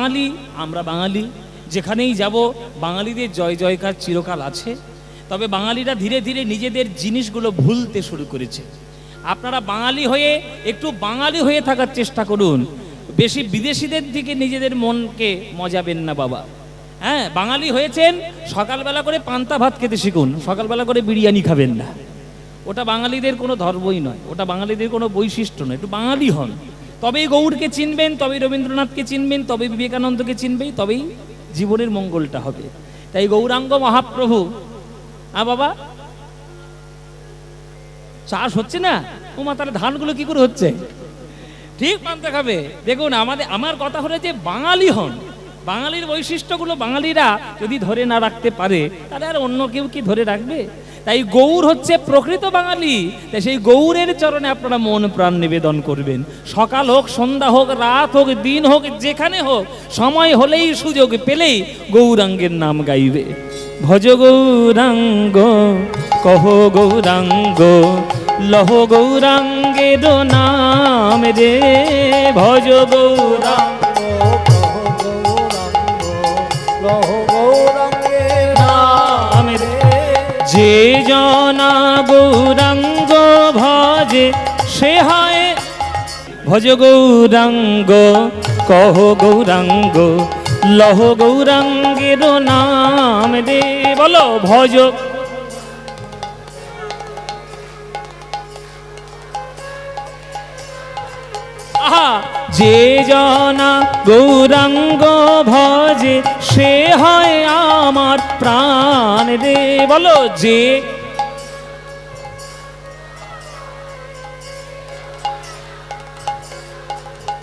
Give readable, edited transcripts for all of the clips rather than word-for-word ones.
বাঙালি, আমরা বাঙালি, যেখানেই যাব বাঙালিদের জয় জয়কার চিরকাল আছে। তবে বাঙালিরা ধীরে ধীরে নিজেদের জিনিসগুলো ভুলতে শুরু করেছে। আপনারা বাঙালি হয়ে একটু বাঙালি হয়ে থাকার চেষ্টা করুন, বেশি বিদেশিদের দিকে নিজেদের মনকে মজাবেন না বাবা। হ্যাঁ, বাঙালি হয়েছেন, সকালবেলা করে পান্তা ভাত খেতে শিখুন, সকালবেলা করে বিরিয়ানি খাবেন না। ওটা বাঙালিদের কোনো ধর্মই নয়, ওটা বাঙালিদের কোনো বৈশিষ্ট্য নয়। একটু বাঙালি হন, তবেই গৌড়কে চিনবেন, তবেই রবীন্দ্রনাথকে চিনবেন, তবেই বিবেকানন্দকে চিনবেন, তবেই জীবনের মঙ্গলটা হবে। তাই গৌরাঙ্গ মহাপ্রভু, বাবা চাষ হচ্ছে না, ওমা তাহলে ধানগুলো কি করে হচ্ছে? ঠিক মানতে হবে। দেখুন, আমার কথা হলো যে বাঙালি হন, বাঙালির বৈশিষ্ট্যগুলো বাঙালিরা যদি ধরে না রাখতে পারে তাহলে আর অন্য কেউ কি ধরে রাখবে? তাই গৌর হচ্ছে প্রকৃত বাঙালি। তাই সেই গৌরের চরণে আপনারা মন প্রাণ নিবেদন করবেন। সকাল হোক, সন্ধ্যা হোক, রাত হোক, দিন হোক, যেখানে হোক, সময় হলেই, সুযোগ পেলেই গৌরাঙ্গের নাম গাইবে। ভজ গৌরাঙ্গ, কহ গৌরাঙ্গ, লহ গৌরাঙ্গের নাম রে। ভজ গৌরাঙ্গ, যে জনা গৌরাঙ্গ ভজে সে হয়। ভজ গৌরাঙ্গ, কহ গৌরাঙ্গ, লহ গৌরাঙ্গের নাম রে। বলো ভজ। যে জনা গৌরাঙ্গ ভজে সে হয় আমার প্রাণ রে। বলো যে।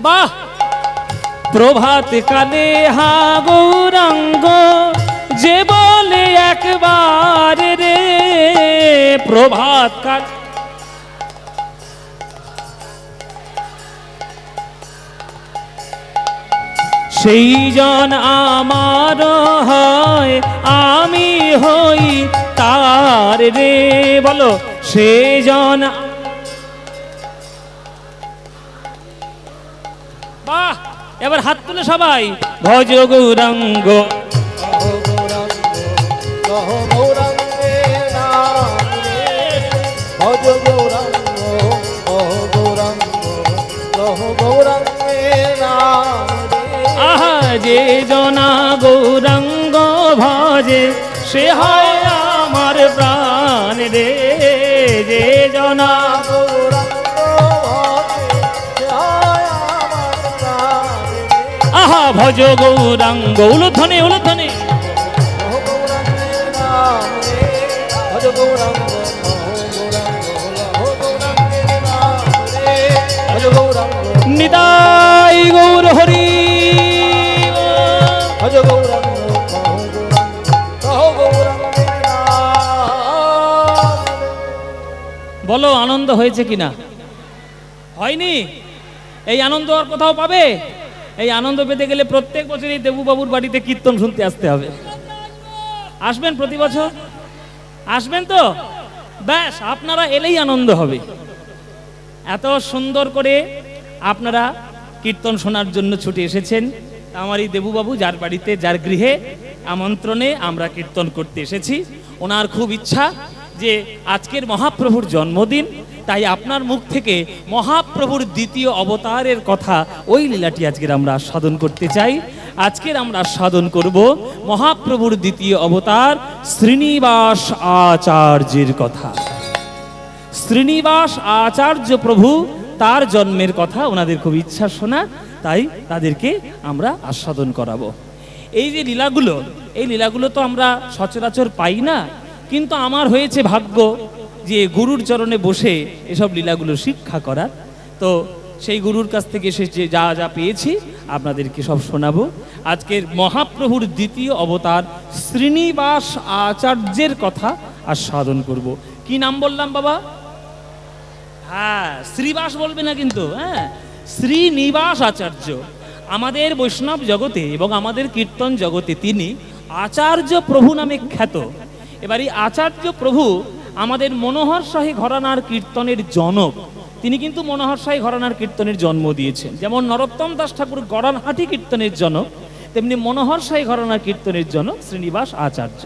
বাহ! প্রভাত কালে হা গৌরাঙ্গ যে বলে একবার রে। প্রভাত কাল সেই জন আমার হয়, আমি হই তার রে। বলো সেই জন। বাহ! এবার হাত তুলে সবাই ভজ গৌরাঙ্গ, ভজ গৌরাঙ্গ, গৌরাঙ্গের নাম। আহা, যে জনা গৌরাঙ্গ ভজে সে হয় আমার প্রাণ রে। যে জনা গৌরাঙ্গ ভজে সে হয় আমার প্রাণ। আহা, ভজ গৌরাঙ্গ, উলুধ্বনি উলুধ্বনি। গৌরাঙ্গের নাম রে। ভজ গৌরাঙ্গ, গৌরাঙ্গের নাম রে। ভজ গৌরাঙ্গ। নিতাই গৌর হরি। ভজ গৌরাঙ্গ, গৌরাঙ্গের নাম। বলো আনন্দ হয়েছে কিনা? হয়নি? এই আনন্দ আর কোথাও পাবে? এই আনন্দ পেতে গেলে প্রত্যেক বছরই দেবুবাবুর বাড়িতে কীর্তন শুনতে আসতে হবে। আসবেন প্রতি বছর? আসবেন তো? ব্যাস, আপনারা এলেই আনন্দ হবে। এত সুন্দর করে আপনারা কীর্তন শোনার জন্য ছুটে এসেছেন। আমার এই দেবুবাবু, যার বাড়িতে, যার গৃহে আমন্ত্রণে আমরা কীর্তন করতে এসেছি, ওনার খুব ইচ্ছা যে আজকের মহাপ্রভুর জন্মদিন, তাই আপনার মুখ থেকে মহাপ্রভুর দ্বিতীয় অবতারের কথা, ওই লীলাটি আজকের আমরা আস্বাদন করতে চাই। আজকের আমরা আস্বাদন করব মহাপ্রভুর দ্বিতীয় অবতার শ্রীনিবাস আচার্যের কথা। শ্রীনিবাস আচার্য প্রভু, তার জন্মের কথা ওনাদের খুব ইচ্ছা শোনা, তাই তাদেরকে আমরা আস্বাদন করাবো। এই যে লীলাগুলো, এই লীলাগুলো তো আমরা সচরাচর পাই না, কিন্তু আমার হয়েছে ভাগ্য যে গুরুর চরণে বসে এসব লীলাগুলো শিক্ষা করার। তো সেই গুরুর কাছ থেকে এসে যে যা যা পেয়েছি আপনাদেরকে সব শোনাবো। আজকের মহাপ্রভুর দ্বিতীয় অবতার শ্রীনিবাস আচার্যের কথা আস্বাদন করব। কি নাম বললাম বাবা? হ্যাঁ, শ্রীবাস বলবে না কিন্তু, হ্যাঁ, শ্রীনিবাস আচার্য। আমাদের বৈষ্ণব জগতে এবং আমাদের কীর্তন জগতে তিনি আচার্য প্রভু নামে খ্যাত। এবার এই আচার্য প্রভু আমাদের মনোহর শাহী ঘরানার কীর্তনের জনক। তিনি কিন্তু মনোহর শাহী ঘরানার কীর্তনের জন্ম দিয়েছেন। যেমন নরোত্তম দাস ঠাকুর গড়ানহাটি কীর্তনের জনক, তেমনি মনোহরশাহী ঘরানার কীর্তনের জন্য শ্রীনিবাস আচার্য।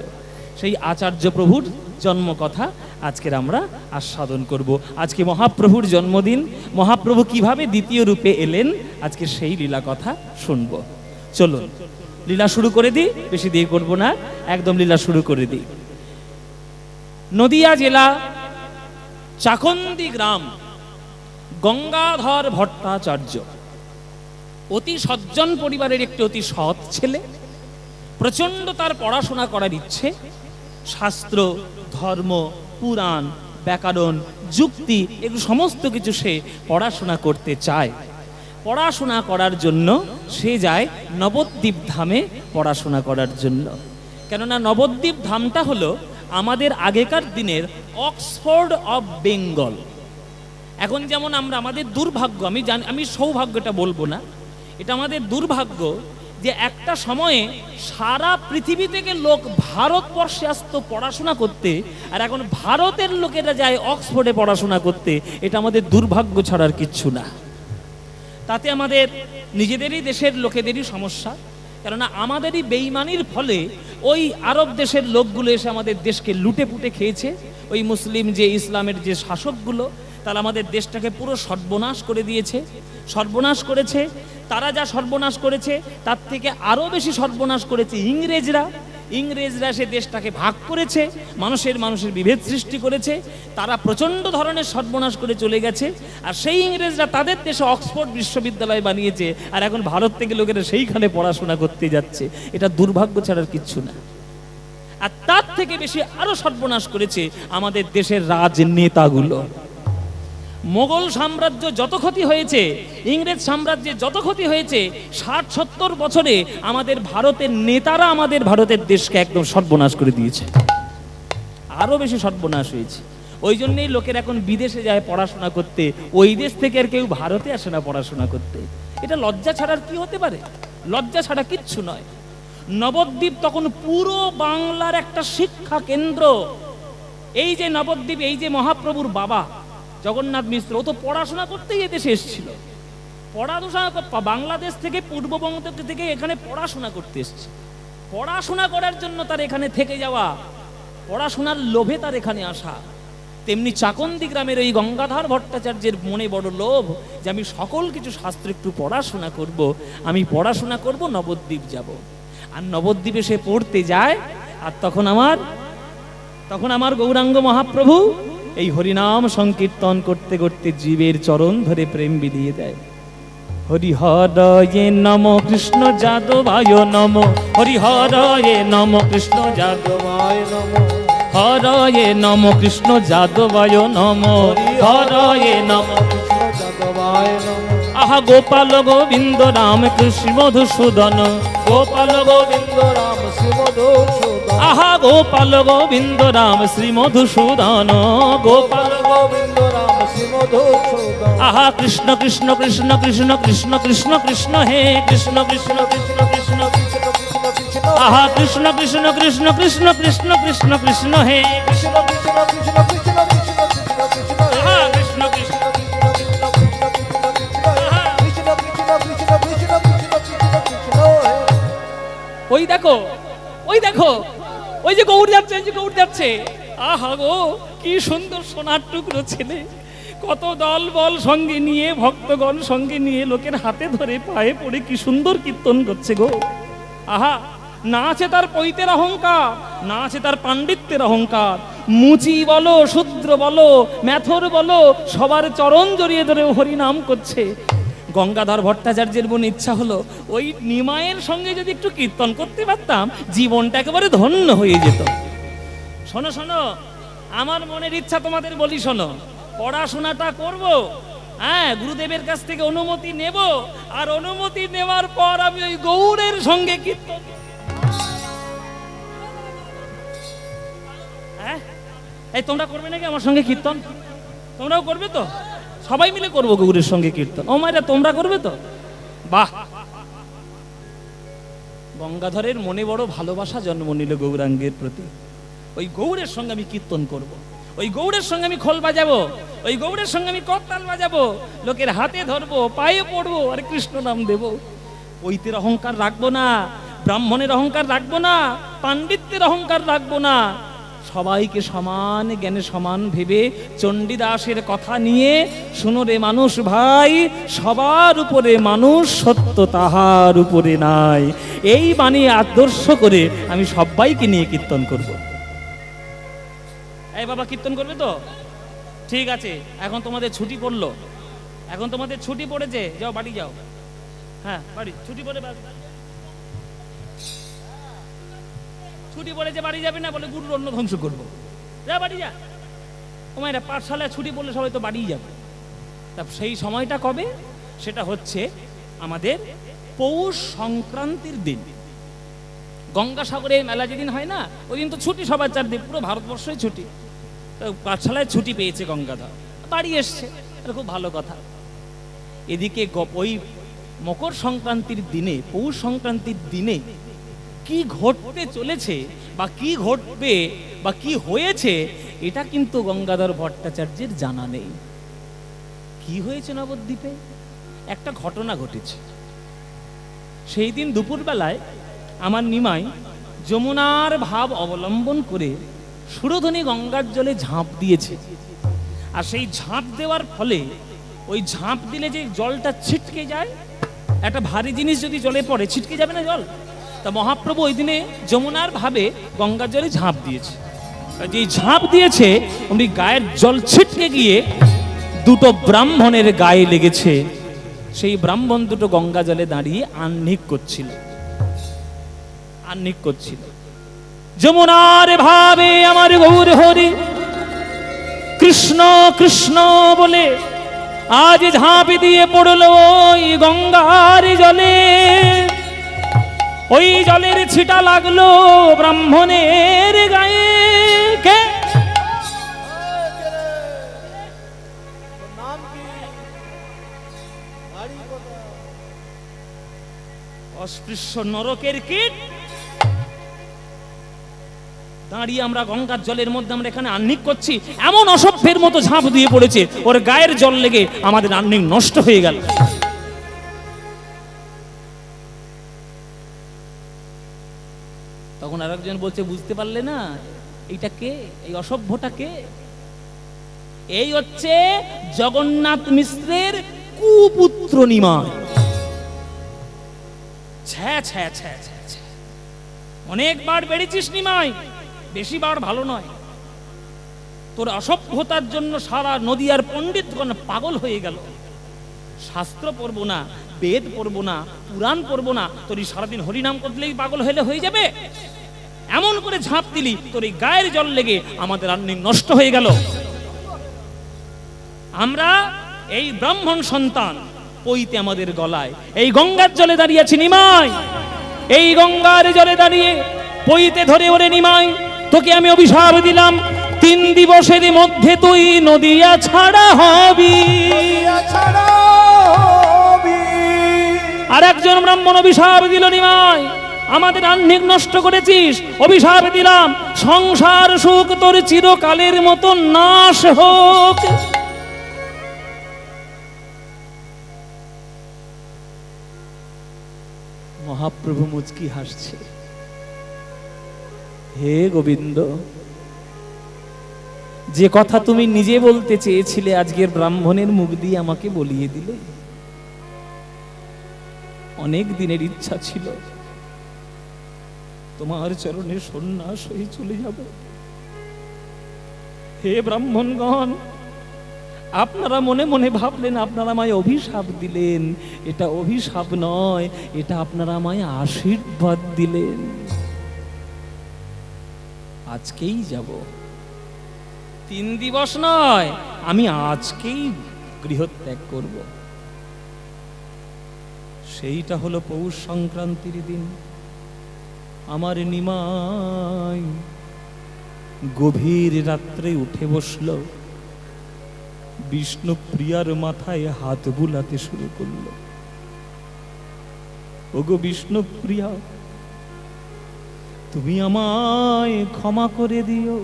সেই আচার্য প্রভুর জন্ম কথা আজকের আমরা আস্বাদন করব। আজকে মহাপ্রভুর জন্মদিন, মহাপ্রভু কিভাবে দ্বিতীয় রূপে এলেন, আজকে সেই লীলা কথা শুনবো। চলুন লীলা শুরু করে দিই, বেশি দিয়ে করব না, একদম লীলা শুরু করে দিই। নদিয়া জেলা চাকন্দি গ্রাম, গঙ্গাধর ভট্টাচার্য অতি সজ্জন পরিবারের একটি অতি সৎ ছেলে। প্রচণ্ড তার পড়াশোনা করার ইচ্ছে। শাস্ত্র, ধর্ম, পুরাণ, ব্যাকরণ, যুক্তি এগুলো সমস্ত কিছু সে পড়াশোনা করতে চায়। পড়াশোনা করার জন্য সে যায় নবদ্বীপ ধামে পড়াশোনা করার জন্য। কেননা নবদ্বীপ ধামটা হলো আমাদের আগেকার দিনের অক্সফোর্ড অফ বেঙ্গল। এখন যেমন আমরা, আমাদের দুর্ভাগ্য, আমি সৌভাগ্যটা বলবো না, এটা আমাদের দুর্ভাগ্য যে একটা সময়ে সারা পৃথিবী থেকে লোক ভারতবর্ষে আসতো পড়াশোনা করতে, আর এখন ভারতের লোকেরা যায় অক্সফোর্ডে পড়াশোনা করতে। এটা আমাদের দুর্ভাগ্য ছাড়ার কিচ্ছু না। তাতে আমাদের নিজেদেরই দেশের লোকেদেরই সমস্যা। কেননা আমাদেরই বেইমানির ফলে ওই আরব দেশের লোকগুলো এসে আমাদের দেশকে লুটে পুটে খেয়েছে। ওই মুসলিম যে ইসলামের যে শাসকগুলো, তারা আমাদের দেশটাকে পুরো সর্বনাশ করে দিয়েছে, সর্বনাশ করেছে। তারা যা সর্বনাশ করেছে তার থেকে আরও বেশি সর্বনাশ করেছে ইংরেজরা। ইংরেজরা সে দেশটাকে ভাগ করেছে, মানুষের বিভেদ সৃষ্টি করেছে। তারা প্রচণ্ড ধরনের সর্বনাশ করে চলে গেছে। আর সেই ইংরেজরা তাদের দেশে অক্সফোর্ড বিশ্ববিদ্যালয় বানিয়েছে, আর এখন ভারত থেকে লোকেরা সেইখানে পড়াশোনা করতে যাচ্ছে। এটা দুর্ভাগ্য ছাড়ার কিচ্ছু না। আর তার থেকে বেশি আরো সর্বনাশ করেছে আমাদের দেশের রাজনেতাগুলো। মোগল সাম্রাজ্য যত ক্ষতি হয়েছে, ইংরেজ সাম্রাজ্যে যত ক্ষতি হয়েছে, ৬০-৭০ বছরে আমাদের ভারতের নেতারা আমাদের ভারতের দেশকে একদম সর্বনাশ করে দিয়েছে। আরো বেশি সর্বনাশ হয়েছে। ওই জন্যই লোকের এখন বিদেশে যায় পড়াশোনা করতে, ওই দেশ থেকে আর কেউ ভারতে আসে না পড়াশোনা করতে। এটা লজ্জা ছাড়ার কি হতে পারে? লজ্জা ছাড়া কিচ্ছু নয়। নবদ্বীপ তখন পুরো বাংলার একটা শিক্ষা কেন্দ্র। এই যে নবদ্বীপ, এই যে মহাপ্রভুর বাবা জগন্নাথ মিশ্র, ও তো পড়াশোনা করতেই এদেশে এসেছিল। পড়াশোনা বাংলাদেশ থেকে, পূর্ববঙ্গ থেকে এখানে পড়াশোনা করতে এসেছে। পড়াশোনা করার জন্য তার এখানে থেকে যাওয়া, পড়াশোনার লোভে তার এখানে আসা। তেমনি চাকন্দি গ্রামের ওই গঙ্গাধর ভট্টাচার্যের মনে বড় লোভ যে আমি সকল কিছু শাস্ত্র একটু পড়াশোনা করব, আমি পড়াশোনা করব, নবদ্বীপ যাব। আর নবদ্বীপে সে পড়তে যায়। আর তখন আমার গৌরাঙ্গ মহাপ্রভু এই হরিনাম সংকীর্তন করতে করতে জীবের চরণ ধরে প্রেম বিলিয়ে দেয়। হরি হরয়ে নম কৃষ্ণ যাদবায় নম, হরি হরয়ে নম কৃষ্ণ যাদবায় নম, হরয়ে নম কৃষ্ণ যাদবায় নম, হরয়ে নম কৃষ্ণ যাদবায় নম। আহা গোপাল গোবিন্দ রাম কৃষ্ণ মধুসূদন, গোপাল গোবিন্দ রাম শ্রী মধুসূদন, আহা গোপাল গোবিন্দ রাম শ্রী মধুসূদন, গোপাল গোবিন্দ রাম শ্রী মধুসূদন। আহা কৃষ্ণ কৃষ্ণ কৃষ্ণ কৃষ্ণ কৃষ্ণ কৃষ্ণ কৃষ্ণ হে কৃষ্ণ কৃষ্ণ কৃষ্ণ কৃষ্ণ কৃষ্ণ কৃষ্ণ, আহা কৃষ্ণ কৃষ্ণ কৃষ্ণ কৃষ্ণ কৃষ্ণ কৃষ্ণ কৃষ্ণ হে কৃষ্ণ কৃষ্ণ কৃষ্ণ কৃষ্ণ কৃষ্ণ কৃষ্ণ কৃষ্ণ, আহা কৃষ্ণ কৃষ্ণ ওই দেখো, ওই দেখো, ওই যে গৌর যাচ্ছে, ওই যে গৌর যাচ্ছে। আহা গো, কি সুন্দর সোনার টুকরো ছেলে। কত দল বল সঙ্গে নিয়ে, ভক্তগণ সঙ্গে নিয়ে, লোকের হাতে ধরে পায়ে পড়ে কি সুন্দর কীর্তন করছে গো। আহা, না আছে তার পৈতের অহংকার, না আছে তার পাণ্ডিত্যের অহংকার। মুচি বলো, শূদ্র বলো, ম্যাথর বলো, সবার চরণ জড়িয়ে ধরে হরিনাম করছে। গঙ্গাধর ভট্টাচার্যের মনে ইচ্ছা হলো ওই নিমায়ের সঙ্গে যদি একটু কীর্তন করতে পারতাম, জীবনটা একেবারে ধন্য হয়ে যেত। শোনো শোনো, আমার মনের ইচ্ছা তোমাদের বলি, শোনো। পড়াশোনাটা করব, হ্যাঁ, গুরুদেবের কাছ থেকে অনুমতি নেব, আর অনুমতি নেওয়ার পর আমি ওই গৌরের সঙ্গে কীর্তন। হ্যাঁ, এই তোমরা করবে নাকি আমার সঙ্গে কীর্তন? তোমরাও করবে তো? সবাই মিলে করবো গৌরের সঙ্গে কীর্তন। ও মায়েরা, তোমরা করবে তো? বাহ! গঙ্গাধরের মনে বড় ভালোবাসা জন্ম নিল গৌরাঙ্গের প্রতি। ওই গৌরের সঙ্গে আমি কীর্তন করব, ওই গৌরের সঙ্গে আমি খোল বাজাবো, ওই গৌরের সঙ্গে আমি করতাল বাজাবো, লোকের হাতে ধরবো, পায়ে পড়বো, আর কৃষ্ণ নাম দেব। ঐতের অহংকার রাখবো না, ব্রাহ্মণের অহংকার রাখবো না, পাণ্ডিত্যের অহংকার রাখবো না। সবাইকে সমান জ্ঞানে সমান ভেবে চণ্ডীদাসের কথা নিয়ে, শোনো রে মানুষ ভাই, সবার উপরে মানুষ, সত্য তাহার উপরে নাই। এই বাণী আদর্শ করে আমি সবাইকে নিয়ে কীর্তন করব। এই বাবা কীর্তন করবে তো? ঠিক আছে, এখন তোমাদের ছুটি পড়লো, এখন তোমাদের ছুটি পড়েছে, যাও বাড়ি যাও। হ্যাঁ বাড়ি ছুটি পড়ে, ছুটি পড়েছে বাড়ি যাবে না বলে গুরুর অন্ন ধ্বংস করবো, যা বাড়ি যা। তোমার পাঠশালায় ছুটি পড়লে সবাই তো বাড়িই যাবে। তা সেই সময়টা কবে? সেটা হচ্ছে আমাদের পৌষ সংক্রান্তির দিন। গঙ্গাসাগরে মেলা যেদিন হয় না, ওই দিন তো ছুটি সবার চারদিন, পুরো ভারতবর্ষই ছুটি। তো পাঠশালায় ছুটি পেয়েছে গঙ্গাধর, বাড়ি এসছে, এটা খুব ভালো কথা। এদিকে ওই মকর সংক্রান্তির দিনে, পৌষ সংক্রান্তির দিনে কি ঘটতে চলেছে বা কি ঘটবে বা কি হয়েছে, এটা কিন্তু গঙ্গাধর ভট্টাচার্যের জানা নেই। কি হয়েছে নবদ্বীপে? একটা ঘটনা ঘটেছে। সেই দিন দুপুরবেলায় আমার নিমাই যমুনার ভাব অবলম্বন করে সুরধনী গঙ্গার জলে ঝাঁপ দিয়েছে। আর সেই ঝাঁপ দেওয়ার ফলে, ওই ঝাঁপ দিলে যে জলটা ছিটকে যায়, একটা ভারী জিনিস যদি জলে পড়ে ছিটকে যাবে না জল? তা মহাপ্রভু ওই দিনে যমুনার ভাবে গঙ্গার জলে ঝাঁপ দিয়েছে। যে ঝাঁপ দিয়েছে, উনি গায়ের জল ছিটকে গিয়ে দুটো ব্রাহ্মণের গায়ে লেগেছে। সেই ব্রাহ্মণ দুটো গঙ্গা জলে দাঁড়িয়ে আহ্নিক করছিল, আহ্নিক করছিল। যমুনার ভাবে আমার গৌর হরি কৃষ্ণ কৃষ্ণ বলে আজ ঝাঁপ দিয়ে পড়লো ওই গঙ্গার জলে। ওই জলের ছিটা লাগলো ব্রাহ্মণের গায়ে। কে? নাম কি? বাড়ি কোথায়? অস্পৃশ্য নরকের কীট। দাঁড়িয়ে আমরা গঙ্গার জলের মধ্যে আমরা এখানে আহ্নিক করছি, এমন অসভ্যের মতো ঝাঁপ দিয়ে পড়েছে, ওর গায়ের জল লেগে আমাদের আহ্নিক নষ্ট হয়ে গেল। তখন আরেকজন বলছে, বুঝতে পারলে না এইটা কে? এই অসভ্যটা কে? এই হচ্ছে জগন্নাথ মিশ্রের কুপুত্র নিমাই। ছ্যা ছ্যা ছ্যা ছ্যা ছ্যা। অনেকবার বেড়েছিস নিমাই, বেশি বার ভালো নয়। তোর অসভ্যতার জন্য সারা নদিয়ার পণ্ডিতগণ পাগল হয়ে গেল। শাস্ত্র পড়বো না, বেদ পড়বো না, পুরাণ পড়বো না, তোর এই সারাদিন হরিনাম করলেই পাগল হলে হয়ে যাবে। এমন করে ঝাঁপ দিলি, তোর এই গায়ের জল লেগে আমাদের আহ্নিক নষ্ট হয়ে গেল। আমরা এই ব্রাহ্মণ সন্তান, পইতে আমাদের গলায় এই গঙ্গার জলে দাঁড়িয়ে আছি নিমাই। এই গঙ্গার জলে দাঁড়িয়ে পইতে ধরে, ওরে নিমাই তোকে আমি অভিশাপ দিলাম, 3 দিবসের মধ্যে তুই নদিয়া ছাড়া হবি। আর একজন ব্রাহ্মণ অভিশাপ দিল, নিমাই আমাদের আহ্নিক নষ্ট করেছিস, অভিশাপ দিলাম সংসার সুখ তোর চিরকালের মতো নাশ হোক। মহাপ্রভু মুচকি হাসছে। হে গোবিন্দ, যে কথা তুমি নিজে বলতে চেয়েছিলে আজকের ব্রাহ্মণের মুখ দিয়ে আমাকে বলিয়ে দিলে। অনেক দিনের ইচ্ছা ছিল তোমার চরণে সন্ন্যাস হয়ে চলে যাব। হে ব্রাহ্মণগণ, আপনারা মনে মনে ভাবলেন আপনারা আমায় অভিশাপ দিলেন। এটা অভিশাপ নয়, এটা আপনারা আমায় আশীর্বাদ দিলেন। আজকেই যাব, 3 দিবস নয়, আমি আজকেই গৃহত্যাগ করব। সেইটা হলো পৌষ সংক্রান্তির দিন। আমার নিমাই গভীর রাত্রে উঠে বসল, বিষ্ণুপ্রিয়ার মাথায় হাত বুলাতে শুরু করল। ওগো বিষ্ণুপ্রিয়া, তুমি আমায় ক্ষমা করে দিও।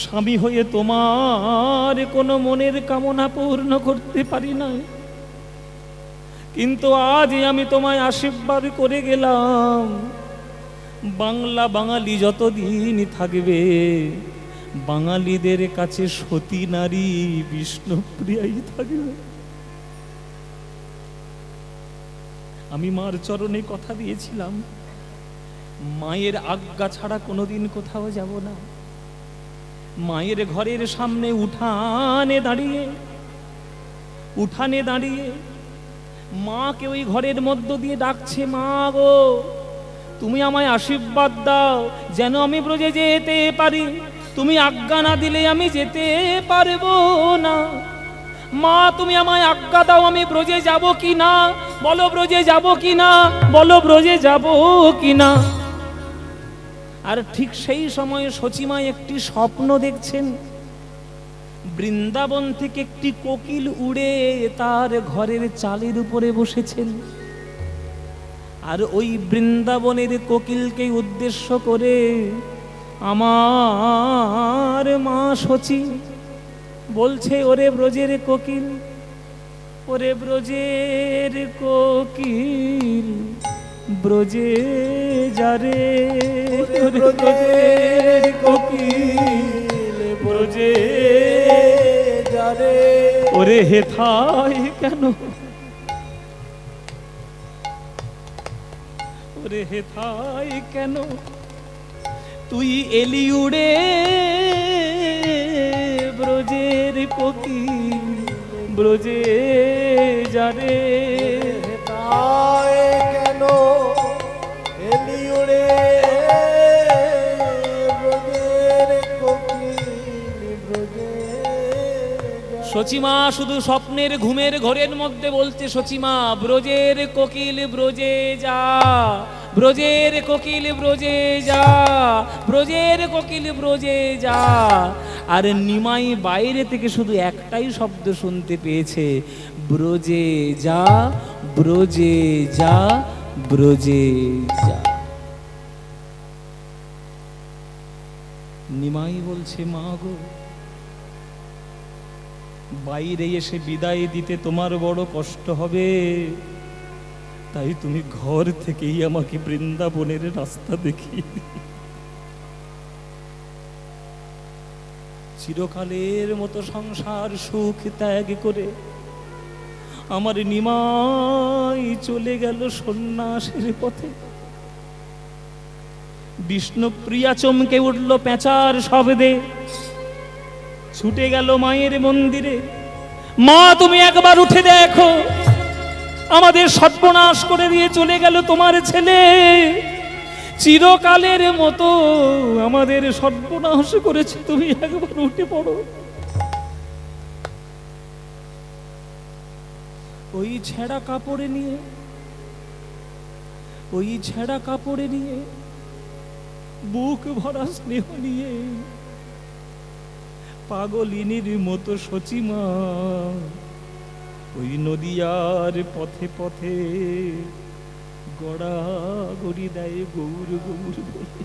স্বামী হয়ে তোমার কোনো মনের কামনা পূর্ণ করতে পারি না, কিন্তু আজ আমি তোমায় আশীর্বাদ করে গেলাম, বাংলা বাঙালি যতদিন থাকবে, বাঙালিদের কাছে সতী নারী বিষ্ণুপ্রিয়াই থাকবে। আমি মার চরণে কথা দিয়েছিলাম, মায়ের আজ্ঞা ছাড়া কোনোদিন কোথাও যাব না। মায়ের ঘরের সামনে উঠানে দাঁড়িয়ে মাকে ওই ঘরের মধ্য দিয়ে ডাকছে, মা গো তুমি আমায় আশীর্বাদ দাও যেন আমি ব্রজে যেতে পারি, তুমি আজ্ঞা না দিলে আমি যেতে পারবো না। মা তুমি আমায় আজ্ঞা দাও, আমি ব্রজে যাব কি না, বলো ব্রজে যাব কি না, বলো ব্রজে যাব কি না। আর ঠিক সেই সময় সচিমা একটি স্বপ্ন দেখছেন, বৃন্দাবন থেকে একটি কোকিল উড়ে তার ঘরের চালের উপরে বসেছেন। আর ওই বৃন্দাবনের কোকিলকে উদ্দেশ্য করে আমার মা সচি বলছে, ওরে ব্রজের কোকিল, ওরে ব্রজের কোকিল, ব্রজে যারে, ওরে ব্রজের কোকিল, ব্রজে যারে, ওরে হেথায় কেন, ওরে হেথায় কেন তুই এলি উড়ে, ব্রজের কোকিল, ব্রজে যারে, হেথায় কেন এলি উড়ে, ব্রজের কোকিল, ব্রজে যারে। সচিমা শুধু স্বপ্নের ঘুমের ঘোরের মধ্যে বলছে, সচিমা ব্রজের কোকিল ব্রজে যা, ব্রজের কোকিল ব্রজে যা, ব্রজের কোকিল ব্রজে যা। আর নিমাই বাইরে থেকে শুধু একটাই শব্দ শুনতে পেয়েছে, ব্রজে যা, ব্রজে যা, ব্রজে যা। নিমাই বলছে, মা গো বাইরে এসে বিদায় দিতে তোমার বড় কষ্ট হবে, তাই তুমি ঘর থেকেই আমাকে বৃন্দাবনের রাস্তা দেখিয়ে দিও। চিরকালের মতো সংসার সুখ ত্যাগ করে আমার নিমাই চলে গেল সন্ন্যাসের পথে। বিষ্ণুপ্রিয়া চমকে উঠল পেঁচার শব্দে, ছুটে গেল মায়ের মন্দিরে। মা তুমি একবার উঠে দেখো, আমাদের সর্বনাশ করে দিয়ে চলে গেল তোমার ছেলে, চিরকালের মতো আমাদের সর্বনাশ করেছে, তুমি একবার উঠে পড়ো। ওই ছেঁড়া কাপড়ে নিয়ে, ওই ছেঁড়া কাপড়ে নিয়ে, বুক ভরা স্নেহ নিয়ে পাগলিনীর মতো সচিমা ওই নদিয়ার পথে পথে গড়া গড়ি দেয় গৌর গৌর বলে।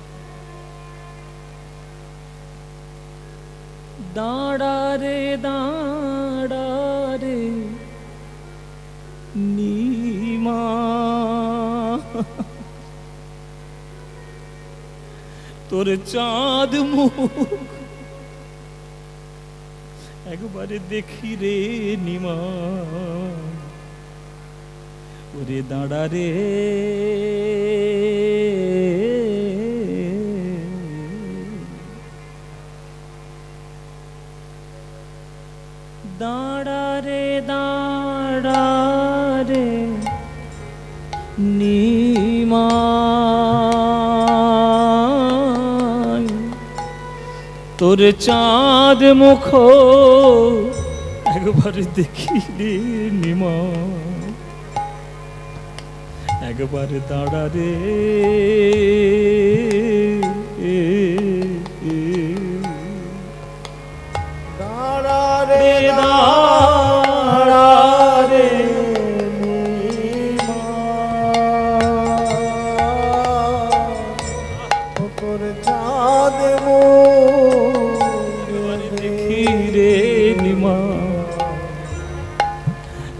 দাঁড়া রে দাঁড়া রে নিমা, তোর চাঁদ মুখ একবারে দেখি রে নিমা, ওরে দাঁড়া রে দাঁড়া রে দাঁড়া রে নিমা, তোর চাঁদ মুখ একবার দেখি রে নিমা, একবার দাঁড়া রে দাঁড়া রে দাঁড়া রে নিমা, তোর চাঁদ দেখি রে নিমা,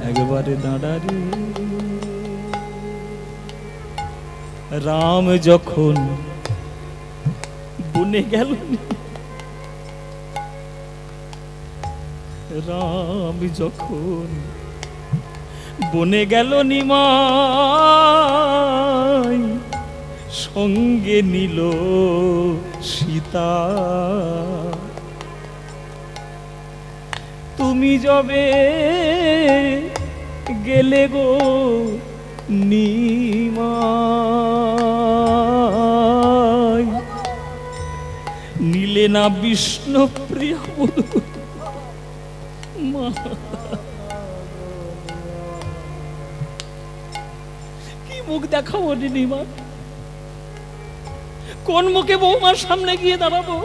একবার দাঁড়া রে। রাম যখন বনে গেল, রাম যখন বনে গেল নিমাই, সঙ্গে নিল সীতা। তুমি যবে গেলে গো নিমাই, নিলে না বিষ্ণু প্রিয়া বধূ। মা কি মুখ দেখাবো নিমা, কোন মুখে বৌমার সামনে গিয়ে দাঁড়াবো?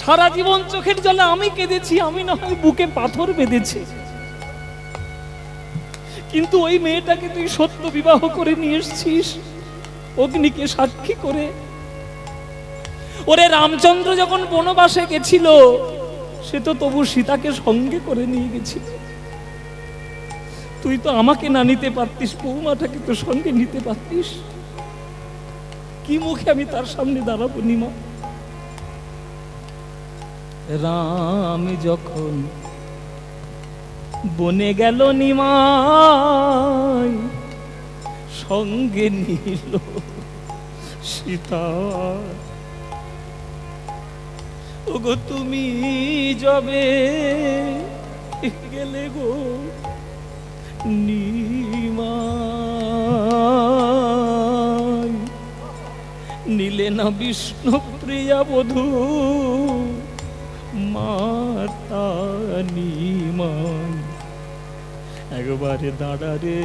সারা জীবন চোখের জলে আমি কেঁদেছি, আমি না হয় বুকে পাথর বেঁধেছি, কিন্তু ওই মেয়েটাকে তুই সত্য বিবাহ করে নিয়ে এসেছিস অগ্নিকে সাক্ষী করে। ওরে রামচন্দ্র যখন বনবাসে গেছিল, সে তো তবু সীতাকে সঙ্গে করে নিয়ে গেছিল। তুই তো আমাকে না নিতে পারতিস, বৌমাটাকে তো সঙ্গে নিতে পারতিস। কি মুখে আমি তার সামনে দাঁড়াবো নিমা? রাম যখন বনে গেল নিমাই, সঙ্গে নিল সীতা। ওগো তুমি যবে গেলে গো নিমাই, নিলে না বিষ্ণু প্রিয়া বধূ মাতা নিমাই। একবারে দাঁড়া রে,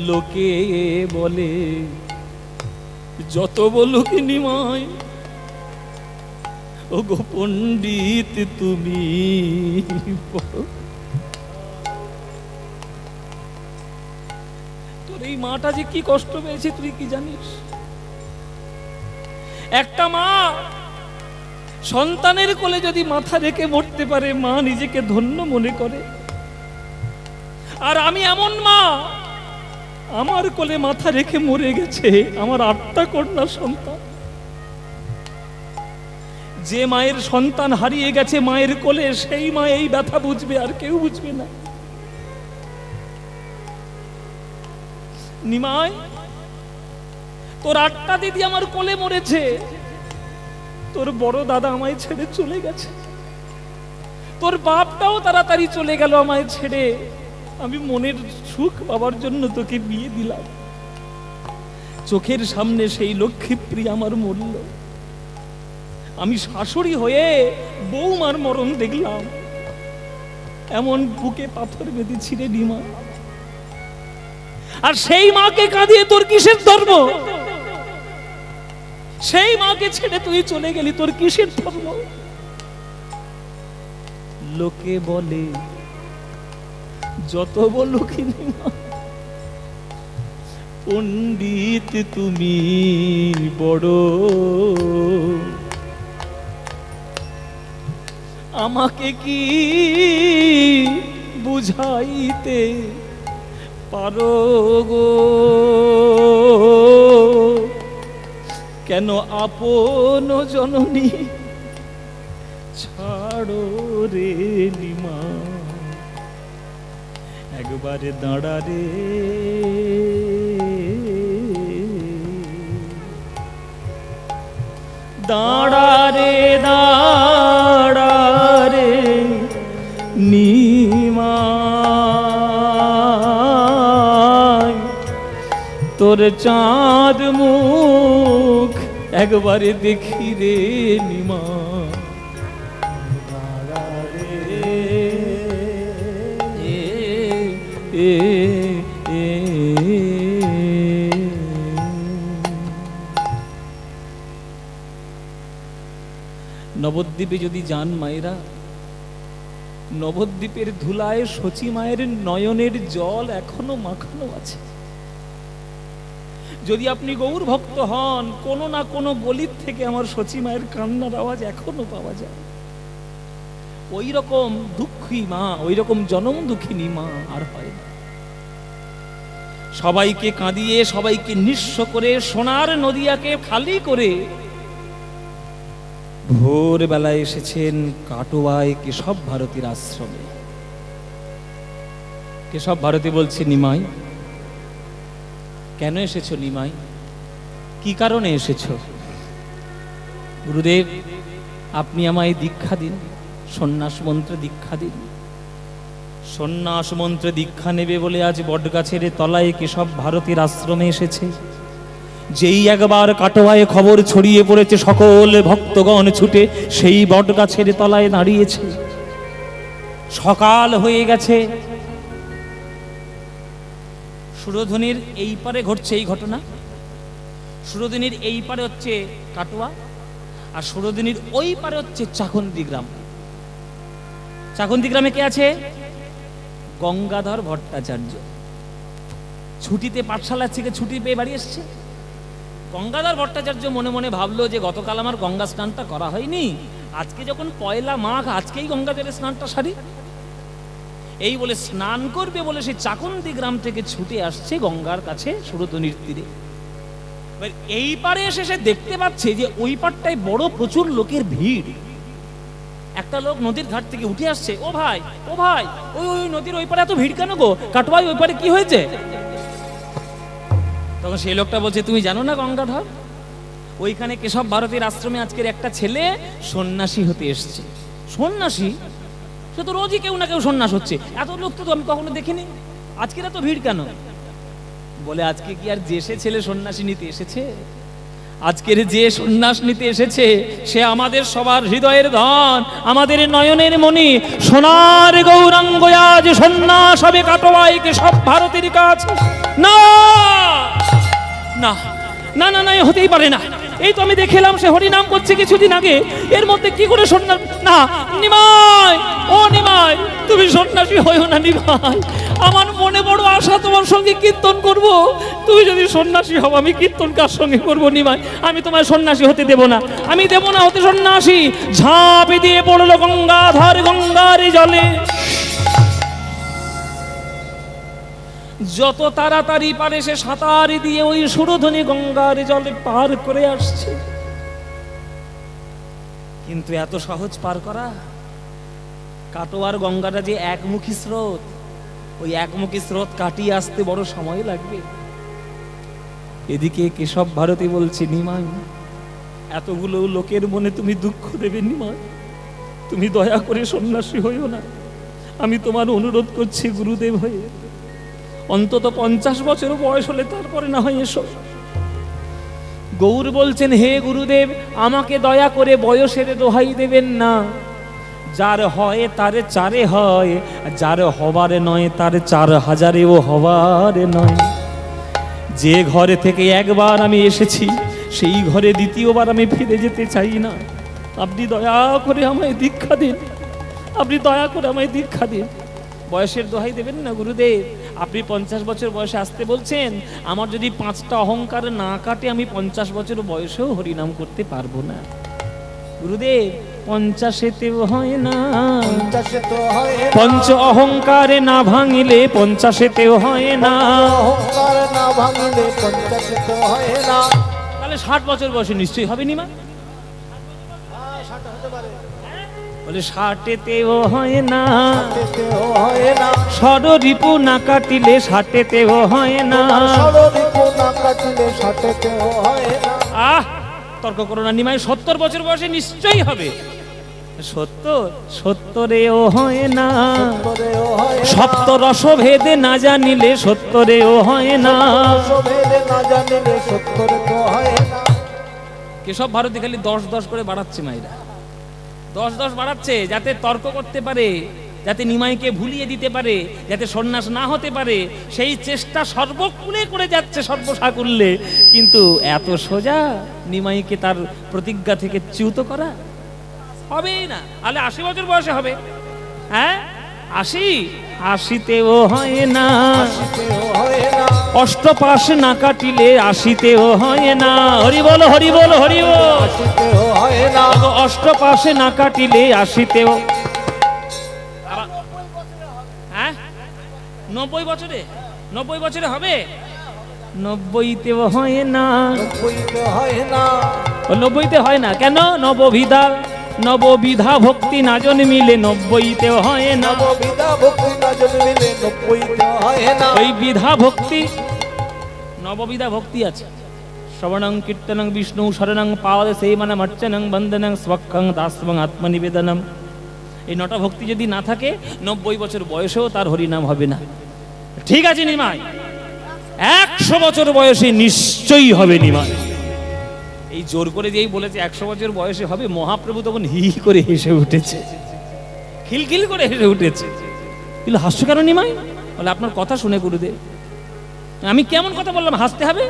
লোকে বলে যত বলুক নিমাই, ও গো পণ্ডিত তুমি তোর এই মাটা যে কি কষ্ট পেয়েছে তুই কি জানিস? একটা মা সন্তানের কোলে যদি মাথা রেখে মরতে পারে, মা নিজেকে ধন্য মনে করে। আর আমি এমন মা, আমার কোলে মাথা রেখে মরে গেছে আমার 8টা কন্যা সন্তান। যে মায়ের সন্তান হারিয়ে গেছে মায়ের কোলে, সেই মা এই ব্যথা বুঝবে, আর কেউ বুঝবে না। নিমাই, তোর 8টা দিদি আমার কোলে মরেছে, তোর বড় দাদা আমায় ছেড়ে চলে গেছে, তোর বাপটাও তাড়াতাড়ি চলে গেল আমায় ছেড়ে। আমি মনের সুখ পাবার জন্য তোকে বিয়ে দিলাম, চোখের সামনে সেই লক্ষ্মীপ্রিয়া আমার মরল। আমি শাশুড়ি হয়ে বৌমার মরণ দেখলাম, এমন বুকে পাথর বেঁধেছি রে নিমা। আর সেই মাকে কাঁদিয়ে তোর কিসের ধর্ম? সেই মাকে ছেড়ে তুই চলে গেলি, তোর কিসের ধর্ম? লোকে বলে যত বলুক নিমা, পণ্ডিত তুমি বড়। আমাকে কি বুঝাইতে পারো গো? কেন আপন জননী ছাড়ো রে নিমা? একবারে দাঁড়া রে, দাঁড়া রে, দাঁড়া রে নিমাই, তোর চাঁদ মুখ একবারে দেখি রে নিমা। দাঁড়া রে, এ এ নবদ্বীপে যদি যান মায়েরা, নবদ্বীপের ধুলায় শচী মায়ের নয়নের জল এখনো মাখানো আছে। যদি আপনি গৌর ভক্ত হন, কোনো না কোনো গলির থেকে আমার শচী মায়ের কান্নার আওয়াজ এখনো পাওয়া যায়। ওই রকম দুঃখী মা, ওই রকম জনম দুঃখিনী মা আর হয় না। সবাইকে কাঁদিয়ে, সবাইকে নিঃস্ব করে, সোনার নদিয়াকে খালি করে ভোরবেলায় এসেছেন কাটোয়ায় কেশব ভারতীর আশ্রমে। কেশব ভারতী বলছে, নিমাই কেন এসেছো? নিমাই কি কারণে এসেছো? গুরুদেব আপনি আমায় দীক্ষা দিন, সন্ন্যাস মন্ত্রে দীক্ষা দিন। সন্ন্যাস মন্ত্রে দীক্ষা নেবে বলে আজ বটগাছের তলায় কেশব ভারতীর আশ্রমে এসেছে। যেই একবার কাটোয়ায় খবর ছড়িয়ে পড়েছে, সকল ভক্তগণ ছুটে সেই বটগাছের তলায় দাঁড়িয়েছে। সকাল হয়ে গেছে, সুরধনির এই পারে ঘটছে এই ঘটনা। সুরধনির এই পারে হচ্ছে কাটোয়া, আর সুরধনির ওই পারে হচ্ছে চাকন্দি গ্রাম। চাকন্দি গ্রামে কে আছে? গঙ্গাধর ভট্টাচার্য। ছুটিতে পাঠশালা থেকে ছুটি পেয়ে বাড়ি এসছে। গঙ্গাধর ভট্টাচার্য মনে মনে ভাবলো যে গতকাল আমার গঙ্গা স্নানটা করা হয়নি, আজকে যখন পয়লা মাঘ, আজকেই গঙ্গাজলের স্নানটা সারি। এই বলে স্নান করবে বলে সে চাকন্দি গ্রাম থেকে ছুটে আসছে গঙ্গার কাছে সুরধনির তীরে। এই পারে এসে সে দেখতে পাচ্ছে যে ওই পারটায় বড় প্রচুর লোকের ভিড়। একটা লোক নদীর ঘাট থেকে উঠে আসছে। ও ভাই, ও ভাই, ওই ওই নদীর ওই পারে এত ভিড় কেন গো? কাটোয়ায় ওই পারে কি হয়েছে? তখন সেই লোকটা বলছে, তুমি জানো না গঙ্গাধর, ওইখানে কেশব ভারতীর আশ্রমে আজকের একটা ছেলে সন্ন্যাসী হতে এসছে। সন্ন্যাসী? সে তো রোজই কেউ না কেউ সন্ন্যাস হচ্ছে, এত লোক তো আমি কখনো দেখিনি, আজকের এত ভিড় কেন? বলে আজকে কি আর যে সে ছেলে সন্ন্যাসী নিতে এসেছে? আজকের যে সন্ন্যাস নিতে এসেছে সে আমাদের সবার হৃদয়ের ধন, আমাদের নয়নের মণি, সোনার গৌরাঙ্গ আজ সন্ন্যাস হবে কাটোয়ায় কেশব ভারতীর কাছে। না না না না না, হতেই পারে না। এই তো আমি দেখলাম সে হরিনাম করছে কিছুদিন আগে, এর মধ্যে কি করে সন্ন্যাস? না নিমাই, ও নিমাই, তুমি সন্ন্যাসী হইও না নিমাই। আমার মনে বড় আশা তোমার সঙ্গে কীর্তন করব। তুমি যদি সন্ন্যাসী হও, আমি কীর্তন কার সঙ্গে করবো নিমাই? আমি তোমায় সন্ন্যাসী হতে দেব না, আমি দেব না হতে সন্ন্যাসী। ঝাঁপে দিয়ে পড়লো গঙ্গাধর গঙ্গার জলে। যত তাড়াতাড়ি পারে সে সাঁতার দিয়ে ওই সুরধনি গঙ্গার জলে পার করে আসছে। কিন্তু এত সহজ পার করা? কাটোয়ার গঙ্গাটা যে একমুখী স্রোত, ওই একমুখী স্রোত কাটিয়ে আসতে বড় সময় লাগবে। এদিকে কেশব ভারতী বলছে, নিমাই এতগুলো লোকের মনে তুমি দুঃখ দেবে নিমাই, তুমি দয়া করে সন্ন্যাসী হইও না। আমি তোমার অনুরোধ করছি গুরুদেব হয়ে, অন্তত 50 বছর বয়স হলে তারপরে না হয় এসো। গৌর বলছেন, হে গুরুদেব আমাকে দয়া করে বয়সের দোহাই দেবেন না। যার হয় তার চারে হয়, যার হবার নয় তার 4000-এও হবার নয়। যে ঘরে থেকে একবার আমি এসেছি সেই ঘরে দ্বিতীয়বার আমি ফিরে যেতে চাই না। আপনি দয়া করে আমায় দীক্ষা দিন, আপনি দয়া করে আমায় দীক্ষা দিন। বয়সের দোহাই দেবেন না গুরুদেব। আপনি 50 বছর বয়সে আসতে বলছেন, আমার যদি 5টা অহংকার না কাটে আমি 50 বছর বয়সেও হরিনাম করতে পারবো না। গুরুদেব 50-এতেও হয় না, 50 হয় না, পঞ্চ অহংকারে না ভাঙিলে 50-এতেও হয় না। অহংকার না ভাঙলে 50 হয় না। তাহলে 60 বছর বয়সে নিশ্চয়ই হবে নিমা? 60 হতে পারে, বলে 60-এতেও হয় না, 60 হয় না, ষড়রিপু না কাটিলে 60-এতেও হয় না। ষড়রিপু না কাটিলে 60 হয় না। আহ তর্ক করো না নিমাই, 70 বছর বয়সে নিশ্চয়ই হবে। 70-এও হয় না, 70 হয় না, সপ্তরস ভেদে না জানিলে 70-এও হয় না। ভেদে না জানিলে 70 হয় না। কেশব ভারতী খালি 10-10 করে বাড়াচ্ছে মাইরা, 10-10 বাড়াচ্ছে যাতে তর্ক করতে পারে, যাতে নিমাইকে ভুলিয়ে দিতে পারে, যাতে সন্ন্যাস না হতে পারে। সেই চেষ্টা সর্বকুলে করে যাচ্ছে, সর্বসাকুল্যে। কিন্তু এত সোজা নিমাইকে তার প্রতিজ্ঞা থেকে চ্যুত করা হবেই না। আলে 80 বছর বয়সে হবে? হ্যাঁ 80-80-তেও হয় না, 80 হয় না, অষ্টপাশ না কাটিলে 80-তেও হয় না। হরি বল হরি বল হরি বল। 80 হয় না, অষ্টপাশে না কাটিলে 80-তেও 90 বছরে? 90 বছরে হবে? 90তেও হয় না। 90তে হয় না। 90তে হয় না কেন? নববিধা ভক্তি না জন্মিলে 90তেও হয় না। নববিধা ভক্তি না জন্মিলে 90তে হয় না। ওই বিধা ভক্তি, নববিধা ভক্তি আছে। শ্রবণং কীর্তনং বিষ্ণু শরণং পাদ সেবনম অর্চনং বন্দনং স্বক্ষং দাসবং আত্মনিবেদনম। এই 9টা ভক্তি যদি না থাকে 90 বছর বয়সেও তার হরিনাম হবে না। ঠিক আছে নিমাই, 100 বছর বয়সে নিশ্চয়ই হবে নিমাই। এই জোর করে যেই বলেছে 100 বছর বয়সে হবে, মহাপ্রভু তখন হি হি করে হেসে উঠেছে, খিলখিল করে হেসে উঠেছে। কিন্তু হাস্য কেন নিমাই? বলে আপনার কথা শুনে গুরুদেব। আমি কেমন কথা বললাম হাসতে হবে?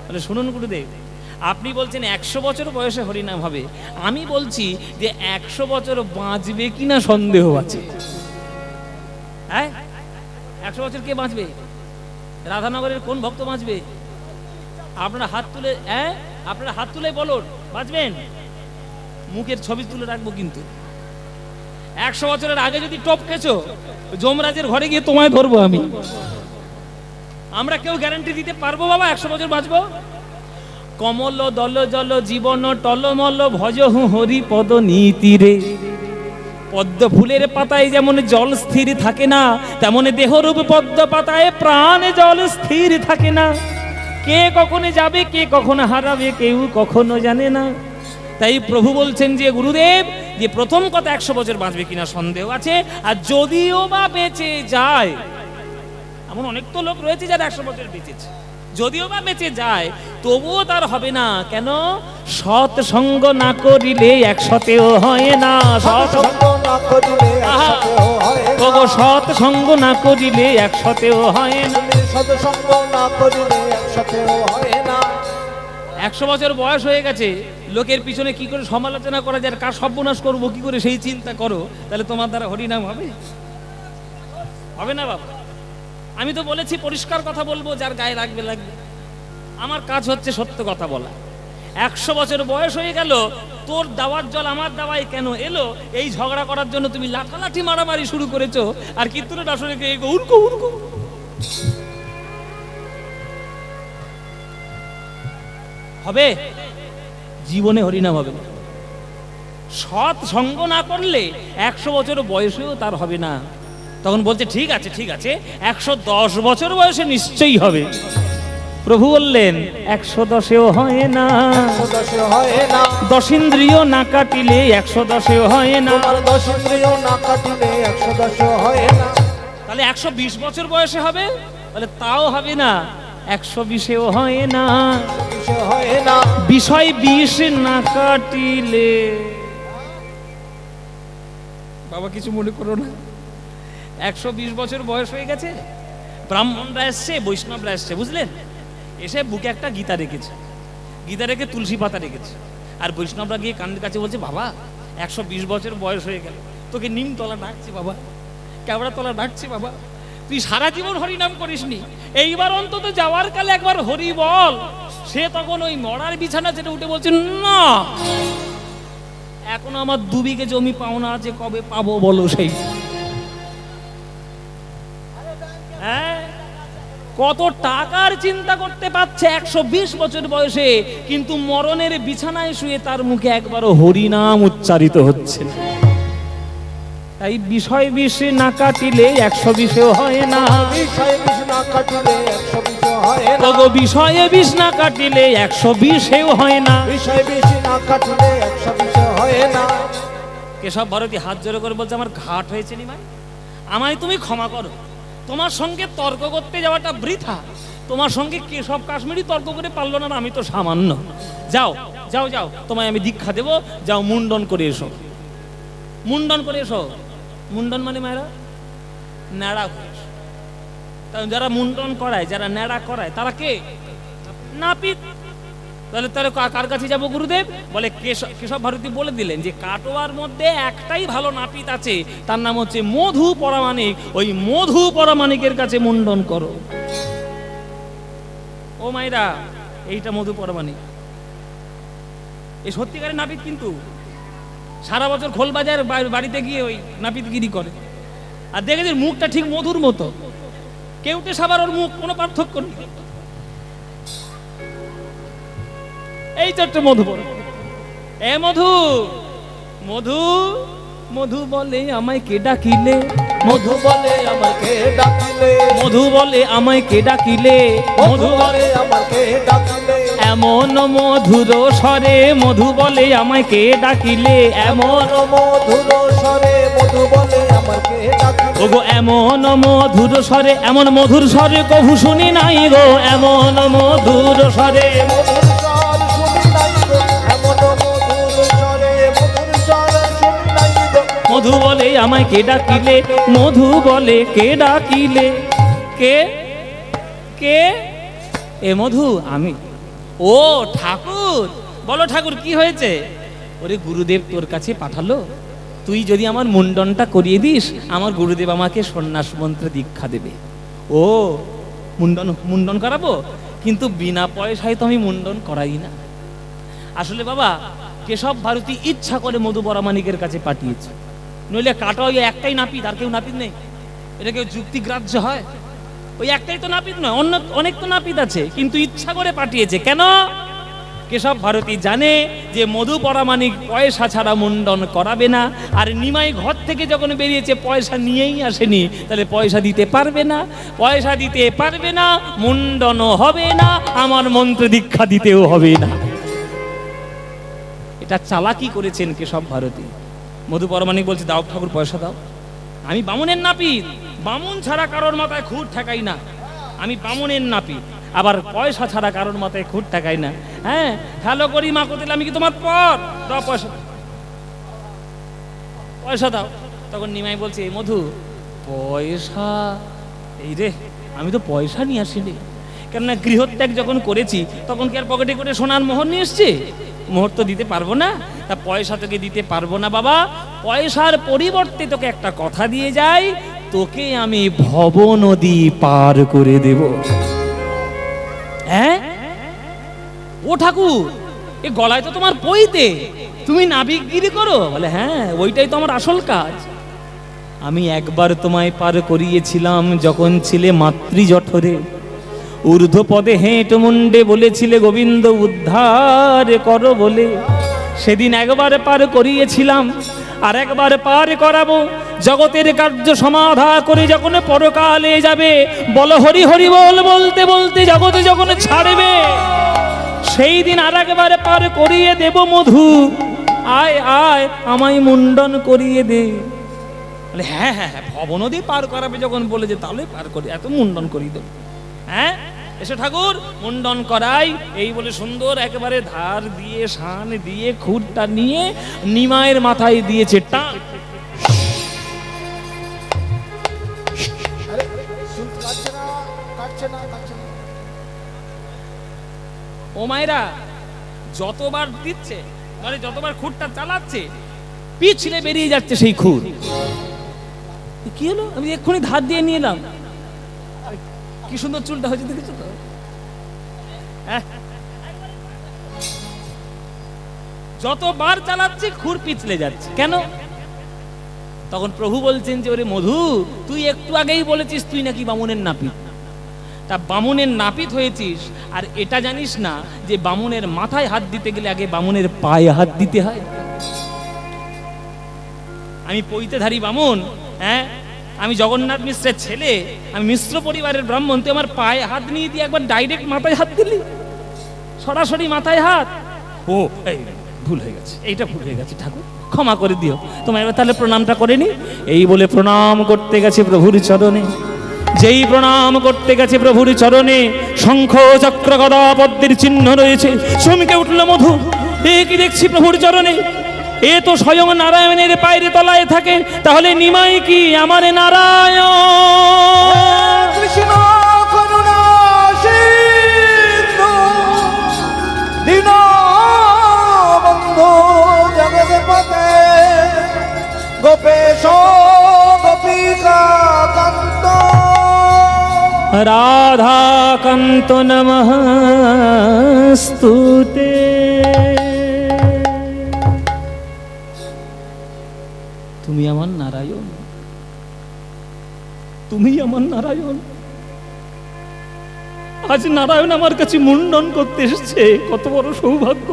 বলে শুনুন গুরুদেব, আপনি বলছেন 100 বছর বয়সে হরিনাম হবে, আমি বলছি যে 100 বছর বাঁচবে কিনা সন্দেহ আছে। হ্যাঁ, 100 বছর কে বাঁচবে? রাধানগরের কোন ভক্ত বাঁচবে? আপনারা হাত তুলে, আপনারা হাত তুলে বলুন বাঁচবেন। মুখের ছবি তুলে রাখবো কিন্তু। 100 বছরের আগে যদি টপকেছো, যমরাজের ঘরে গিয়ে তোমায় ধরবো আমি। আমরা কেউ গ্যারান্টি দিতে পারবো বাবা 100 বছর বাঁচবো? কমল দল জল জীবন টলমল ভজহু হরি পদ নীতিরে। পদ্ম ফুলের পাতায় যেমন জল স্থির থাকে না, তেমন দেহরূপ পদ্ম পাতায় প্রাণে জল স্থির থাকে না। কে কখনো যাবে, কে কখনো হারাবে, কেউ কখনো জানে না। তাই প্রভু বলছেন যে গুরুদেব, যে প্রথম কথা 100 বছর বাঁচবে কিনা সন্দেহ আছে। আর যদিও বা বেঁচে যায়, এমন অনেক তো লোক রয়েছে যারা 100 বছর বেঁচেছে, যদিও বা বেঁচে যায় তবুও তার হবে না। কেন? সৎ সঙ্গ না করিলে 100তেও হয় না। সৎসঙ্গ না করিলে 100তেও হয় না। ওগো সৎ সঙ্গ না করিলে 100তেও হয় না। সৎসঙ্গ না করিলে 100তেও হয় না। 100 বছর বয়স হয়ে গেছে, লোকের পিছনে কি করে সমালোচনা করা যায়, কার সর্বনাশ করবো কি করে, সেই চিন্তা করো, তাহলে তোমার দ্বারা হরিনাম হবে? হবে না বাবা। আমি তো বলেছি পরিষ্কার কথা বলবো, যার গায়ে লাগবে লাগবে। আমার কাজ হচ্ছে সত্য কথা বলা। 100 বছর বয়স হয়ে গেল, তোর দাওয়ার জল আমার দাওয়ায় কেন এলো, এই ঝগড়া করার জন্য তুমি লাঠালাঠি মারামারি শুরু করেছো। আর কীর্তনের আসরে উড়কো উড়কো। হবে? জীবনে হরিনাম হবে না। সৎ সঙ্গ না করলে 100 বছর বয়সেও তার হবে না। তখন বলছে ঠিক আছে ঠিক আছে, 110 বছর বয়সে নিশ্চয়ই হবে। প্রভু বললেন 110এও হয় না। 110 হয় না। 10 ইন্দ্রিয় না কাটিলে 110এও হয় না। তোমার 10 ইন্দ্রিয় না কাটিলে 110 হয় না। তাহলে 120 বছর বয়সে হবে? বলে তাও হবে না, 120এও হয় না। 120 হয় না। বিষয় 20 না কাটিলে, বাবা কিছু মনে করো না, 120 বছর বয়স হয়ে গেছে, ব্রাহ্মণরা এসছে, বৈষ্ণবরা এসছে, বুঝলেন? এসে বুকে একটা গীতা রেখেছে, গীতা রেখে তুলসী পাতা রেখেছে। আর বৈষ্ণবরা গিয়ে কানের কাছে বলছে, বাবা 120 বছর বয়স হয়ে গেল, তোকে নিমতলা ডাকছে বাবা, কেওড়াতলা ডাকছে বাবা, তুই সারা জীবন হরিনাম করিসনি, এইবার অন্তত যাওয়ার কালে একবার হরি বল। সে তখন ওই মরার বিছানা যেটা উঠে বলছে, না এখন আমার 2 বিঘে জমি পাওনা আছে, কবে পাবো বলো সেই। হ্যাঁ, কত টাকার চিন্তা করতে পারছে 120 বছর বয়সে, কিন্তু মরণের বিছানায় শুয়ে তার মুখে একবারও হরিনাম উচ্চারিত হচ্ছে না। তাই বিষয় 20 না কাটিলে 120এও হয় না। বিষয় 20 না কাটিলে 120 হয় না। ওগো বিষয়ে 20 না কাটিলে 120এও হয় না। বিষয় 20 না কাটিলে 120 হয় না। কেশব ভারতী হাত জোড়ে করে বলছে, আমার ঘাট হয়েছে নিমাই, আমায় তুমি ক্ষমা করো। তোমার সঙ্গে তর্ক করতে যাওয়াটা বৃথা। তোমার সঙ্গে কেশব কাশ্মীরি তর্ক করে পারলো না, আমি তো সামান্য। যাও যাও যাও, তোমায় আমি দীক্ষা দেবো, যাও মুন্ডন করে এসো। মুন্ডন করে এসো। মুন্ডন মানে মায়েরা ন্যাড়া করে এসো। যারা মুন্ডন করায়, যারা ন্যাড়া করায়, তারা কে? নাপিত। তাহলে তাহলে কার কাছে যাবো গুরুদেব? বলে কেশব ভারতী বলে দিলেন যে কাটোয়ার মধ্যে একটাই ভালো নাপিত আছে, তার নাম হচ্ছে মধু পরামানিক। ওই মধু পরামানিকের কাছে মুন্ডন করো। ও মাইরা, এইটা মধু পরামানিক, এই সত্যিকারের নাপিত, কিন্তু সারা বছর খোলবাজার বাড়িতে গিয়ে ওই নাপিতগিরি করে। আর দেখেছি মুখটা ঠিক মধুর মতো, কেউটে সাবার ওর মুখ, কোনো পার্থক্য নেই। এই চারটে মধু বল, এ মধু, মধু, মধু বলে আমায় কে ডাকিলে, মধু বলে আমাকে ডাকিলে, মধু বলে আমায় কে ডাকিলে, মধু বলে আমাকে ডাকিলে, এমন মধুর স্বরে মধু বলে আমায় কে ডাকিলে, এমন মধুর স্বরে মধু বলে আমাকে ডাকিলে, ওগো এমন মধুর স্বরে, এমন মধুর স্বরে কভু শুনি নাই গো, এমন মধুর স্বরে, মধুর স্বর শুনি নাই গো, এমন মধুর স্বরে মধুর স্বর শুনি নাই গো, মধু বলে আমায় কে ডাকিলে, মধু বলে কে ডাকিলে, কে কে এ মধু আমি। ও ঠাকুর, বলো ঠাকুর কি হয়েছে? ওরে গুরুদেব তোর কাছে পাঠালো, তুই যদি আমার মুন্ডনটা করিয়ে দিস, আমার গুরুদেব আমাকে সন্ন্যাস মন্ত্রে দীক্ষা দেবে। ও মুন্ডন, মুন্ডন করাবো, কিন্তু বিনা পয়সায় তো আমি মুন্ডন করাই না। আসলে বাবা কেশব ভারতী ইচ্ছা করে মধু বরামানিকের কাছে পাঠিয়েছে, নইলে কাটা ওই একটাই নাপিত, আর কেউ নাপিত নেই। এটা কেউ যুক্তিগ্রাহ্য হয়? ওই একটাই তো নাপিত নয়, অন্য অনেক তো নাপিত আছে, কিন্তু ইচ্ছা করে পাঠিয়েছে। কেন? কেশব ভারতী জানে যে মধু পরামানিক পয়সা ছাড়া মুন্ডন করাবে না, আর নিমাই ঘর থেকে যখন বেরিয়েছে পয়সা নিয়েই আসেনি, তাহলে পয়সা দিতে পারবে না, পয়সা দিতে পারবে না, মুন্ডনও হবে না, আমার মন্ত্র দীক্ষা দিতেও হবে না। এটা চালাকি করেছেন কেশব ভারতী। মধু পরামানিক বলছে দাও ঠাকুর পয়সা দাও, আমি বামুনের নাপিত, বামুন ছাড়া কারোর মাথায় খুঁট ঠেকাই না, আমি বামুনের নাপিত, আবার পয়সা ছাড়া কারোর মাথায় খুঁট ঠেকাই না। হ্যাঁ হ্যালো করি মা কোথায়, আমি কি তোমার পর দাও পয়সা, পয়সা দাও। তখন নিমাই বলছে এই মধু পয়সা, এই রে আমি তো পয়সা নিয়ে আসিনি, কেননা গৃহত্যাগ যখন করেছি তখন কি আর পকেটে করে সোনার মোহর নিয়ে এসছি? মোহর তো দিতে পারবো না, তা পয়সা তোকে দিতে পারবো না বাবা। পয়সার পরিবর্তে তোকে একটা কথা দিয়ে যাই, তোকে আমি ভব নদী পার করে দেব। হ্যাঁ ও ঠাকুর, এ গলায় তো তোমার পইতে, তুমি নাবিকগিরি করো? বলে হ্যাঁ ওইটাই তো আমার আসল কাজ। আমি একবার তোমায় পার করিয়েছিলাম যখন ছিলে মাতৃজঠরে, ঊর্ধ্ব পদে হেঁট মুন্ডে বলেছিলে গোবিন্দ উদ্ধার করো বলে। সেদিন একবার পার করিয়েছিলাম, আর একবার পার করাবো। জগতের কার্য সমাধা করে যখন পরকালে যাবে, বলো হরি হরি বল বলতে বলতে জগতে যখন ছাড়বে, সেই দিন আর একবার পার করিয়ে দেব মধু। আয় আয় আমায় মুন্ডন করিয়ে দে। বলে হ্যাঁ হ্যাঁ হ্যাঁ ভব নদী পার করাবে যখন বলেছে, তাহলে পার করি, এত মুন্ডন করিয়ে দেব। হ্যাঁ এসো ঠাকুর মুন্ডন করাই, এই বলে সুন্দর একেবারে ধার দিয়ে শান দিয়ে খুঁটটা নিয়ে নিমায়ের মাথায় দিয়েছে টান। আরে শুনতে পাচ্ছে না, কাটছে না, কাটছে না। ও মায়েরা যতবার দিচ্ছে, মানে যতবার খুঁটটা চালাচ্ছে, পিছলে বেরিয়ে যাচ্ছে সেই খুঁট। কি হলো? আমি এক্ষুনি ধার দিয়ে নিয়ে এলাম। কি সুন্দর চুলটা হয়েছে দেখেছো তো? যতবার চালাচ্ছে খুর পিছলে যাচ্ছে কেন? তখন প্রভু বলছেন যে ওরে মধু, তুই একটু আগেই বলেছিস তুই নাকি বামুনের নাপিত, তা বামুনের নাপিত হয়েছিস, আর এটা জানিস না যে বামুনের মাথায় হাত দিতে গেলে আগে বামুনের পায়ে হাত দিতে হয়। আমি পৈতেধারী বামুন, হ্যাঁ আমি জগন্নাথ মিশ্রের ছেলে, আমি মিশ্র পরিবারের ব্রাহ্মণ, তুই আমার পায়ে হাত নিয়ে দিয়ে একবার ডাইরেক্ট মাথায় হাত দিলি, সরাসরি মাথায় হাত। ও এই ভুল হয়ে গেছে, এইটা ভুল হয়ে গেছে ঠাকুর, ক্ষমা করে দিও। তোমার এবার তাহলে প্রণামটা করে নি। এই বলে প্রণাম করতে গেছে প্রভুর চরণে। যেই প্রণাম করতে গেছে প্রভুর চরণে, শঙ্খ চক্র গদা পদ্মের চিহ্ন রয়েছে। চমকে উঠল মধু, এ কি দেখছি প্রভুর চরণে, এ তো স্বয়ং নারায়ণের পায়ের তলায় থাকে, তাহলে নিমাই কি আমার নারায়ণ? কৃষ্ণ করুণা সিন্ধু দীনবন্ধু জগৎপতে গোপেশ গোপিকা কান্ত রাধাকান্ত নমস্তুতে। তুমি আমার নারায়ণ, তুমি আমার নারায়ণ। আজ নারায়ণ আমার কাছে মুন্ডন করতে এসেছে, কত বড় সৌভাগ্য।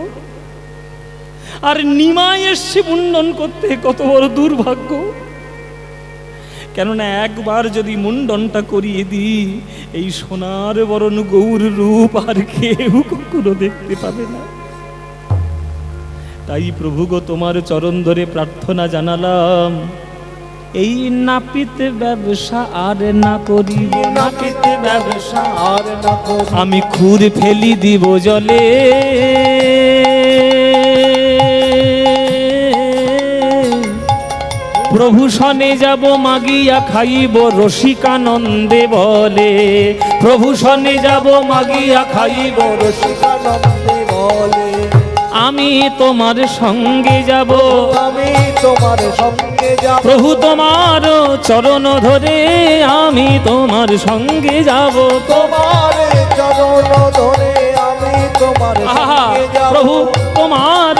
আর নিমাই এসছে মুন্ডন করতে, কত বড় দুর্ভাগ্য। কেননা একবার যদি মুন্ডনটা করিয়ে দিই, এই সোনার বরণ গৌর রূপ আর কেউ কখনো দেখতে পাবে না। তাই প্রভু গো, তোমার চরণ ধরে প্রার্থনা জানালাম, এই নাপিত ব্যবসা আর না করি, নাপিত ব্যবসা আর না করি। আমি খুর ফেলি দিব জলে, প্রভু সনে যাব মাগিয়া খাইব রসিকানন্দে বলে, প্রভু সনে যাব মাগিয়া খাইব রসিকানন্দে বলে, আমি তোমার সঙ্গে যাব, আমি তোমার সঙ্গে যাব। প্রভু তোমার চরণ ধরে আমি তোমার সঙ্গে যাব। তোমার চরণ ধরে আমি তোমার আহা, সঙ্গে যাব। প্রভু তোমার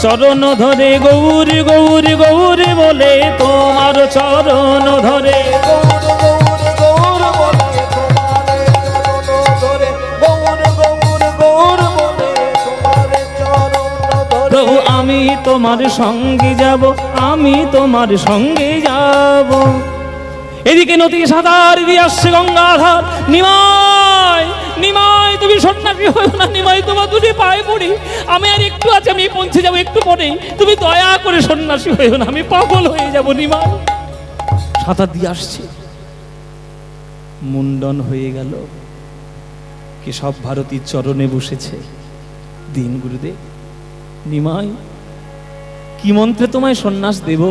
চরণ ধরে গৌর গৌর গৌর বলে, তোমার চরণ ধরে গৌর গৌর গৌর বলে, তোমার চরণ ধরে গৌর গৌর গৌর বলে, তোমার চরণ ধরে। প্রভু আমি তোমার সঙ্গে যাব, আমি তোমার সঙ্গে যাব। এদিকে নদী সাঁতার দিয়ে আসছে গঙ্গাধার। নিমাই নিমাই, তুমি সন্ন্যাসী হও না নিমাই, তোমার দুটি পায়ে পড়ি, আমি আর একটু আছে, আমি পৌঁছে যাবো একটু পরেই, তুমি দয়া করে সন্ন্যাসী হও না, আমি পাগল হয়ে যাব নিমাই। সাঁতার দিয়ে আসছে, মুন্ডন হয়ে গেল, কেশব ভারতীর চরণে বসেছে। দিন গুরুদেব, নিমাই কি মন্ত্রে তোমায় সন্ন্যাস দেব?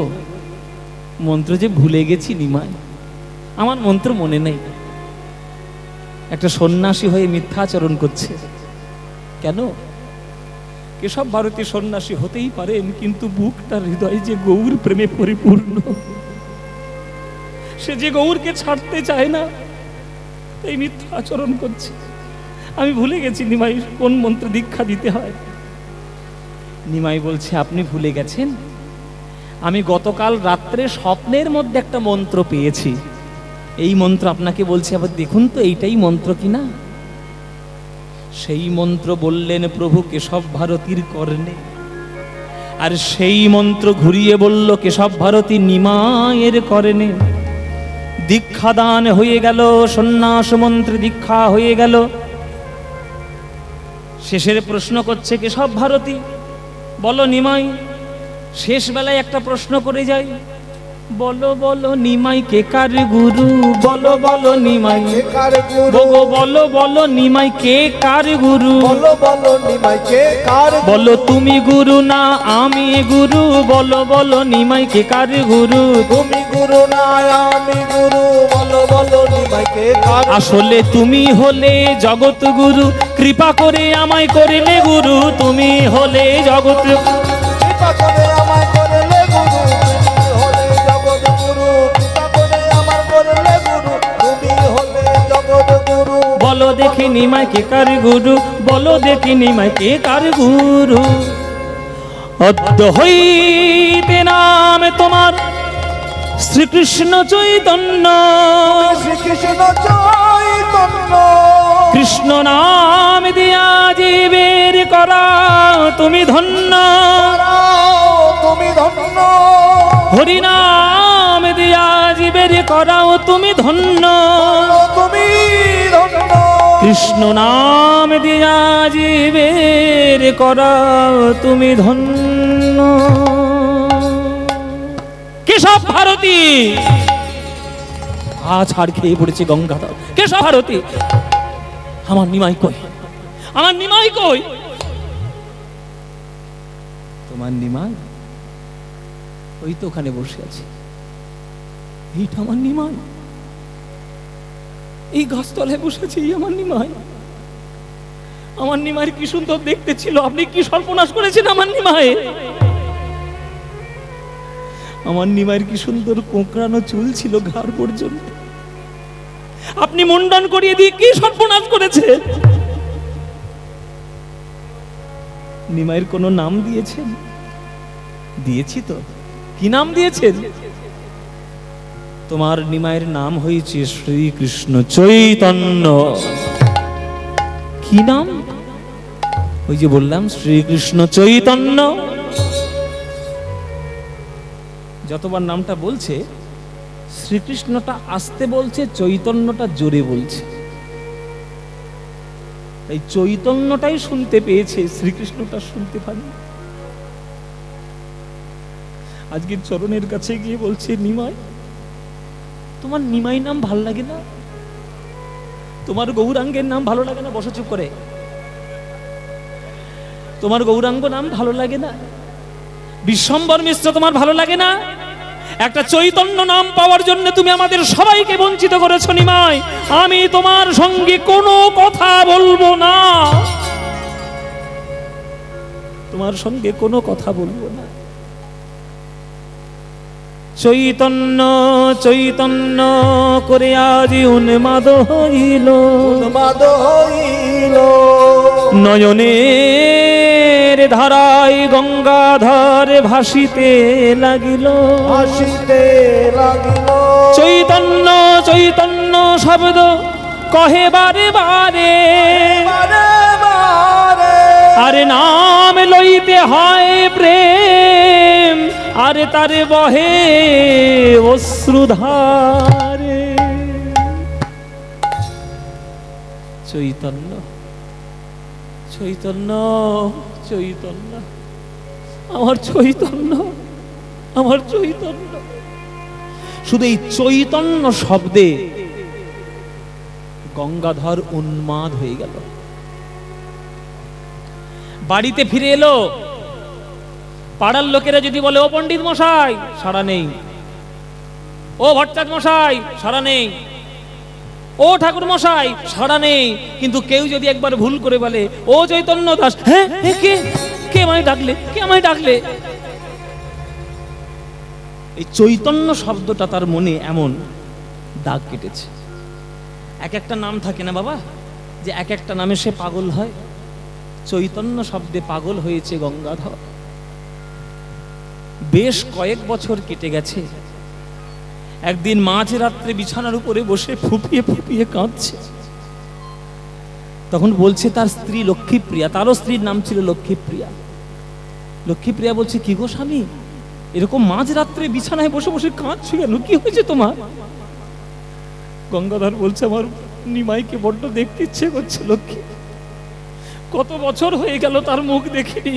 মন্ত্র যে ভুলে গেছি নিমাই, আমার মন্ত্র মনে নেই। একটা সন্ন্যাসী হয়ে মিথ্যাচরণ করছে কেন? কেশব ভারতী সন্ন্যাসী হতেই পারেন, কিন্তু বুকটার হৃদয় যে গৌর প্রেমে পরিপূর্ণ, সে যে গৌরকে ছাড়তে চায় না, এই মিথ্যাচরণ করছে। আমি ভুলে গেছি নিমাই কোন মন্ত্র দীক্ষা দিতে হয়। নিমাই বলছে, আপনি ভুলে গেছেন? আমি গতকাল রাত্রে স্বপ্নের মধ্যে একটা মন্ত্র পেয়েছি, এই মন্ত্র আপনাকে বলছি, আবার দেখুন তো এইটাই মন্ত্র কিনা। সেই মন্ত্র বললেন প্রভু কেশব ভারতীর কর্ণে, আর সেই মন্ত্র ঘুরিয়ে বলল কেশব ভারতী নিমাইয়ের কর্ণে। দীক্ষাদান হয়ে গেল, সন্ন্যাস মন্ত্রে দীক্ষা হয়ে গেল। শেষের প্রশ্ন করছে কেশব ভারতী, বলো নিমাই, শেষ বেলায় একটা প্রশ্ন করে যাই, বলো বলো নিমাই কে কার গুরু? বলো বলো নিমাই কে কার গুরু? বলো বলো বলো নিমাই কে কার গুরু? বলো বলো নিমাই কে কার গুরু? বলো তুমি গুরু না আমি গুরু? বলো বলো নিমাই কে কার গুরু? তুমি গুরু না আমি গুরু, বলো বলো নিমাই কে কার গুরু? আসলে তুমি হলে জগৎ গুরু, কৃপা করে আমায় করিলে গুরু। তুমি হলে জগৎ, কৃপা করে আমায় করলে গুরু, তুমি হলে জগৎ গুরু। কৃপা করে আমার করলে গুরু, তুমি হলে জগৎ গুরু। বলো দেখি নিমাই কে কার গুরু? বলো দেখি নিমাই কে কার গুরু? অদ্য হইতে নাম তোমার শ্রীকৃষ্ণ চৈতন্য, শ্রীকৃষ্ণ চৈতন্য, কৃষ্ণ নাম দিয়া জীবের করা তুমি ধন্য। তুমি ধন্য, হরি নাম দিয়া জীবের করাও তুমি ধন্য। তুমি ধন্য, কৃষ্ণ নাম দিয়া জীবের করাও তুমি ধন্য। কেশব ভারতী ছাড় খেয়ে পড়েছে গঙ্গাধর। কেশব ভারতী, আমার নিমাই কই? আমার নিমাই কই? তোমার নিমাই ওই তো ওখানে বসে আছে। এইটা আমার নিমাই, এই গাছতলায় বসেছে, এই আমার নিমাই। আমার নিমাইয়ের কি সুন্দর দেখতে ছিল, আপনি কি সর্বনাশ করেছেন আমার নিমাই। আমার নিমাইয়ের কি সুন্দর কোঁকড়ানো চুল ছিল ঘাড় পর্যন্ত, আপনি মুন্ডন করিয়ে দিয়ে কি সর্বনাশ করেছে। নিমাইয়ের কোনো নাম দিয়েছেন? দিয়েছি তো। কি নাম দিয়েছেন? তোমার নিমাইয়ের নাম হয়েছে শ্রীকৃষ্ণ চৈতন্য। কি নাম? ওই যে বললাম শ্রীকৃষ্ণ চৈতন্য। যতবার নামটা বলছে, শ্রীকৃষ্ণটা আস্তে বলছে, চৈতন্যটা জোরে বলছে। এই চৈতন্যটাই শুনতে পেয়েছে, শ্রীকৃষ্ণটা শুনতে পারেনি। আজকে চরণের কাছে গিয়ে বলছে, নিমাই, তোমার নিমাই নাম ভাল লাগে না? তোমার গৌরাঙ্গের নাম ভালো লাগে না? বসো চুপ করে। তোমার গৌরাঙ্গ নাম ভালো লাগে না? বিশ্বম্বর মিশ্র তোমার ভালো লাগে না? একটা চৈতন্য নাম পাওয়ার জন্য তুমি আমাদের সবাইকে বঞ্চিত করেছো নিমাই। আমি তোমার সঙ্গে কোনো কথা বলবো না, তোমার সঙ্গে কোনো কথা বলবো না। চৈতন্য চৈতন্য করে আজ উন্মাদ হইল, উন্মাদ হইল। নয়নের ধারায় গঙ্গাধর ভাসিতে লাগিল, ভাসিতে লাগিল। চৈতন্য চৈতন্য শব্দ কহে বারে বারে, বারে বারে। আরে নাম লইতে হয় প্রেম, আরে তারে বহে অশ্রুধারে। চৈতন্য চৈতন্য চৈতন্য, আমার চৈতন্য, আমার চৈতন্য। শুধু এই চৈতন্য শব্দে গঙ্গাধর উন্মাদ হয়ে গেল। বাড়িতে ফিরে এলো। পাড়ার লোকেরা যদি বলে, ও পণ্ডিত মশাই, সাড়া নেই। ও ভট্টাচ মশাই, সাড়া নেই। ও ঠাকুর মশাই, সাড়া নেই। কিন্তু কেউ যদি একবার ভুল করে বলে, ও চৈতন্য দাস, হ্যাঁ কে কে আমায় ডাকলে, কে আমায় ডাকলে? এই চৈতন্য শব্দটা তার মনে এমন দাগ কেটেছে। এক একটা নাম থাকে না বাবা, যে এক একটা নামে সে পাগল হয়। চৈতন্য শব্দে পাগল হয়েছে গঙ্গাধর। বেশ কয়েক বছর কেটে গেছে। একদিন মাঝরাত্রে বিছানার উপরে বসে ফুপিয়ে ফুপিয়ে কাঁদছে। তখন বলছে তার স্ত্রী লক্ষ্মীপ্রিয়া, তারও স্ত্রীর নাম ছিল লক্ষ্মীপ্রিয়া। লক্ষ্মীপ্রিয়া বলছে, কি গো স্বামী, এরকম মাঝরাত্রে বিছানায় বসে বসে কাঁদছো কেন? কি হয়েছে তোমার? গঙ্গাধর বলছে, আমার নিমাইকে বড্ড দেখতে ইচ্ছে করছে লক্ষ্মী। কত বছর হয়ে গেল তার মুখ দেখিনি।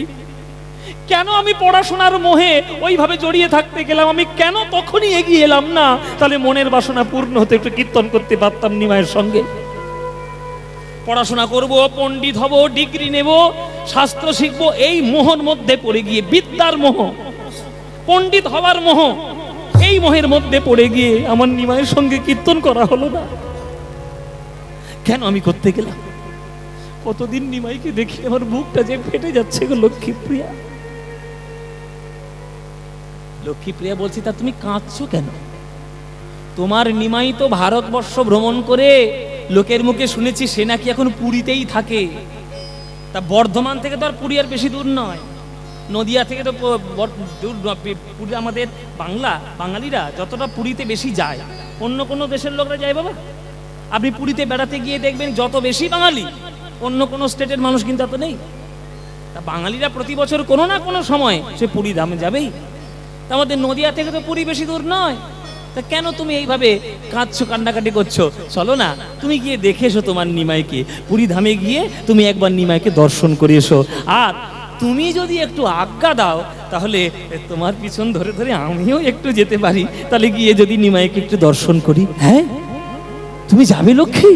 কেন আমি পড়াশোনার মোহে ওইভাবে জড়িয়ে থাকতে গেলাম? আমি কেন তখনই এগিয়ে এলাম না? তাহলে মনের বাসনা পূর্ণ হতে একটু কীর্তন করতে পারতাম নিমাইয়ের সঙ্গে। পড়াশোনা করব, পণ্ডিত হব, ডিগ্রি নেব, শাস্ত্র শিখব, এই মোহর মধ্যে পড়ে গিয়ে, বিদ্যার মোহ, পণ্ডিত হওয়ার মোহ, এই মোহের মধ্যে পড়ে গিয়ে আমার নিমাইয়ের সঙ্গে কীর্তন করা হলো না। কেন আমি করতে গেলাম? কতদিন নিমাইকে দেখি আমার বুকটা যে ফেটে যাচ্ছে গো লক্ষ্মীপ্রিয়া। লক্ষ্মীপ্রিয়া বলছি, তা তুমি কাঁদছো কেন? তোমার নিমাই তো ভারতবর্ষ ভ্রমণ করে, লোকের মুখে শুনেছি সে নাকি এখন পুরীতেই থাকে। তা বর্ধমান থেকে তো আর পুরী আর বেশি দূর নয়, নদিয়া থেকে তো পুরী। আমাদের বাঙালিরা যতটা পুরীতে বেশি যায়, অন্য কোনো দেশের লোকরা যায় বাবা? আপনি পুরীতে বেড়াতে গিয়ে দেখবেন যত বেশি বাঙালি, অন্য কোনো স্টেটের মানুষ কিন্তু এত নেই। তা বাঙালিরা প্রতি বছর কোনো না কোনো সময় সে পুরী ধামে যাবেই। তা আমাদের নদিয়া থেকে তো পুরী বেশি দূর নয়। তা কেন তুমি এইভাবে কাঁদছো, কান্নাকাটি করছো? চলো না, তুমি গিয়ে দেখে এসো তোমার নিমাইকে। পুরী ধামে গিয়ে তুমি একবার নিমাইকে দর্শন করে এসো। আর তুমি যদি একটু আজ্ঞা দাও, তাহলে তোমার পিছন ধরে ধরে আমিও একটু যেতে পারি। তাহলে গিয়ে যদি নিমাইকে একটু দর্শন করি। হ্যাঁ, তুমি যাবে লক্ষ্মী?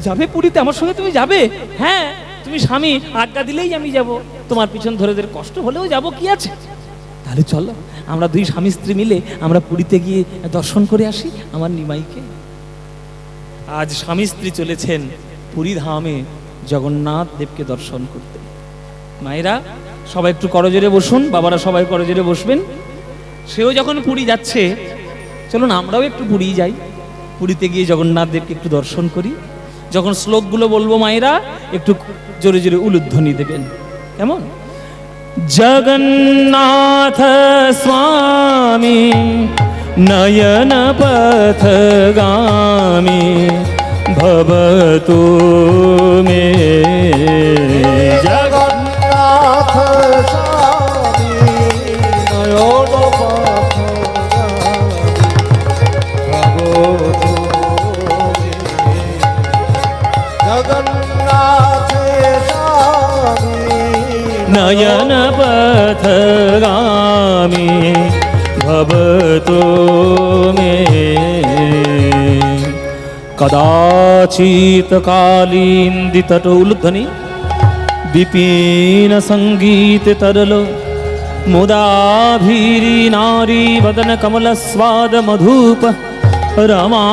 যাবে পুরীতে আমার সঙ্গে? তুমি যাবে? হ্যাঁ, তুমি স্বামী আজ্ঞা দিলেই আমি যাব। তোমার পিছন ধরে ধরে কষ্ট হলেও যাব, কি আছে? তাহলে চলো, আমরা দুই স্বামী স্ত্রী মিলে আমরা পুরীতে গিয়ে দর্শন করে আসি আমার নিমাইকে। আজ স্বামী স্ত্রী চলেছেন পুরী ধামে জগন্নাথ দেবকে দর্শন করতে। মায়েরা সবাই একটু করজোরে বসুন, বাবারা সবাই করজোরে বসবেন। সেও যখন পুরী যাচ্ছে, চলুন আমরাও একটু পুরী যাই। পুরীতে গিয়ে জগন্নাথ দেবকে একটু দর্শন করি। যখন শ্লোকগুলো বলবো মায়েরা একটু জোরে জোরে উলুধ্বনি দেবেন, কেমন? জগন্নাথ স্বামী নয়ন পথগামী ভবতু মে জগন্নাথ স্বামী নয়ন জগন্নাথ স্বামী নয়ন পথগামী ভবতু মে কদাচিৎ কালীন্দিতটোলধ্বনি বিপিন সঙ্গীত তরল মুদাভীরি নারী বদন কমল স্বাদ মধুপ রমা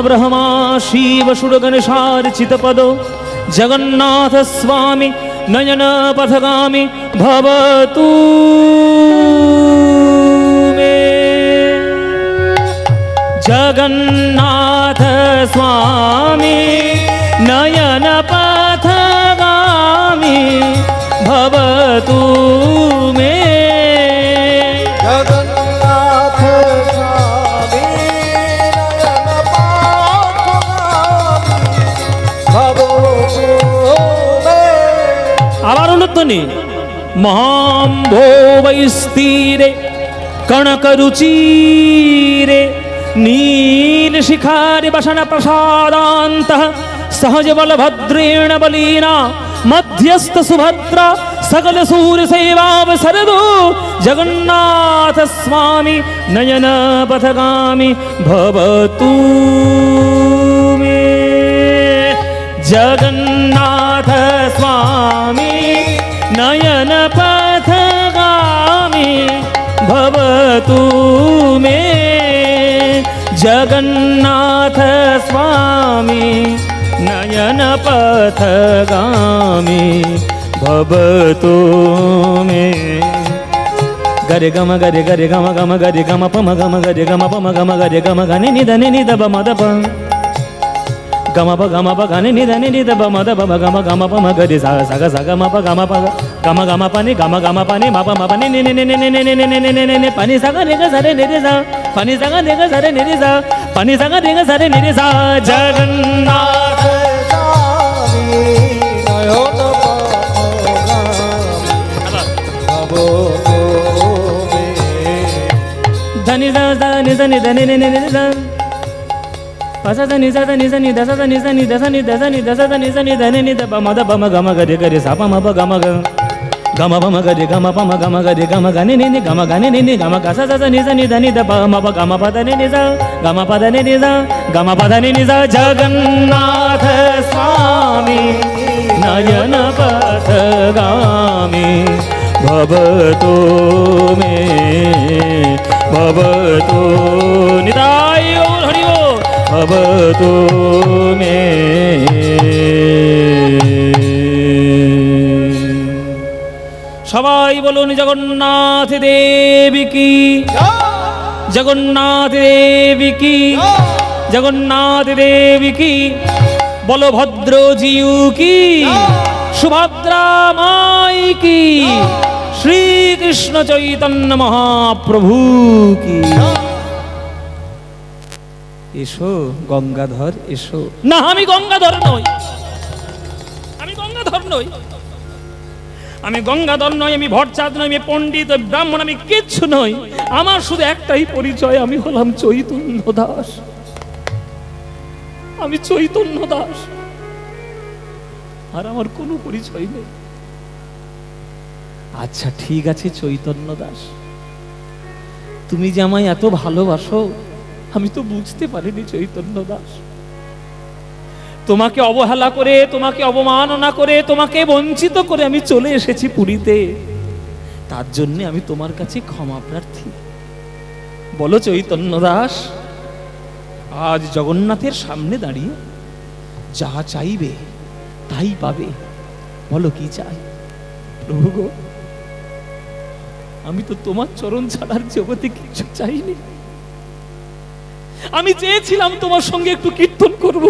ব্রহ্মা শিব সুরগণেশার চিতপদ জগন্নাথ স্বামী নয়ন পথগামী ভবতু মে জগন্নাথ স্বামী নয়ন পথগামী ভবতু মে জগন্নাথ স্বামী নয়ন পথগামী ভবতু মে। আবার অনুধ্বনি মহাম্ভো বৈস্তীরে কণকরুচিরে নীল শিখারি বসন প্রসাদান্ত সহজ বলভদ্রেণ বলীনা মধ্যস্থ সুভদ্রা সকল সূর সেবাবসরদো জগন্নাথ স্বামী নয়ন পথগামী ভবতু মে জগন্নাথ স্বামী নয়ন পথগামী ভবতু মে জগন্নাথ স্বামী নয়ন পথগামী ভবতু মে গরে গম গরে গরে গম গম গরে গম পম গম গরে গম পম গম গরে গম গনি নিধনি নিধ মদ প গম প গম প গনি নিধনি নিধ মদ প গম গম পম গরে সা সগ সগ ম প গম প গম গম pani গম গম pani ম প ম pani নি নি নি নি নি নি নি নি নি নি pani সগ নি গ সরে নি রে সা pani সগ নি গ সরে নি রে সা pani সগ নি গ সরে নি রে সা জগন্নাথ স্বামী নয়ন ধনি দা দা নি ধনি ধনি নি নি নি দা পাসা ধনি দা ধনি ধনি দসা ধনি ধনি দসা নি দসা নি দসা ধনি ধনি ধনি নি দা মদ বম গম গরে গরে সা পম প গম গ গম পম গরে গম পম গম গরে গম গনি নি নি গম গনি নি নি গম গসা সা নি ধনি ধনি দ পম প গম প ধনি নি দা গম প ধনি নি দা গম প ধনি নি দা জগন্নাথ স্বামী নয়ন পথগামী ভবতু মে ভবতু নিতাই গৌর হরি বল ভবতু মে সবাই বলুন জগন্নাথ দেবী কি জগন্নাথ দেবী কি জগন্নাথ দেবী কি বলভদ্র জিউ কি সুভদ্রা মাই কি শ্রীকৃষ্ণ চৈতন্য মহাপ্রভু কি এসো গঙ্গাধর এসো না আমি গঙ্গাধর নই আমি গঙ্গাধর নই আমি গঙ্গাধর নই আমি ভট্টাচার্য নই আমি পণ্ডিত ওই ব্রাহ্মণ আমি কিচ্ছু নই আমার শুধু একটাই পরিচয় আমি হলাম চৈতন্য দাস আমি চৈতন্য দাস আর আমার কোনো পরিচয় নেই আচ্ছা ঠিক আছে চৈতন্য দাস তুমি যে আমায় এত ভালোবাসো আমি তো বুঝতে পারিনি চৈতন্য দাস তোমাকে অবহেলা করে তোমাকে অবমাননা করে তোমাকে বঞ্চিত করে আমি চলে এসেছি পুরীতে তার জন্য আমি তোমার কাছে ক্ষমা প্রার্থী বলো চৈতন্য দাস আজ জগন্নাথের সামনে দাঁড়িয়ে যা চাইবে তাই পাবে বলো কি চাই প্রভু গো আমি তো তোমার চরণ ছাড়ার জগতে কিছু চাইনি আমি চেয়েছিলাম তোমার সঙ্গে একটু কীর্তন করব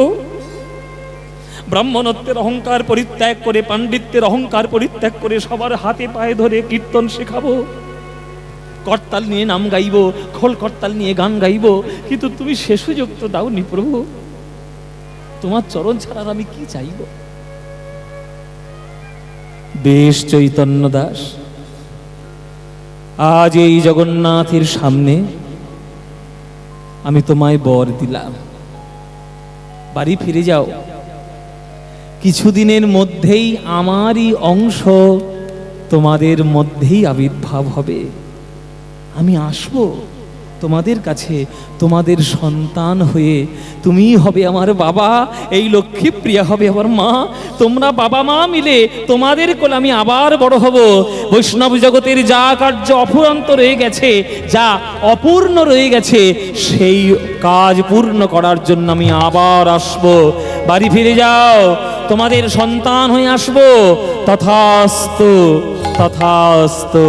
ব্রাহ্মণত্বের অহংকার পরিত্যাগ করে পাণ্ডিত্যের অহংকার পরিত্যাগ করে সবার হাতে পায়ে ধরে কীর্তন শেখাবো করতাল নিয়ে নাম গাইবো খোল করতাল নিয়ে গান গাইবো কিন্তু তুমি সে সুযোগ তো দাওনি প্রভু তোমার চরণ ছাড়া আমি কি চাইব বেশ চৈতন্য দাস, আজ এই জগন্নাথের সামনে আমি তোমায় বর দিলাম, বাড়ি ফিরে যাও। কিছুদিনের মধ্যেই আমারই অংশ তোমাদের মধ্যেই আবির্ভাব হবে। আমি আসব তোমাদের কাছে, তোমাদের সন্তান হয়ে। তুমিই হবে আমার বাবা, এই লক্ষ্মীপ্রিয়া হবে আমার মা। তোমরা বাবা মা মিলে তোমাদের কোলে আমি আবার বড় হব। বৈষ্ণব জগতের যা কার্য অফুরন্ত রয়ে গেছে, যা অপূর্ণ রয়ে গেছে, সেই কাজ পূর্ণ করার জন্য আমি আবার আসব। বাড়ি ফিরে যাও, তোমাদের সন্তান হয়ে আসব। তথাস্তু তথাস্তু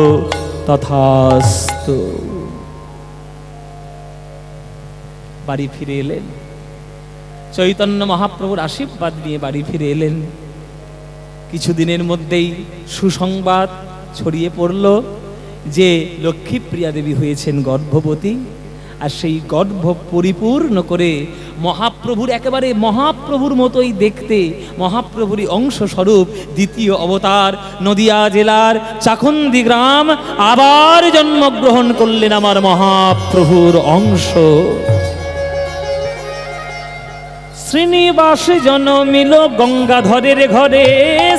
তথাস্তু। বাড়ি ফিরে এলেন, চৈতন্য মহাপ্রভুর আশীর্বাদ নিয়ে বাড়ি ফিরে এলেন। কিছুদিনের মধ্যেই সুসংবাদ ছড়িয়ে পড়ল যে লক্ষ্মীপ্রিয়া দেবী হয়েছেন গর্ভবতী। আর সেই গর্ভ পরিপূর্ণ করে মহাপ্রভুর, একেবারে মহাপ্রভুর মতোই দেখতে, মহাপ্রভুরই অংশ স্বরূপ দ্বিতীয় অবতার নদিয়া জেলার চাকুন্দি গ্রাম আবার জন্মগ্রহণ করলেন আমার মহাপ্রভুর অংশ। শ্রীনিবাস জন্মিল গঙ্গাধরের ঘরে,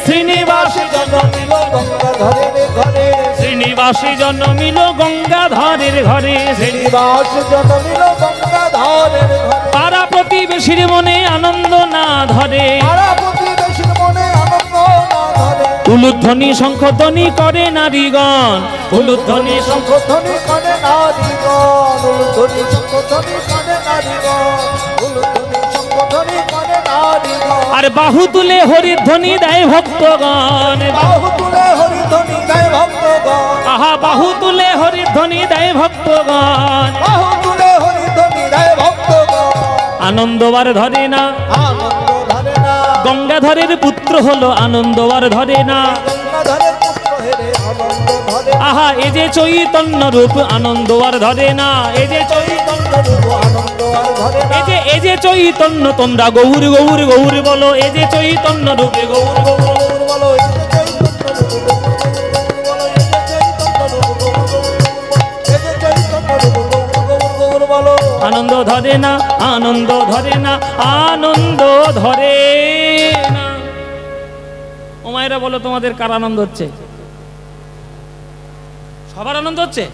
শ্রীনিবাস জন্মিল গঙ্গাধরের ঘরে, শ্রীনিবাস জন্মিল গঙ্গাধরের ঘরে, শ্রীনিবাস জন্মিল গঙ্গাধরের ঘরে। পাড়া প্রতিবেশীর মনে আনন্দ না ধরে, পাড়া প্রতিবেশীর মনে আনন্দ না ধরে। উলুধ্বনি শঙ্খধ্বনি করে নারীগণ, উলুধ্বনি শঙ্খধ্বনি করে নারীগণ, উলুধ্বনি শঙ্খধ্বনি করে নারীগণ, উলুধ্বনি শঙ্খধ্বনি করে নারীগণ। আর বাহু তুলে হরিধ্বনি দেয় ভক্তগণ, বাহু তুলে হরিধ্বনি দেয় ভক্তগণ, আহা বাহু তুলে হরিধ্বনি দেয় ভক্তগণ। বাহু তুলে হরিধ্বনি দেয় ভক্তগণ। আনন্দবার ধরে না, আনন্দ ধরে না, গঙ্গাধরের পুত্র হলো আনন্দবার ধরে না। গঙ্গাধরের পুত্র হেরে আনন্দ ধরে না। আহা এ যে চৈতন্য রূপ আনন্দ আর ধরে না, এ যে চৈতন্য রূপ আনন্দ আর ধরে না। এ যে চৈতন্য, তোমরা গৌর গৌর গৌর বলো, এ যে চৈতন্য রূপে গৌর গৌর। গৌর বলো, এই যে চৈতন্য রূপ গৌর বলো, এই যে চৈতন্য রূপ গৌর বলো, এই যে চৈতন্য রূপ গৌর বলো। আনন্দ ধরে না, আনন্দ ধরে না, আনন্দ ধরে না। ও মায়েরা বলো, তোমাদের কার আনন্দ হচ্ছে? সবার আনন্দ হচ্ছে।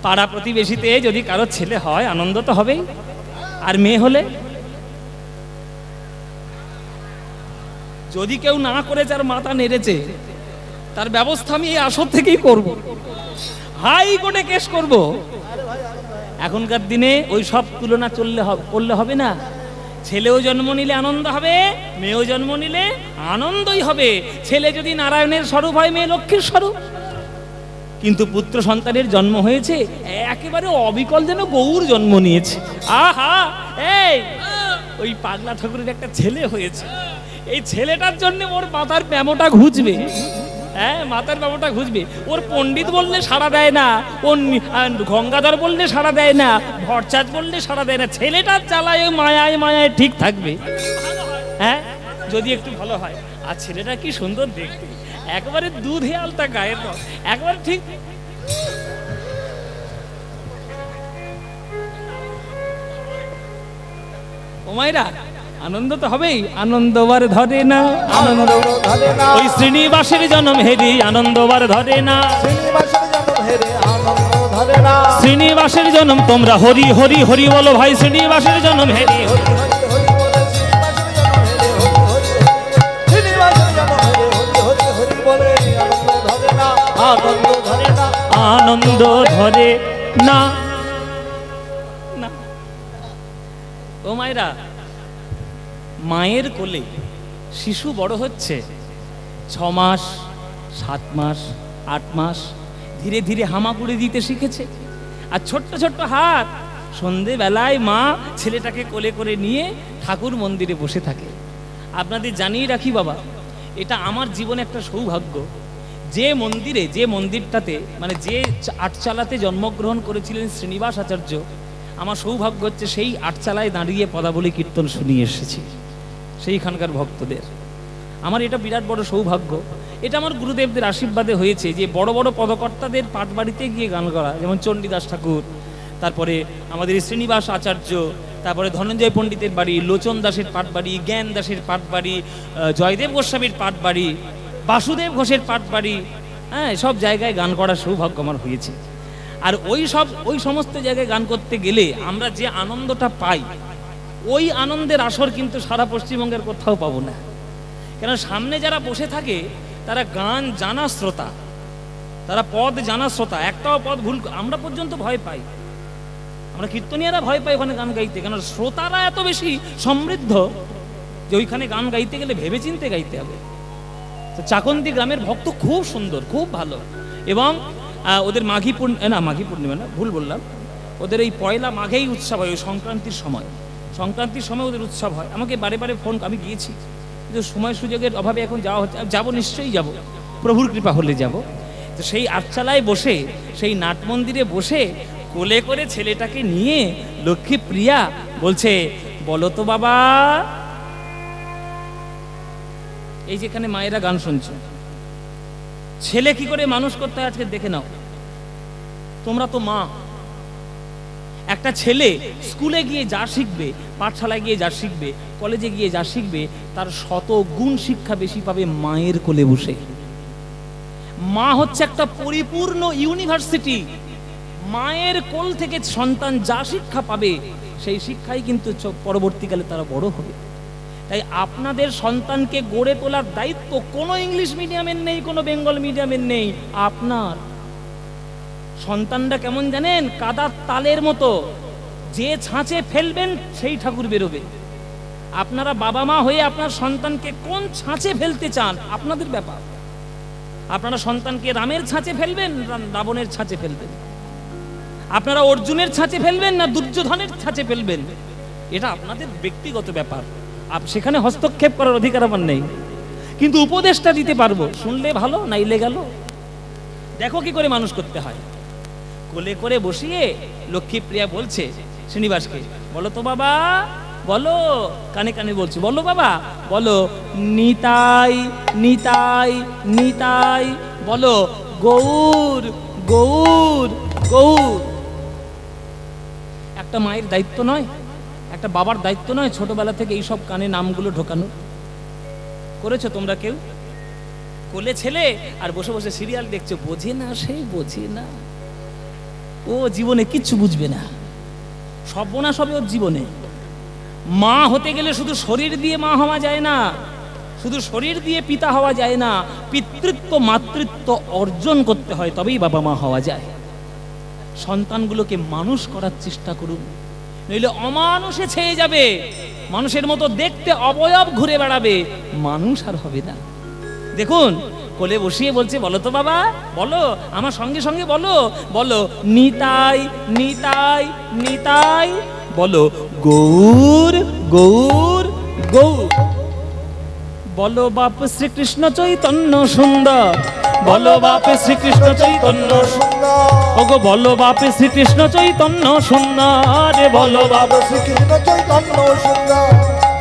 পাড়া প্রতিবেশীতে যদি কারো ছেলে হয় আনন্দ তো হবেই, আর মেয়ে হলে যদি কেউ না করেছে আর মাথা নেড়েছে, তার ব্যবস্থা আমি এই আসর থেকেই করব, হাইকোর্টে কেস করব। এখনকার দিনে ওই সব তুলনা করলে হবে না। ছেলেও জন্ম নিলে আনন্দ হবে, মেয়েও জন্ম নিলে আনন্দই হবে। ছেলে যদি নারায়ণের স্বরূপ হয়, মেয়ে লক্ষ্মীর স্বরূপ। কিন্তু পুত্র সন্তানের জন্ম হয়েছে, একেবারে অবিকল যেন গৌর জন্ম নিয়েছে। আহা, এই ওই পাগলা ঠাকুরের একটা ছেলে হয়েছে, এই ছেলেটার জন্য ওর মাথার ব্যামোটা ঘুচবে। হ্যাঁ, মাথার ব্যামোটা ঘুচবে। ওর পণ্ডিত বললে সাড়া দেয় না, ওর গঙ্গাধর বললে সাড়া দেয় না, ভরচাঁদ বললে সাড়া দেয় না। ছেলেটার জ্বালায় মায়ায় মায়ায় ঠিক থাকবে। হ্যাঁ, যদি একটু ভালো হয়। আর ছেলেটা কি সুন্দর দেখতে, একবারে দুধে আলতা গায়ের রং, একবারে ঠিক। ও মায়েরা, আনন্দ তো হবেই। আনন্দবার ধরে না, আনন্দ ধরে না। ওই শ্রীনিবাসের জন্ম হেরি আনন্দবার ধরে না। শ্রীনিবাসের জন্ম হেরে আনন্দ ধরে না। শ্রীনিবাসের জন্ম, তোমরা হরি হরি হরি বলো ভাই। শ্রীনিবাসের জন্ম হেরি হরি। আনন্দ ধরে না। ও মায়েরা, মায়ের কোলে শিশু বড় হচ্ছে 6 মাস, 7 মাস, 8 মাস, ধীরে ধীরে হামাগুড়ি দিতে শিখেছে। আর ছোট্ট ছোট্ট হাত, সন্ধেবেলায় মা ছেলেটাকে কোলে করে নিয়ে ঠাকুর মন্দিরে বসে থাকে। আপনাদের জানিয়ে রাখি বাবা, এটা আমার জীবনে একটা সৌভাগ্য। যে মন্দিরটাতে, মানে যে আটচালাতে জন্মগ্রহণ করেছিলেন শ্রীনিবাস আচার্য, আমার সৌভাগ্য হচ্ছে সেই আটচালায় দাঁড়িয়ে পদাবলী কীর্তন শুনিয়ে এসেছি সেইখানকার ভক্তদের। আমার এটা বিরাট বড় সৌভাগ্য। এটা আমার গুরুদেবদের আশীর্বাদে হয়েছে যে বড় বড় পদকর্তাদের পাঠবাড়িতে গিয়ে গান করা, যেমন চণ্ডীদাস ঠাকুর, তারপরে আমাদের শ্রীনিবাস আচার্য, তারপরে ধনঞ্জয় পণ্ডিতের বাড়ি, লোচন দাসের পাঠবাড়ি, জ্ঞান দাসের পাঠবাড়ি, জয়দেব গোস্বামীর পাঠবাড়ি, বাসুদেব ঘোষের পাঠবাড়ি, হ্যাঁ, সব জায়গায় গান করার সৌভাগ্য আমার হয়েছে। আর ওই সমস্ত জায়গায় গান করতে গেলে আমরা যে আনন্দটা পাই, ওই আনন্দের আসর কিন্তু সারা পশ্চিমবঙ্গের কোথাও পাবো না। কেন সামনে যারা বসে থাকে তারা গান জানা শ্রোতা, তারা পদ জানা শ্রোতা, একটাও পদ ভুল, আমরা পর্যন্ত ভয় পাই, আমরা কীর্তনীয়রা ভয় পাই ওখানে গান গাইতে, কেন শ্রোতারা এত বেশি সমৃদ্ধ যে ওইখানে গান গাইতে গেলে ভেবে চিনতে গাইতে হবে। তো চাকন্দি গ্রামের ভক্ত খুব সুন্দর, খুব ভালো, এবং ওদের মাঘী পূর্ণিমা না, ভুল বললাম, ওদের এই পয়লা মাঘেই উৎসব হয়, ওই সংক্রান্তির সময় ওদের উৎসব হয়। আমাকে বারে বারে ফোন, আমি গিয়েছি কিন্তু সময় সুযোগের অভাবে এখন যাওয়া হচ্ছে, যাবো, নিশ্চয়ই যাব, প্রভুর কৃপা হলে যাব। তো সেই আটচালায় বসে, সেই নাট মন্দিরে বসে কোলে করে ছেলেটাকে নিয়ে লক্ষ্মীপ্রিয়া বলছে, বলো তো বাবা, এই যেখানে মায়েরা গান শুনছো, ছেলে কি করে মানুষ করতে হয় আজকে দেখে নাও। তোমরা তো মা, একটা ছেলে স্কুলে গিয়ে যা শিখবে, পাঠশালায় গিয়ে যা শিখবে, কলেজে গিয়ে যা শিখবে, তার শত গুণ শিক্ষা বেশি পাবে মায়ের কোলে বসে। মা হচ্ছে একটা পরিপূর্ণ ইউনিভার্সিটি। মায়ের কোল থেকে সন্তান যা শিক্ষা পাবে, সেই শিক্ষাই কিন্তু পরবর্তীকালে তারা বড় হবে। তাই আপনাদের সন্তানকে গড়ে তোলার দায়িত্ব কোনো ইংলিশ মিডিয়ামের নেই, কোনো বেঙ্গল মিডিয়ামের নেই, আপনার। সন্তানটা কেমন জানেন? কাদার তালের মতো, যে ছাঁচে ফেলবেন সেই ঠাকুর বেরোবে। আপনারা বাবা মা হয়ে আপনার সন্তানকে কোন ছাঁচে ফেলতে চান আপনাদের ব্যাপার। আপনারা সন্তানকে রামের ছাঁচে ফেলবেন, রাবণের ছাঁচে ফেলবেন, আপনারা অর্জুনের ছাঁচে ফেলবেন না দুর্যোধনের ছাঁচে ফেলবেন, এটা আপনাদের ব্যক্তিগত ব্যাপার। সেখানে হস্তক্ষেপ করার অধিকার আমার নেই, কিন্তু উপদেশটা দিতে পারবো, শুনলে ভালো, নাইলে গেল। দেখো কি করে মানুষ করতে হয়। কোলে করে বসিয়ে লক্ষ্মীপ্রিয়া বলছে শ্রীনিবাসকে, বলো তো বাবা, বলো, কানে কানে বলছি, বলো বাবা, বলো নিতাই নিতাই নিতাই, বলো গৌর গৌর গৌর। একটা মায়ের দায়িত্ব নয়, একটা বাবার দায়িত্ব নয় ছোটবেলা থেকে এইসব কানে নামগুলো ঢোকানো? করেছো তোমরা কেউ? কোলে ছেলে আর বসে বসে সিরিয়াল দেখছো, বোঝে না, সে বোঝে না, ও জীবনে কিচ্ছু বুঝবে না, সর্বনাশ হবে ওর জীবনে। মা হতে গেলে শুধু শরীর দিয়ে মা হওয়া যায় না, শুধু শরীর দিয়ে পিতা হওয়া যায় না, পিতৃত্ব মাতৃত্ব অর্জন করতে হয়, তবেই বাবা মা হওয়া যায়। সন্তানগুলোকে মানুষ করার চেষ্টা করুন, নইলে অমানুষে ছেয়ে যাবে, মানুষের মতো দেখতে অবয়ব ঘুরে বেড়াবে, মানুষ আর হবে না। দেখুন কোলে বসিয়ে বলছে, বলো তো বাবা, বলো, আমার সঙ্গে সঙ্গে বলো, বলো নিতাই নিতাই নিতাই, বলো গৌর গৌর গৌর। বলো বাপ শ্রীকৃষ্ণ চৈতন্য সুন্দর, বলো বাপে শ্রীকৃষ্ণ চৈতন্য সুন্দর, ওগো বলো বাপে শ্রীকৃষ্ণ চৈতন্য সুন্দর, বলো বাপ শ্রীকৃষ্ণ চৈতন্য সুন্দর,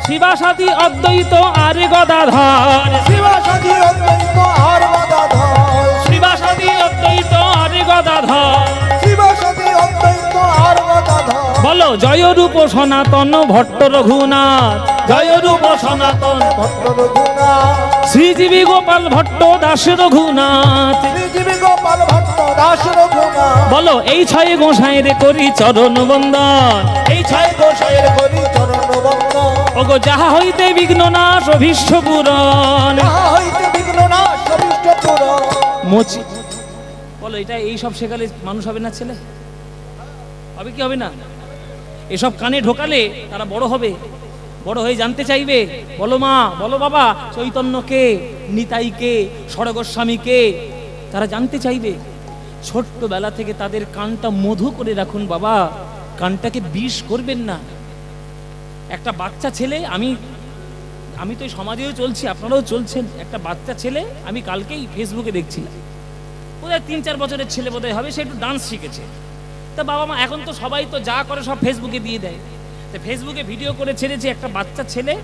শিবাসাদি অদ্বৈত আর গদাধর, শিবাসাদি অদ্বৈত আর গদাধর, শিবাসাদি অদ্বৈত আর গদাধর, শিবাসাদি অদ্বৈত আর গদাধর, বলো জয় রূপ সনাতন ভট্ট রঘুনাথ, জয় রূপ সনাতন ভট্ট রঘুনাথ, শ্রীজীবী গোপাল ভট্ট দাস রঘুনাথ, শ্রীজীবী গোপাল ভট্ট দাস রঘুনাথ, বলো এই ছয় গোসাঁইরে করি চরণ বন্দন, এই ছয় গোসাইয়ের করি চরণ বন্দন, ওগো যাহা হইতে বিঘ্ন নাশ অভীষ্ট পূরণ, যাহা হইতে বিঘ্ন নাশ অভীষ্ট পূরণ। মোচি। বলো এটা এই সব শেখালে মানুষ হবে না? ছেলে হবে কি হবে না? এসব কানে ঢোকালে তারা বড় হবে, বড় হয়ে জানতে চাইবে, বলো মা, বলো বাবা, চৈতন্যকে, নিতাইকে, ষড়গোস্বামীকে তারা জানতে চাইবে। ছোট্টবেলা থেকে তাদের কানটা মধু করে রাখুন বাবা, কানটাকে বিষ করবেন না। একটা বাচ্চা ছেলে, আমি তো এই সমাজেও চলছি, আপনারাও চলছেন, একটা বাচ্চা ছেলে আমি কালকেই ফেসবুকে দেখছিলাম, বোধহয় 3-4 বছরের ছেলে বোধহয় হবে, সে একটু ডান্স শিখেছে। তা বাবা মা এখন তো সবাই তো যা করে সব ফেসবুকে দিয়ে দেয়, তা ফেসবুকে ভিডিও করে ছেড়েছে একটা বাচ্চা ছেলে,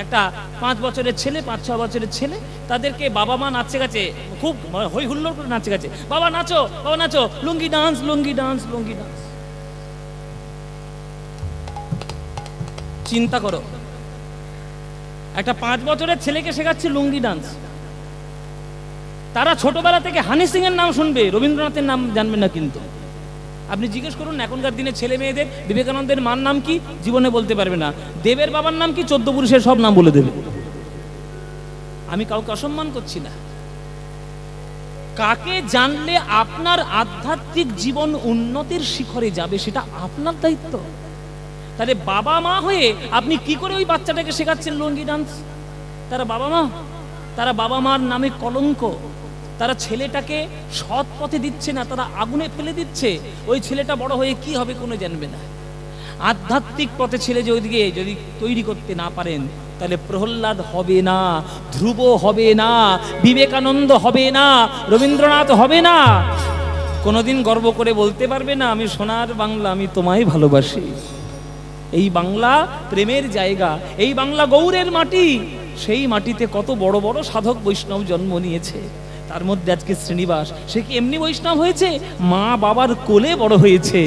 একটা 5 বছরের ছেলে, 5-6 বছরের ছেলে, তাদেরকে বাবা মা নাচে গাছে খুব হই হুল্লোড় করে নাচে গাছে, বাবা নাচো, বাবা নাচো, লুঙ্গি ডান্স, লুঙ্গি ডান্স, লুঙ্গি ডান্স। চিন্তা করো, একটা 5 বছরের ছেলেকে শেখাচ্ছে লুঙ্গি ডান্স। তারা ছোটবেলা থেকে হানি সিং এর নাম শুনবে, রবীন্দ্রনাথের নাম জানবে না। কিন্তু আপনি জিজ্ঞেস করুন এখনকার দিনে ছেলে মেয়েদের বিবেকানন্দের মার নাম কি, জীবনে বলতে পারবে না। দেবের বাবার নাম কি, 14 পুরুষের সব নাম বলে দেবে। আমি কাউকে অসম্মান করছি না। কাকে জানলে আপনার আধ্যাত্মিক জীবন উন্নতির শিখরে যাবে সেটা আপনার দায়িত্ব। তাহলে বাবা মা হয়ে আপনি কি করে ওই বাচ্চাটাকে শেখাচ্ছেন লুঙ্গি ডান্স? তারা বাবা মার নামে কলঙ্ক। তারা ছেলেটাকে সৎ পথে দিচ্ছে না, তারা আগুনে ফেলে দিচ্ছে। ওই ছেলেটা বড় হয়ে কি হবে কোনো জানবে না। আধ্যাত্মিক পথে ছেলে যদি তৈরি করতে না পারেন, তাহলে প্রহ্লাদ হবে না, ধ্রুব হবে না, বিবেকানন্দ হবে না, রবীন্দ্রনাথ হবে না। কোনোদিন গর্ব করে বলতে পারবে না আমি সোনার বাংলা, আমি তোমায় ভালোবাসি। এই বাংলা প্রেমের জায়গা, এই বাংলা গৌরের মাটি। সেই মাটিতে কত বড় বড় সাধক বৈষ্ণব জন্ম নিয়েছে। তার মধ্যে আজকে শ্রীনিবাস, সে কি এমনি বৈষ্ণব হয়েছে? মা বাবার কোলে বড় হয়েছে।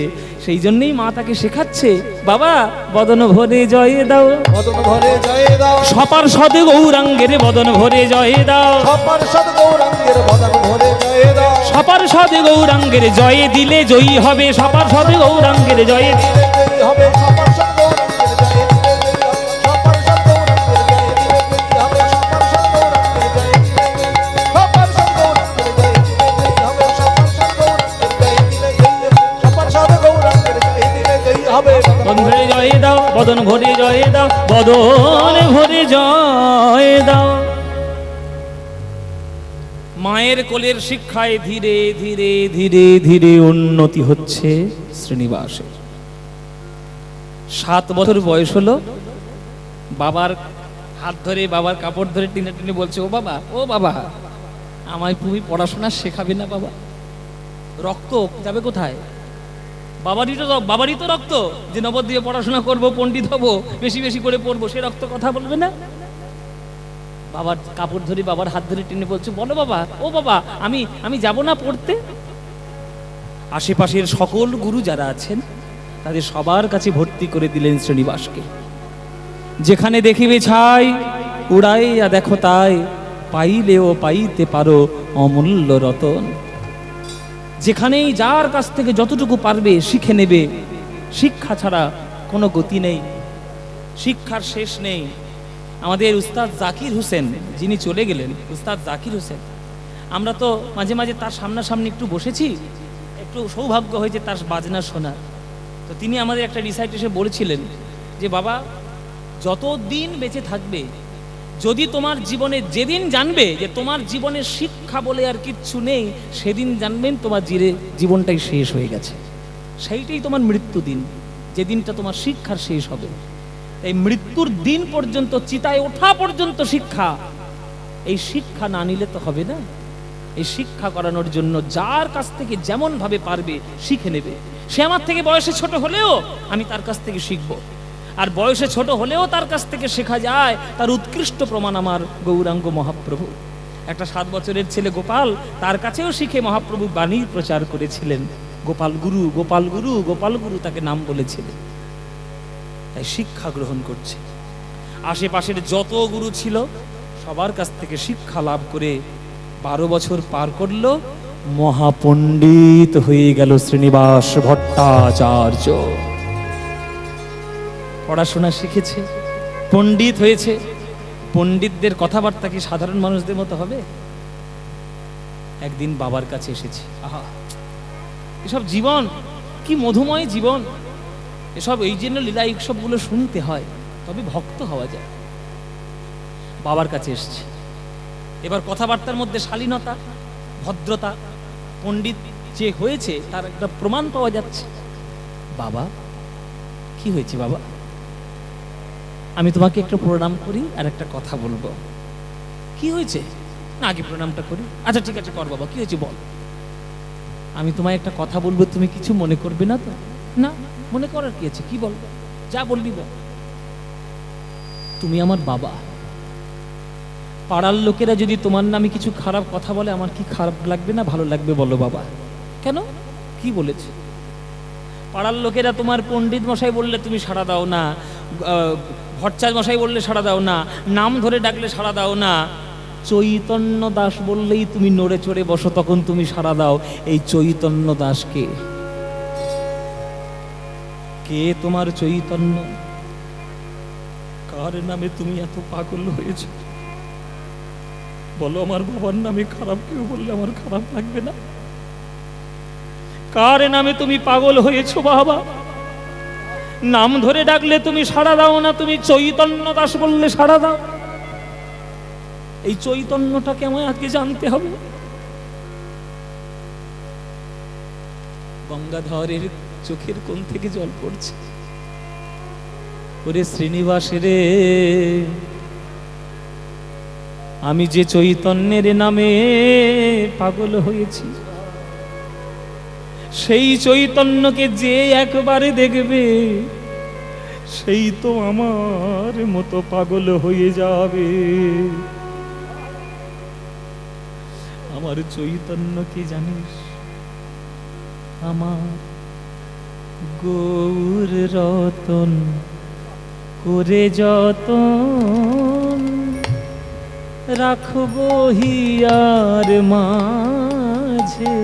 সেই জন্যই মা তাকে শেখাচ্ছে, বাবা বদন ভরে জয় দাও, বদন ভরে জয় দাও, সপার সদ গৌরাঙ্গের বদন ভরে জয় দাও, সপার সদ গৌরাঙ্গের বদন ভরে জয় দাও, সপার সদ গৌরাঙ্গের জয় দিলে জয়ী হবে, সপার সদ গৌরাঙ্গের জয় দিলে জয়ী হবে, সপার সদ গৌরাঙ্গের জয় দিলে জয়ী হবে, সপার সদ গৌরাঙ্গের জয় দিলে জয়ী হবে, সপার সদ গৌরাঙ্গের জয় দিলে জয়ী হবে, সপার সদ গৌরাঙ্গের জয় দিলে জয়ী হবে, সপার সদ গৌরাঙ্গের জয় দিলে জয়ী হবে। বদন ভরে জয় দাও, বদন ভরে জয় দাও, বদন ভরে জয় দাও। মায়ের কোলের শিক্ষায় ধীরে ধীরে ধীরে ধীরে উন্নতি হচ্ছে শ্রীনিবাসের। 7 বছর বয়স হলো, বাবার হাত ধরে, বাবার কাপড় ধরে টেনে টেনে বলছে, ও বাবা আমায় তুমি পড়াশোনা শেখাবে না বাবা? রক্ত যাবে কোথায়? বাবারই তো রক্ত, যে নবদ্বীপে পড়াশোনা করব, পণ্ডিত হব, বেশি বেশি করে পড়বো, সে রক্ত কথা বলবে না? বাবার কাপড় ধরে, বাবার হাত ধরে টেনে বলছে, বলো বাবা, ও বাবা আমি যাব না পড়তে। আশেপাশের সকল গুরু যারা আছেন তাদের সবার কাছে ভর্তি করে দিলেন শ্রীনিবাসকে। যেখানে দেখিবে ছাই, উড়াইয়া দেখো তাই, পাইলেও পাইতে পারো অমূল্য রতন। যেখানেই যার কাছ থেকে যতটুকু পারবে শিখে নেবে। শিক্ষা ছাড়া কোনো গতি নেই, শিক্ষার শেষ নেই। আমাদের উস্তাদ জাকির হোসেন, যিনি চলে গেলেন, উস্তাদ জাকির হোসেন, আমরা তো মাঝে মাঝে তার সামনাসামনি একটু বসেছি, একটু সৌভাগ্য হয়েছে তার বাজনা শোনার। তো তিনি আমাদের একটা রিসাইটেশনে বলেছিলেন যে বাবা, যতদিন বেঁচে থাকবে, যদি তোমার জীবনে যেদিন জানবে যে তোমার জীবনে শিক্ষা বলে আর কিচ্ছু নেই, সেদিন জানবেন তোমার জীবনটাই শেষ হয়ে গেছে। সেইটাই তোমার মৃত্যু দিন, যে দিনটা তোমার শিক্ষার শেষ হবে। এই মৃত্যুর দিন পর্যন্ত, চিতায় ওঠা পর্যন্ত শিক্ষা। এই শিক্ষা না নিলে তো হবে না। এই শিক্ষা করানোর জন্য যার কাছ থেকে যেমন ভাবে পারবে শিখে নেবে। সে আমার থেকে বয়সে ছোট হলেও আমি তার কাছ থেকে শিখবো। আর বয়সে ছোট হলেও তার কাছ থেকে শেখা যায়, তার উৎকৃষ্ট প্রমাণ আমার গৌরাঙ্গ মহাপ্রভু। একটা 7 বছরের ছেলে গোপাল, তার কাছেও শিখে মহাপ্রভু বাণী প্রচার করেছিলেন। গোপাল গুরু, গোপাল গুরু, গোপাল গুরু তাকে নাম বলেছিলেন। তাই শিক্ষা গ্রহণ করছে। আশেপাশের যত গুরু ছিল সবার কাছ থেকে শিক্ষা লাভ করে 12 বছর পার করলো, মহাপণ্ডিত হয়ে গেল শ্রীনিবাস ভট্টাচার্য। পড়াশোনা শিখেছে, পণ্ডিত হয়েছে। পণ্ডিতদের কথাবার্তা কি সাধারণ মানুষদের মতো হবে? একদিন বাবার কাছে এসেছে, আহা এসব জীবন কি মধুময় জীবন, এসব এই জন্য লীলা উৎসবগুলো শুনতে হয়, তবে ভক্ত হওয়া যায়। বাবার কাছে এসছে, এবার কথাবার্তার মধ্যে শালীনতা, ভদ্রতা, পণ্ডিত যে হয়েছে তার একটা প্রমাণ পাওয়া যাচ্ছে। বাবা কি হয়েছে বাবা? আমি তোমাকে একটু প্রণাম করি আর একটা কথা বলবো। কি হয়েছে? না আগে প্রণামটা করি। আচ্ছা ঠিক আছে কর বাবা, কি হয়েছে বল। আমি তোমায় একটা কথা বলবো, তুমি কিছু মনে করবে না তো? না মনে করার কি আছে, কি বলবো? যা বলবি বল। তুমি আমার বাবা, পাড়ার লোকেরা যদি তোমার নামে কিছু খারাপ কথা বলে আমার কি খারাপ লাগবে না ভালো লাগবে বলো বাবা? কেন, কি বলেছে? পাড়ার লোকেরা তোমার পণ্ডিত মশাই বললে তুমি সাড়া দাও না, ভট্টাচার্য মশাই বললে সাড়া দাও না, নাম ধরে ডাকলে সাড়া দাও না, চৈতন্য দাস বললেই তুমি নড়ে চড়ে বসো, তখন তুমি সাড়া দাও। এই চৈতন্য দাস কে? কে তোমার চৈতন্য? কার নামে তুমি এত পাগল হয়েছ বলো? আমার বাবার নামে খারাপ কেউ বললে আমার খারাপ লাগবে না? কার নামে তুমি পাগল হয়েছো বাবা? নাম ধরে ডাকলে তুমি সাড়া দাও না, তুমি চৈতন্য দাস বললে সাড়া দাও। এই চৈতন্যটাকে আমায় আজকে জানতে হবে। গঙ্গাধরের চোখের কোণ থেকে জল পড়ছে। ওরে শ্রীনিবাস রে, আমি যে চৈতন্যের নামে পাগল হয়েছি, সেই চৈতন্যকে যে একবারে দেখবে সেই তো আমার মতো পাগল হয়ে যাবে। আমার চৈতন্য কি জানিস? আমার গৌর রতন করে যতন রাখবো হিয়ার মাঝে,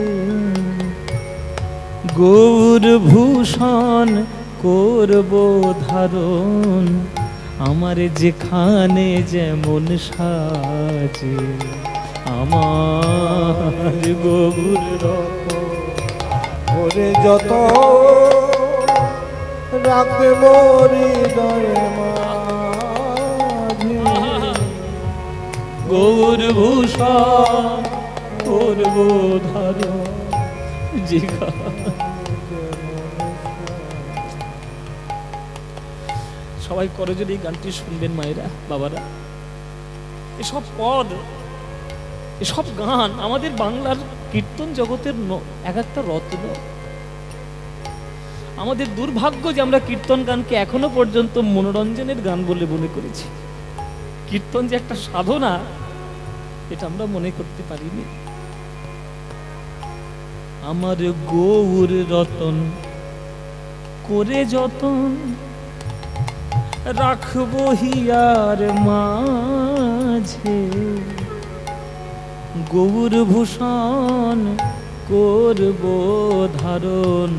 গৌর ভূষণ করব ধারণ, আমার যেখানে যেমন সাজে। আমার গৌর রতন করে যত রাখবে হৃদয়ে মাঝে, গৌর ভূষণ করব ধারণ যেখানে। সবাই করজোড়ে এই গানটি শুনবেন মায়েরা, বাবারা। এসব পদ, এসব গান আমাদের বাংলার কীর্তন জগতের এক একটা রত্ন। আমাদের দুর্ভাগ্য যে আমরা কীর্তন গানকে এখনো পর্যন্ত মনোরঞ্জনের গান বলে মনে করেছি। কীর্তন যে একটা সাধনা, এটা আমরা মনে করতে পারিনি। আমার গৌর রতন করে যতন রাখবো হিয়ার মাঝে, গৌর ভূষণ করব ধারণ,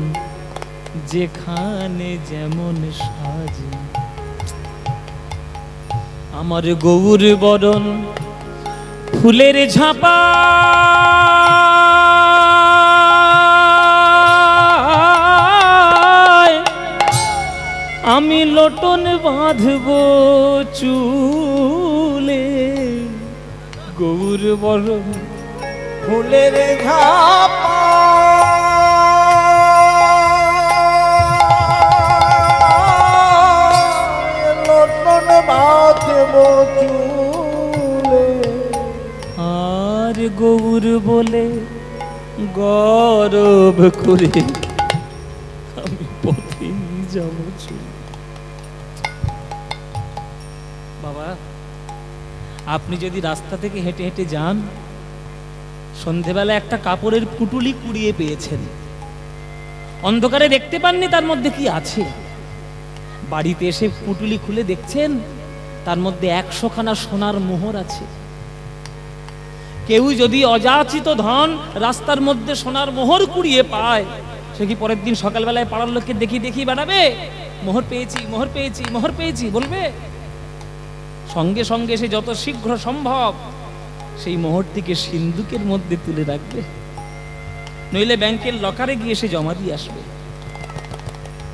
যেখানে যেমন সাজে। আমার গৌর বরণ ফুলের ঝাপা, আমি লোটন বাঁধবো চুলে, গৌর বরণ ফুলের ঝাপা, লোটন বাঁধব চুলে, আর গৌর বলে গৌরব করে আমি পথে যাব চলে। বাবা, আপনি যদি রাস্তা থেকে হেঁটে হেঁটে যান, সন্ধেবেলা একটা কাপড়ের পুটুলি কুড়িয়ে পেয়েছেন, অন্ধকারে দেখতে পাননি তার মধ্যে কি আছে, বাড়িতে এসে পুটুলি খুলে দেখছেন তার মধ্যে 100 খানা সোনার মোহর আছে। কেউ যদি অযাচিত ধন রাস্তার মধ্যে সোনার মোহর কুড়িয়ে পায়, সে কি পরের দিন সকালবেলায় পাড়ার লোককে দেখি দেখি বেড়াবে? মোহর পেয়েছি, মোহর পেয়েছি, মোহর পেয়েছি বলবে? সঙ্গে সঙ্গে সে যত শীঘ্র সম্ভব সেই মোহরটিকে সিন্দুকের মধ্যে তুলে রাখবে, নইলে ব্যাংকের লকারে গিয়ে সে জমা দিয়ে আসবে।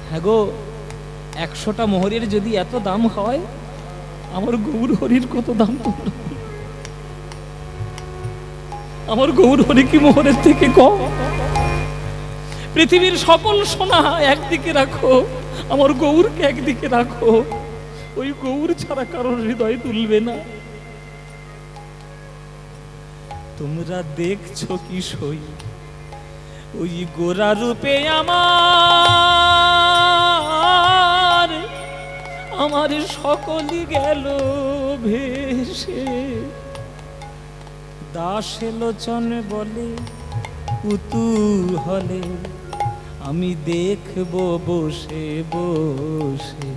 হ্যাঁ গো, 100টা মোহরের যদি এত দাম হয়, আমার গৌর হরির কত দাম তোমরা? আমার গৌর হরি কি মোহরের থেকে কম? পৃথিবীর সকল সোনা একদিকে রাখো, আমার গৌরকে একদিকে রাখো, ওই গৌর ছাড়া কারোর হৃদয় তুলবে না। তোমরা দেখছো কি সই ওই গোরা রূপে আমার, আমার সকলই গেল ভেসে। দাস লোচন বলে কুতূহলে আমি দেখব বসে বসে।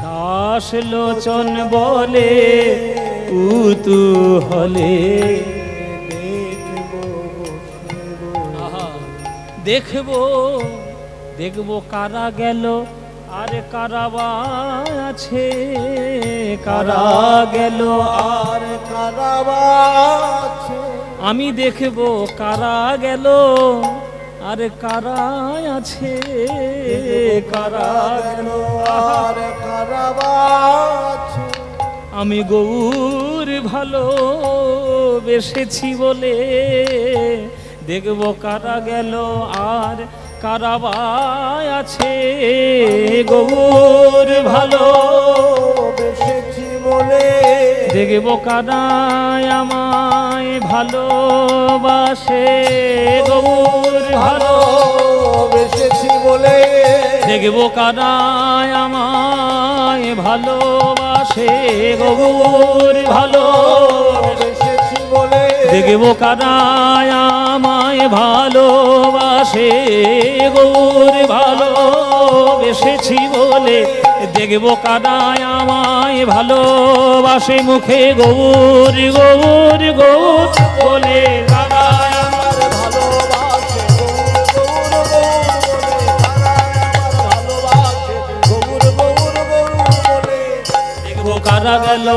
দাস লোচন বলে কুতূহলে দেখবো দেখবো কারা গেল আর কারা বা আছে, কারা গেল আর কারাবা আছে। আমি দেখবো কারা গেল আর কারা আছে, কারা গেল আর কারাবা আছে। আমি গৌর ভালো বেসেছি বলে দেখবো কারা গেল আর কারা বা আছে। গৌর ভালো বেসেছি বলে দেখবো কারা আমায় ভালোবাসে। গৌর ভালো বেসেছি বলে দেখবো কারা আমায় ভালোবাসে। গৌর ভালো বেসেছি বলে দেখবো কারা আমায় ভালোবাসে। গৌর ভালো বেসেছি বলে দেখবো কারা আমায় ভালোবাসে। মুখে গৌর গৌর গৌর বলে কারা আমার ভালোবাসে। গৌর গৌর বলে কারা আমার ভালোবাসে। গৌর গৌর গৌর বলে দেখবো কারা গেল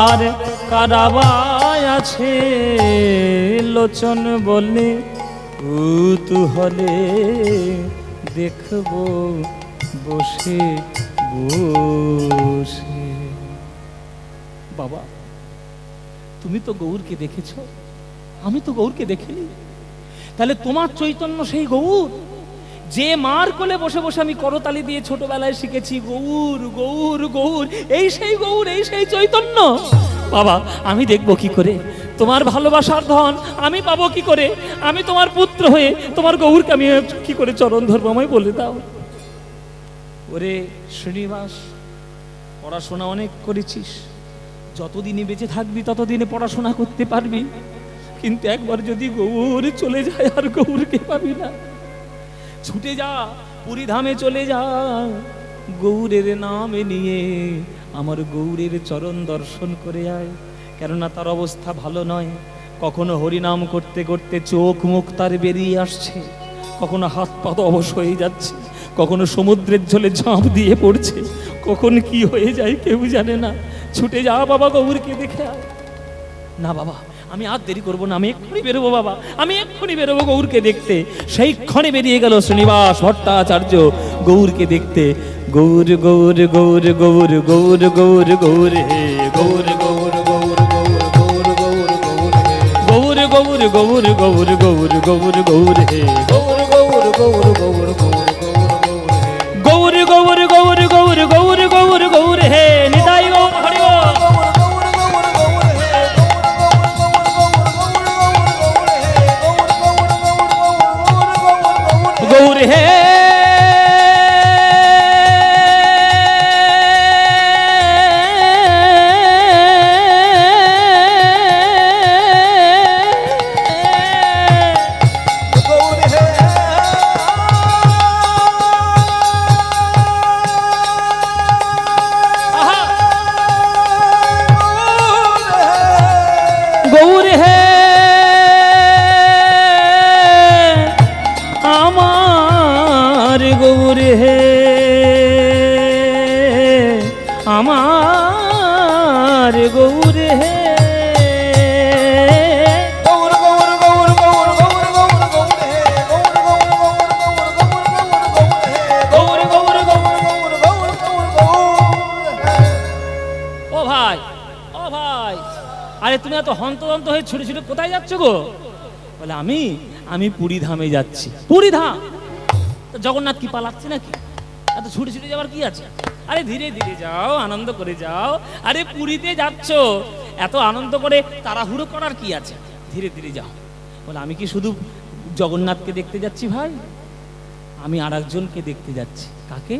আর কারা বা আছে। লোচন বলে কুতূহলে দেখবো বসে বসে। বাবা তুমি তো গৌরকে দেখেছো, আমি তো গৌরকে দেখিনি। তাহলে তোমার চৈতন্য সেই গৌর যে মার কোলে বসে বসে আমি করতালি দিয়ে ছোটবেলায় শিখেছি গৌর গৌর গৌর, এই সেই গৌর, এই সেই চৈতন্য। বাবা আমি দেখবো কি করে তোমার ভালোবাসার ধন আমি পাবো কি করে? আমি তোমার পুত্র হয়ে তোমার গৌরকে আমি কি করে চরণ ধরবো আমায় বলে দাও। ওরে শ্রীনিবাস, পড়াশোনা অনেক করেছিস, যতদিনই বেঁচে থাকবি ততদিনে পড়াশোনা করতে পারবি, কিন্তু একবার যদি গৌর চলে যায় আর গৌরকে পাবি না। ছুটে যা, পুরীধামে চলে যা, গৌরের নামে নিয়ে আমার গৌরের চরণ দর্শন করে আয়। কেননা তার অবস্থা ভালো নয়। কখনো হরিনাম করতে করতে চোখ মুখ তার বেরিয়ে আসছে, কখনো হাত পা অবশ হয়ে যাচ্ছে, কখনো সমুদ্রের জলে ঝাঁপ দিয়ে পড়ছে, কখন কি হয়ে যায় কেউ জানে না। ছুটে যা বাবা, গৌরকে দেখে আয়। না বাবা আমি আর দেরি করবো না, আমি এক্ষুনি বেরোবো বাবা, আমি এক্ষুনি বেরোবো গৌরকে দেখতে। সেই ক্ষণে বেরিয়ে গেল শ্রীনিবাস ভট্টাচার্য গৌরকে দেখতে। গৌর গৌর গৌর গৌর গৌর গৌর গৌর হে গৌর গৌর গৌর গৌর গৌর গৌর গৌর হে গৌর গৌর গৌর গৌর গৌর গৌর গৌর হে গৌর গৌর গৌর গৌর গৌর গৌর হে গৌর গৌর গৌর গৌর গৌর গৌর গৌর হে নিতাই গৌর হরি বল। গৌর হে গৌর হে আমার গৌর হে আমার গৌর হে গৌর গৌর গৌর গৌর গৌর গৌর গৌর হে গৌর গৌর গৌর গৌর গৌর হে গৌর গৌর গৌর গৌর গৌর গৌর হে। ও ভাই, ও ভাই, আরে তুমি এত হন্তদন্ত হয়ে ছুটে ছুটে কোথায় যাচ্ছ গো? বলে আমি পুরী ধামে যাচ্ছি। পুরী ধাম? তো জগন্নাথ কি পালাচ্ছে নাকি? এত ছুটে ছুটে যাওয়ার কি আছে? আরে ধীরে ধীরে যাও, আনন্দ করে যাও। আরে পুরীতে যাচ্ছ, এত আনন্দ করে তাড়াহুড়ো করার কি আছে? ধীরে ধীরে যাও। বলে আমি কি শুধু জগন্নাথকে দেখতে যাচ্ছি ভাই, আমি আর একজনকে দেখতে যাচ্ছি। কাকে?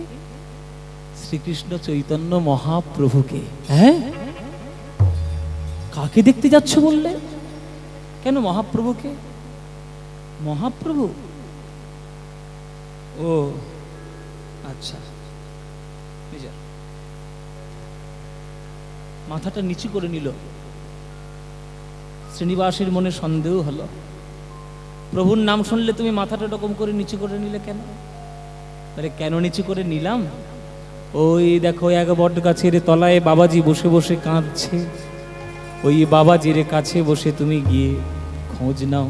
শ্রীকৃষ্ণ চৈতন্য মহাপ্রভুকে। হ্যাঁ, কাকে দেখতে যাচ্ছ বললে? কেন মহাপ্রভুকে? মহাপ্রভু, ও আচ্ছা। নিজের মাথাটা নিচু করে নিল। শ্রীনিবাসের মনে সন্দেহ হলো, প্রভুর নাম শুনলে তুমি মাথাটা এরকম করে নিচু করে নিলে কেন? আরে কেন নিচু করে নিলাম? ওই দেখো এক বট গাছের তলায় বাবাজি বসে বসে কাঁদছে। ওই বাবাজির কাছে বসে তুমি গিয়ে খোঁজ নাও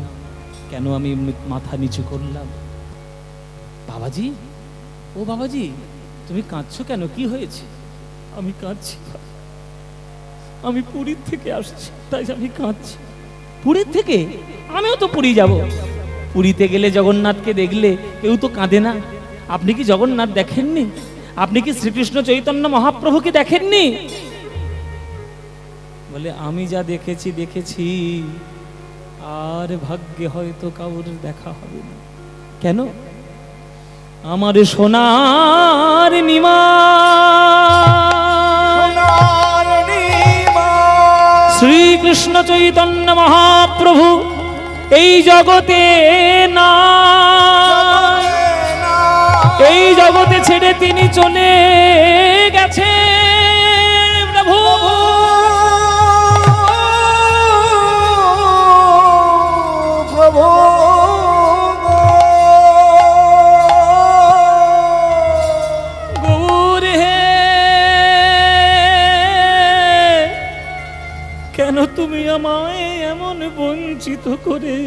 কেন আমি মাথা নিচু করলাম। বাবাজি, ও বাবাজি, তুমি কাঁদছো কেন? কি হয়েছে? আমি কাঁদছি, আমি পুরীর থেকে আসছি, তাই আমি কাঁদছি। পুরীর থেকে? আমিও তো পুরী যাব। পুরীতে গেলে জগন্নাথকে দেখলে কেউ তো কাঁদে না। আপনি কি জগন্নাথ দেখেননি? আপনি কি শ্রীকৃষ্ণ চৈতন্য মহাপ্রভুকে দেখেননি? বলে আমি যা দেখেছি দেখেছি, আর ভাগ্যে হয়তো কাউর দেখা হবে না। কেন? আমার সোনার নিমা, সোনার নিমা, শ্রীকৃষ্ণ চৈতন্য মহাপ্রভু এই জগতে না, এই জগতে ছেড়ে তিনি চলে গেছে। প্রভু প্রভু গৌর হে, কেন তুমি আমায় এমন বঞ্চিত করে,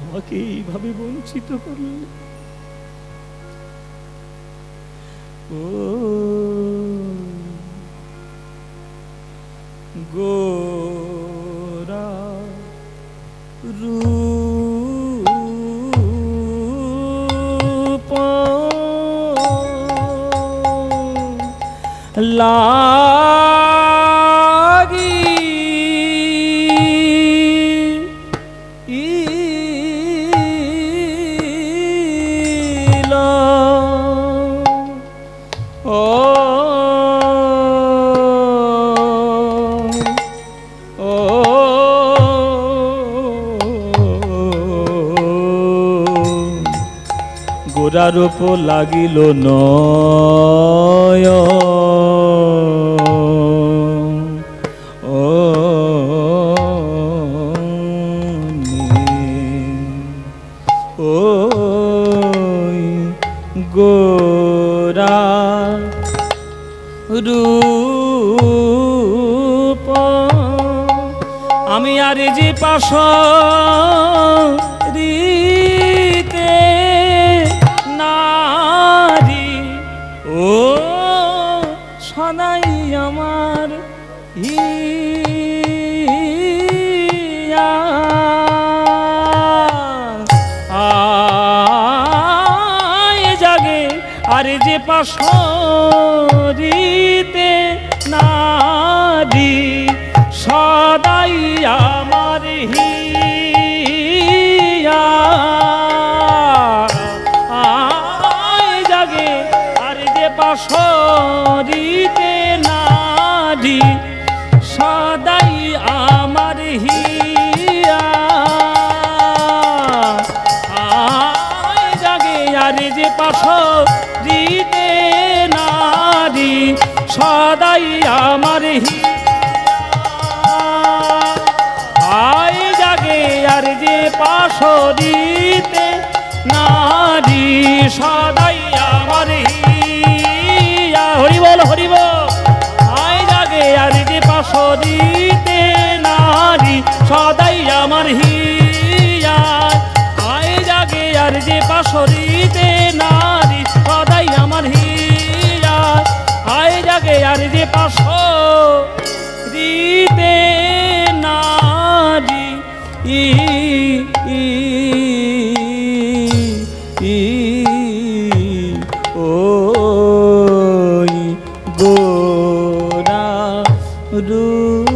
আমাকে এইভাবে বঞ্চিত করলে? ও গোরা রূপ লাগি গোরারূপ লাগিল নয়, ও গোরা রূপ আমি আর যে পাশ রিতে নারী, ও সদাই আমার হিয়া আয় জাগে আর যে পাশ রিতে নারী, সদাই আমার হিয়া আয় জাগে আর যে পাশরিতে নারী, সদাই আমার হিয়া আয় জাগে আর যে পাশরিতে নারী, সদাই আমার হিয়া আয় জাগে আর যে পাশরিতে নারী, সদাই আমার হিয়া। হরি বল হরি বল। আয় জাগে আর যে পাশরিতে নারী, সদাই আমার হিয়া আয় জাগে আর যে পাশরিতে নারী, সদাই আমার হিয়া আয় জাগে আর যে পাশরিতে নারী, ওই গোরা রূপ।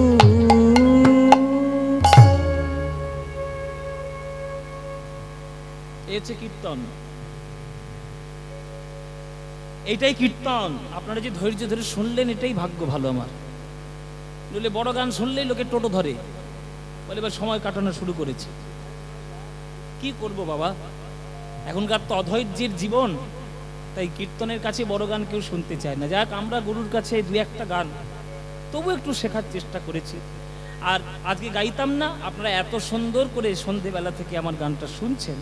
এই হচ্ছে কীর্তন, এইটাই কীর্তন। আপনারা যে ধৈর্য ধরে শুনলেন, এটাই ভাগ্য ভালো আমার। নইলে বড় গান শুনলেই লোকে টোটো ধরে, বলে এবার সময় কাটানো শুরু করেছে। কি করব বাবা, এখনকার তো অধৈর্যের জীবন, তাই কীর্তনের কাছে বড় গান কেউ শুনতে চায় না। যাক, আমরা গুরুর কাছে দু একটা গান তবু একটু শেখার চেষ্টা করেছি। আর আজকে গাইতাম না, আপনারা এত সুন্দর করে সন্ধেবেলা থেকে আমার গানটা শুনছেন,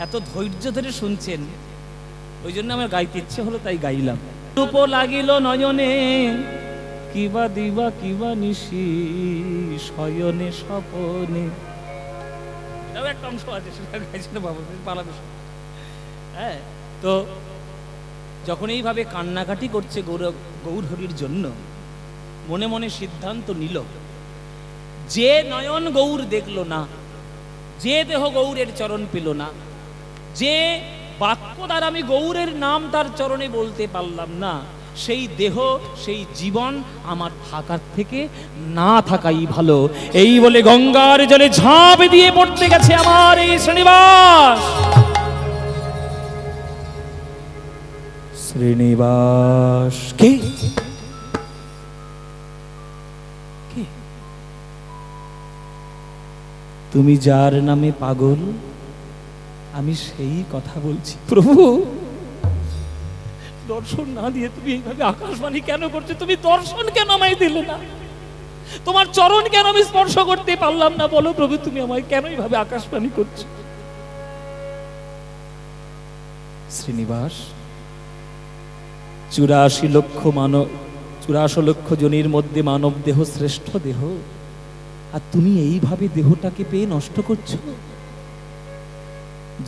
এত ধৈর্য ধরে শুনছেন, ওই জন্য আমার গাইতে ইচ্ছে হলো, তাই গাইলাম। রূপ লাগিল নয়নে, কিবা দিবা কিবা নিশি, শয়নে স্বপনে। এটাও একটা অংশ আছে, সেটা গাইছিল বাবা পালাবে। হ্যাঁ, তো যখন এইভাবে কান্নাকাটি করছে গৌর হরির জন্য, মনে মনে সিদ্ধান্ত নিল, যে নয়ন গৌর দেখল না, যে দেহ গৌরের চরণ পেল না, যে বাক্য দ্বারা আমি গৌরের নাম তার চরণে বলতে পারলাম না, সেই দেহ সেই জীবন আমার থাকার থেকে না থাকাই ভালো। এই বলে গঙ্গার জলে ঝাঁপ দিয়ে পড়তে গেছে আমার এই শ্রীনিবাস। শ্রীনিবাস কে? তুমি যার নামে পাগল, আমি সেই কথা বলছি। প্রভু, দর্শন না দিয়ে তুমি এইভাবে আকাশবাণী কেন করছো? তুমি দর্শন কেন আমায় দিলে না? তোমার চরণ কেন আমি স্পর্শ করতে পারলাম না? বলো প্রভু, তুমি আমায় কেন এইভাবে আকাশবাণী করছো? শ্রীনিবাস, 84 লক্ষ জনের মধ্যে মানব দেহ শ্রেষ্ঠ দেহ, আর তুমি এইভাবে দেহটাকে পেয়ে নষ্ট করছো।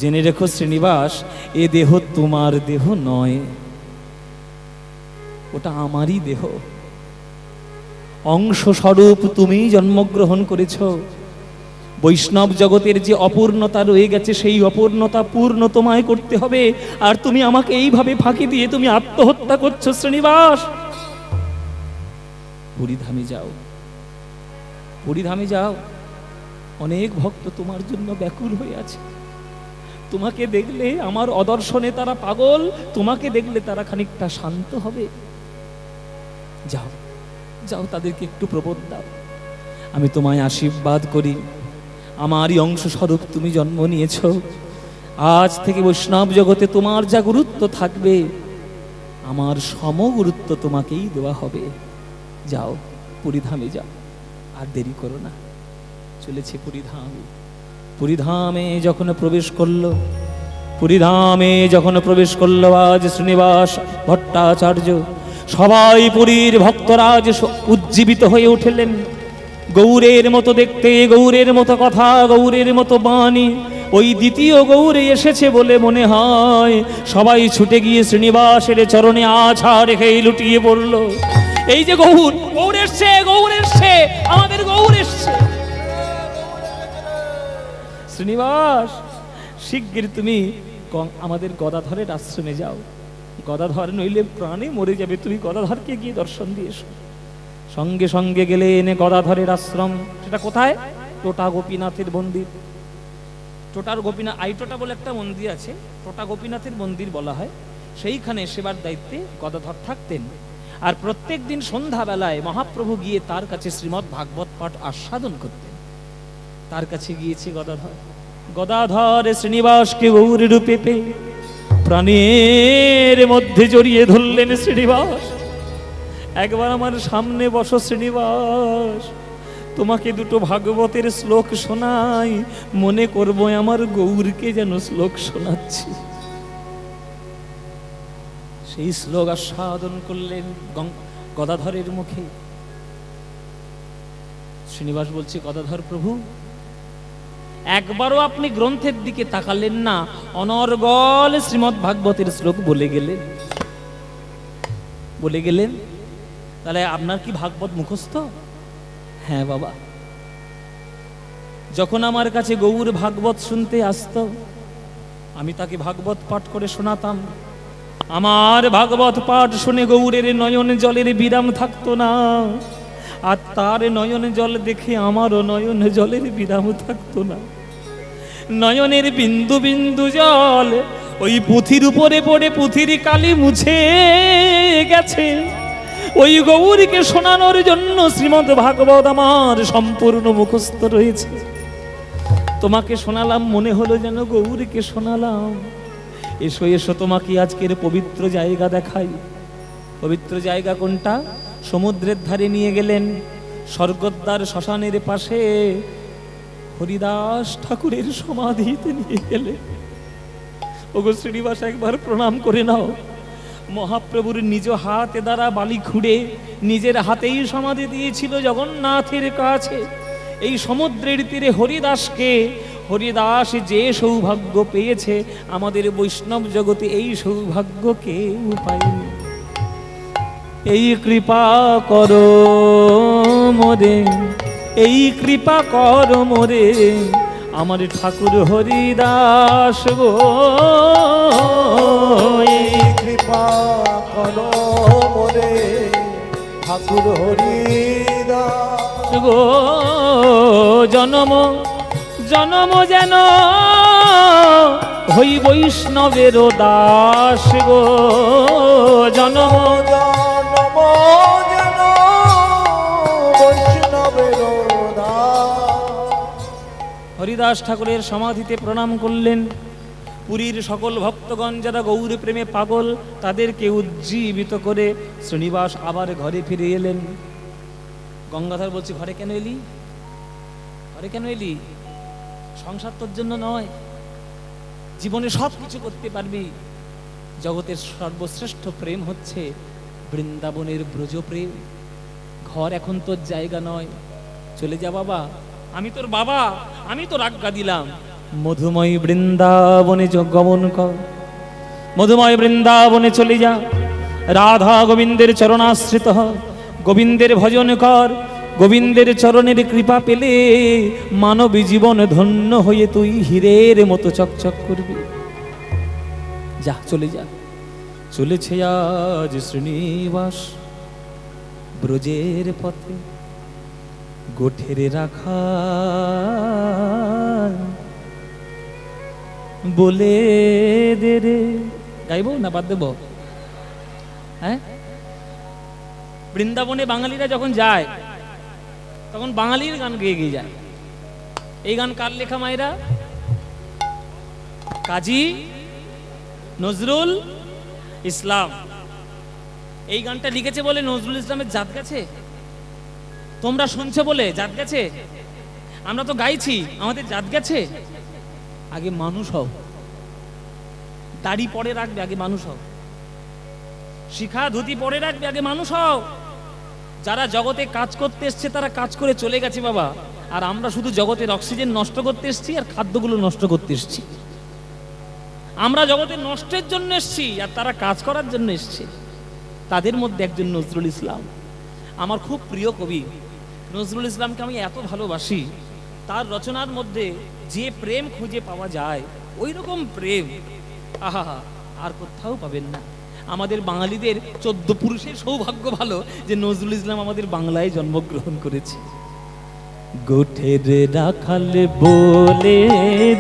জেনে রেখো শ্রীনিবাস, এ দেহ তোমার দেহ নয়, ওটা আমারই দেহ। অংশ স্বরূপ তুমি জন্মগ্রহণ করেছ। বৈষ্ণব জগতের যে অপূর্ণতা রয়ে গেছে, সেই অপূর্ণতা পূর্ণ তোমায় করতে হবে। আর তুমি আমাকে এইভাবে ফাঁকি দিয়ে তুমি আত্মহত্যা করছো শ্রীনিবাস। পুরীধামে যাও, পুরীধামে যাও, অনেক ভক্ত তোমার জন্য ব্যাকুল হয়ে আছে। তোমাকে দেখলে আমার অদর্শনে তারা পাগল, তোমাকে দেখলে তারা খানিকটা শান্ত হবে। যাও যাও, তাদেরকে একটু প্রবোধ দাও। আমি তোমায় আশীর্বাদ করি, আমারই অংশ স্বরূপ তুমি জন্ম নিয়েছ। আজ থেকে বৈষ্ণব জগতে তোমার যা গুরুত্ব থাকবে, আমার সম গুরুত্ব তোমাকেই দেওয়া হবে। যাও, পুরীধামে যাও, আর দেরি করো না। চলেছে পুরীধামে। পুরীধামে যখন প্রবেশ করলো, পুরীধামে যখন প্রবেশ করলো আজ শ্রীনিবাস ভট্টাচার্য, সবাই পুরীর ভক্তরাজ উজ্জীবিত হয়ে উঠলেন। গৌরের মতো দেখতে, গৌরের মতো কথা, গৌরের মতো বাণী, ওই দ্বিতীয় গৌরে এসেছে বলে মনে হয়। সবাই ছুটে গিয়ে শ্রীনিবাসের চরণে আছা রেখে লুটিয়ে পড়ল। এই যে গৌর, গৌর এসছে, গৌর এসছে, আমাদের গৌর এসছে। শ্রীনিবাস, শিগগির তুমি আমাদের গদাধরের আশ্রমে যাও। গদাধর নইলে প্রাণে মরে যাবে, তুমি গদাধরকে গিয়ে দর্শন দিয়ে এসো। সঙ্গে সঙ্গে গেলে এনে গদাধরের আশ্রম। সেটা কোথায়? টোটা গোপীনাথের মন্দির। টোটার গোপীনাথ, আইটোটা বলে একটা মন্দির আছে, টোটা গোপীনাথের মন্দির বলা হয়। সেইখানে সেবার দায়িত্বে গদাধর থাকতেন। আর প্রত্যেক দিন সন্ধ্যাবেলায় মহাপ্রভু গিয়ে তার কাছে শ্রীমদ্ ভাগবত পাঠ আস্বাদন করতেন। তার কাছে গিয়েছে গদাধর। গদাধর শ্রীনিবাসকে গৌর রূপে পেয়ে প্রাণের মধ্যে জড়িয়ে ধরলেন। শ্রীনিবাস, একবার আমার সামনে বসো শ্রীনিবাস, তোমাকে দুটো ভাগবতের শ্লোক শোনাই, মনে করব আমার গৌরকে যেন শ্লোক শোনাচ্ছি। সেই শ্লোক আস্বাদন করলেন গদাধরের মুখে। শ্রীনিবাস বলছে, গদাধর প্রভু, একবারও আপনি গ্রন্থের দিকে তাকালেন না, অনর্গল শ্রীমদ্ ভাগবতের শ্লোক বলে গেলেন। বলে গেলেন, তাহলে আপনার কি ভাগবত মুখস্থ? হ্যাঁ বাবা। যখন আমার কাছে গৌর ভাগবত শুনতে আসতো, আমি তাকে ভাগবত পাঠ করে শোনাতাম। আমার ভাগবত পাঠ শুনে গৌরের নয়ন জলের বিরাম থাকতো না, আর তার নয়ন জল দেখে আমারও নয়ন জলের বিরাম থাকতো না। নয়নের বিন্দু বিন্দু জল ওই পুঁথির উপরে পড়ে পুঁথির কালি মুছে গেছে। ওই গৌরীকে শোনানোর জন্য শ্রীমদ্ ভাগবত আমার সম্পূর্ণ মুখস্থ রয়েছে। তোমাকে শোনালাম, মনে হলো যেন গৌরীকে শোনালাম। এসো এসো, তোমাকে আজকের পবিত্র জায়গা দেখাই। পবিত্র জায়গা কোনটা? সমুদ্রের ধারে নিয়ে গেলেন, স্বর্গদ্বার শ্মশানের পাশে হরিদাস ঠাকুরের সমাধিতে নিয়ে গেলেন। ওগো শ্রীনিবাস, একবার প্রণাম করে নাও। মহাপ্রভুর নিজ হাতে দ্বারা বালি খুঁড়ে নিজের হাতেই সমাধি দিয়েছিল জগন্নাথের কাছে। এই সমুদ্রের তীরে হরিদাসকে, হরিদাস যে সৌভাগ্য পেয়েছে, আমাদের বৈষ্ণব জগতে এই সৌভাগ্য কেউ পায়নি। এই কৃপা করো মোরে, এই কৃপা কর মোরে, আমার ঠাকুর হরিদাস গো। এই কৃপা করো মোরে ঠাকুর হরিদাস গো, জনম জনম যেন হই বৈষ্ণবের দাস গো। জনম জনম যেন বৈষ্ণবের দাস। হরিদাস ঠাকুরের সমাধিতে প্রণাম করলেন। পুরীর সকল ভক্তগণ যারা গৌর প্রেমে পাগল, তাদেরকে উজ্জীবিত করে শ্রীনিবাস আবার ঘরে ফিরে এলেন। গঙ্গাধর বলছে, ঘরে কেন এলি? ঘরে কেন এলি? সংসার তোর জন্য নয়, জীবনে সব কিছু করতে পারবি। জগতের সর্বশ্রেষ্ঠ প্রেম হচ্ছে বৃন্দাবনের ব্রজ প্রেম। ঘর এখন তোর জায়গা নয়, চলে যা বাবা, আমি তোর বাবা, আমি তোর আজ্ঞা দিলাম। মধুময় বৃন্দাবনে গমন কর, মধুময় বৃন্দাবনে চলে যা। রাধা গোবিন্দের চরণাশ্রিত হ, গোবিন্দের ভজন কর। গোবিন্দের চরণের কৃপা পেলে মানবী জীবন ধন্য হয়ে তুই হীরের মতো চকচক করবি। যা, চলে যা। চলেছে আজ শ্রীনিবাস ব্রজের পথে, গোঠের রাখা বলে দে রে। গাইব না বাদ দেব? হ্যাঁ, বৃন্দাবনে বাঙালিরা যখন যায় তখন বাঙালির গান গেয়ে গিয়ে যায়। এই গান কার লেখা মায়েরা? কাজী নজরুল ইসলাম। এই গানটা লিখেছে বলে নজরুল ইসলামের জাত গেছে? তোমরা শুনছো বলে জাত গেছে? আমরা তো গাইছি, আমাদের জাত গেছে? আগে মানুষ হও, দাড়ি পরে রাখবে, আগে মানুষ হও। শিখা ধুতি পরে রাখবে, আগে মানুষ হও। যারা জগতে কাজ করতে এসছে তারা কাজ করে চলে গেছে বাবা, আর আমরা শুধু জগতের অক্সিজেন নষ্ট করতে এসছি আর খাদ্যগুলো নষ্ট করতে এসছি। আমরা জগতের নষ্টের জন্য এসছি আর তারা কাজ করার জন্য এসছে। তাদের মধ্যে একজন নজরুল ইসলাম, আমার খুব প্রিয় কবি। নজরুল ইসলামকে আমি এত ভালোবাসি, তার রচনার মধ্যে যে প্রেম খুঁজে পাওয়া যায়, ওই রকম প্রেম আহা আর কোথাও পাবেন না। আমাদের বাঙালিদের 14 পুরুষের সৌভাগ্য ভালো যে নজরুল ইসলাম আমাদের বাংলায় জন্মগ্রহণ করেছে। গোঠের রাখাল বলে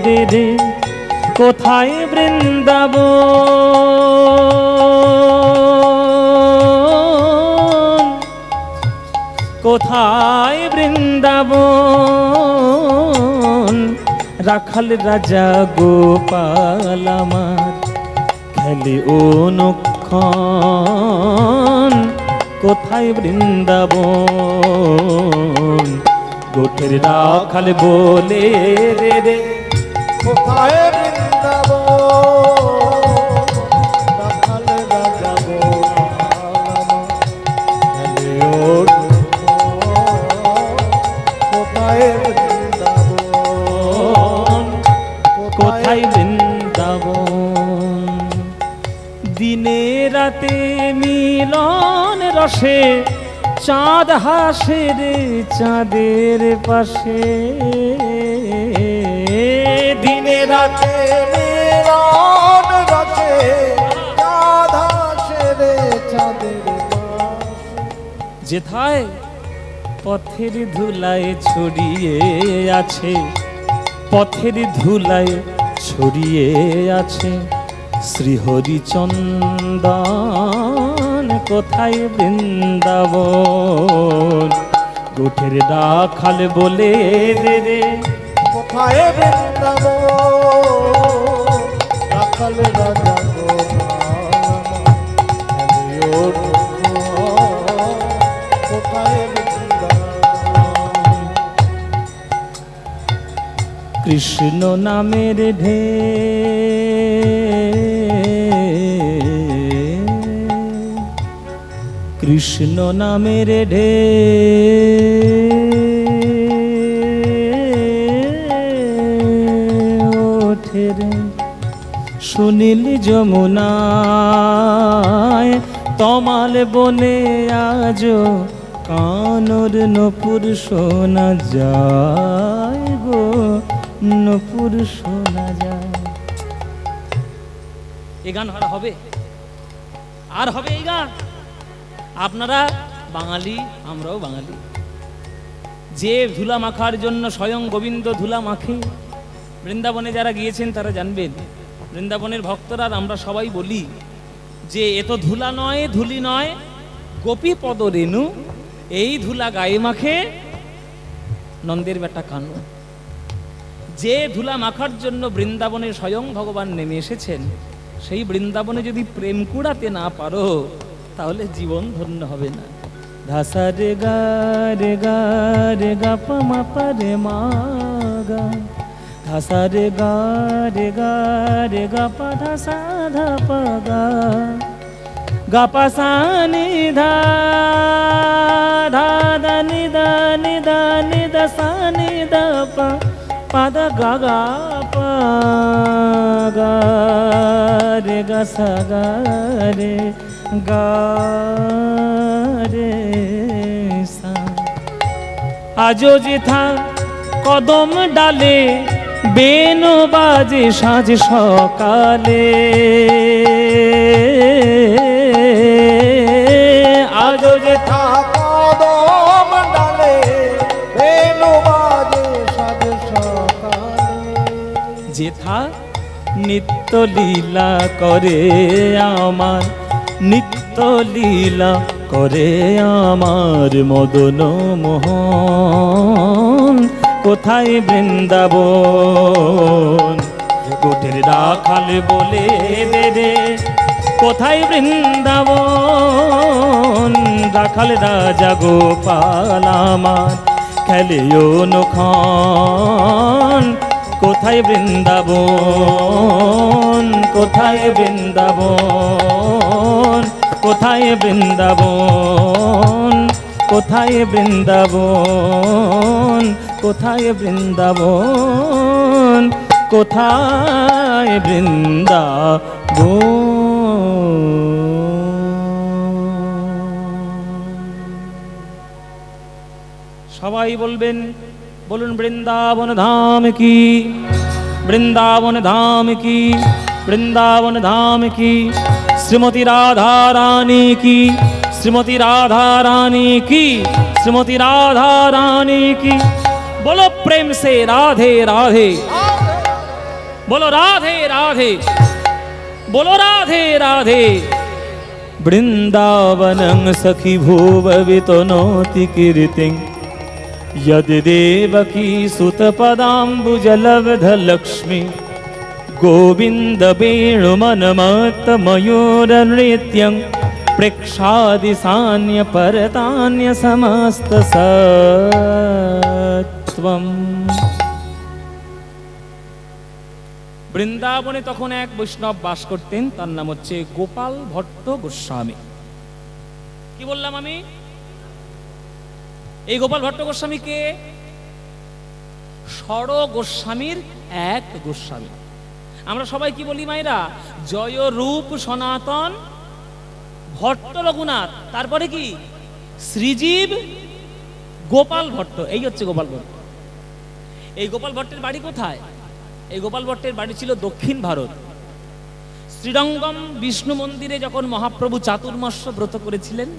দে রে, কোথায় বৃন্দাবন, কোথায় বৃন্দাবন, রাখাল রাজা গোপাল আমার খেলে অনুক্ষণ, কোথায় বৃন্দাবন। গোঠের রাখাল বলে রে রে, কোথায় বৃন্দাবন, রাখাল রাজা গোপাল খেলে অনুক্ষণ, কোথায় বৃন্দাবন, কোথায় বৃন্দাবন। দিনে রাতে মিলন রসে চাঁদ হাসে রে চাঁদের পাশে। দিনে রাতে মিলন রসে চাঁদ হাসে রে চাঁদের পাশে। যেথায় পথের ধুলায় ছড়িয়ে আছে, পথের ধুলায় ছড়িয়ে আছে শ্রীহরিচন্দন কোথায় বৃন্দাবন, গোঠের রাখাল বলে দে রে কোথায় বৃন্দাবন, রাখাল রাজা কোথায় বৃন্দাবন। কৃষ্ণ নামের কৃষ্ণ নামের ওঠে রে সুনীল যমুনায়, তমাল বনে আজ কানর নপুর শোনা যায় গো, নপুর শোনা যায়। এই গান হবে আর হবে এই গান? আপনারা বাঙালি, আমরাও বাঙালি। যে ধুলা মাখার জন্য স্বয়ং গোবিন্দ ধুলা মাখে, বৃন্দাবনে যারা গিয়েছেন তারা জানবেন। বৃন্দাবনের ভক্তরা আমরা সবাই বলি যে এ তো ধুলা নয়, ধুলি নয়, গোপী পদ রেণু, এই ধুলা গায়ে মাখে নন্দের বেটা কানু। যে ধুলা মাখার জন্য বৃন্দাবনে স্বয়ং ভগবান নেমে এসেছেন, সেই বৃন্দাবনে যদি প্রেম কুড়াতে না পারো তাহলে জীবন ধন্য হবে না। ধাসা রে গা রে গা রে গা পা মা পা রে মা গা, ধাসা রে গা রে গা রে গা পা ধাসা ধা পা গা, গা পা সা নি ধা ধা দা নি দা নি দা নি দা সা নি দা পা পা দা গা গা পা গা রে গা সা গা রে গা রে সা। আজো যেথা কদম ডালে বেনু বাজে সাঁঝ সকালে, আজো যেথা কদম ডালে বেনু বাজে সাজ সকালে, যেথা নিত্য লীলা করে আমার, নিত্য লীলা করে আমার মদন মোহন, কোথায় বৃন্দাবন, গোঠের রাখাল বলে দে রে কোথায় বৃন্দাবন, রাখাল রাজা গোপাল আমার খেলে অনুক্ষণ, কোথায় বৃন্দাবন, কোথায় বৃন্দাবন, কোথায় বৃন্দাবন, কোথায় বৃন্দাবন, কোথায় বৃন্দাবন, কোথায় বৃন্দাবন। সবাই বলবেন, বলুন বৃন্দাবন ধাম কি, বৃন্দাবন ধাম কি, বৃন্দাবন ধাম কি, শ্রীমতী রাধা রানী কি, শ্রীমতী রাধা রানী কি, श्रीमती राधा रानी की। बोलो प्रेम से राधे राधे, बोलो राधे राधे, बोलो राधे राधे। वृंदावनं सखी भुववितनोति कीर्तिं यदि देवकी सुतपदाम्बुजलब्धलक्ष्मी गोविन्द वेणुमनमत्तमयूरनृत्यं प्रेक्षादिसान्य परतान्य समस्त सत्वम्। বৃন্দাবনে তখন এক বৈষ্ণব বাস করতেন, তার নাম হচ্ছে গোপাল ভট্ট গোস্বামী। কি বললাম আমি? এই গোপাল ভট্ট গোস্বামীকে ষড় গোস্বামীর এক গোস্বামী। আমরা সবাই কি বলি মায়েরা? জয় রূপ সনাতন ভট্ট রঘুনাথ, তারপরে কি শ্রীজীব গোপাল ভট্ট। এই হচ্ছে গোপাল ভট্ট। এই গোপাল ভট্টের বাড়ি কোথায়? এই গোপাল ভট্টের বাড়ি ছিল দক্ষিণ ভারত। শ্রীরঙ্গম বিষ্ণু মন্দিরে যখন মহাপ্রভু চাতুর্মাস্য ব্রত করেছিলেন,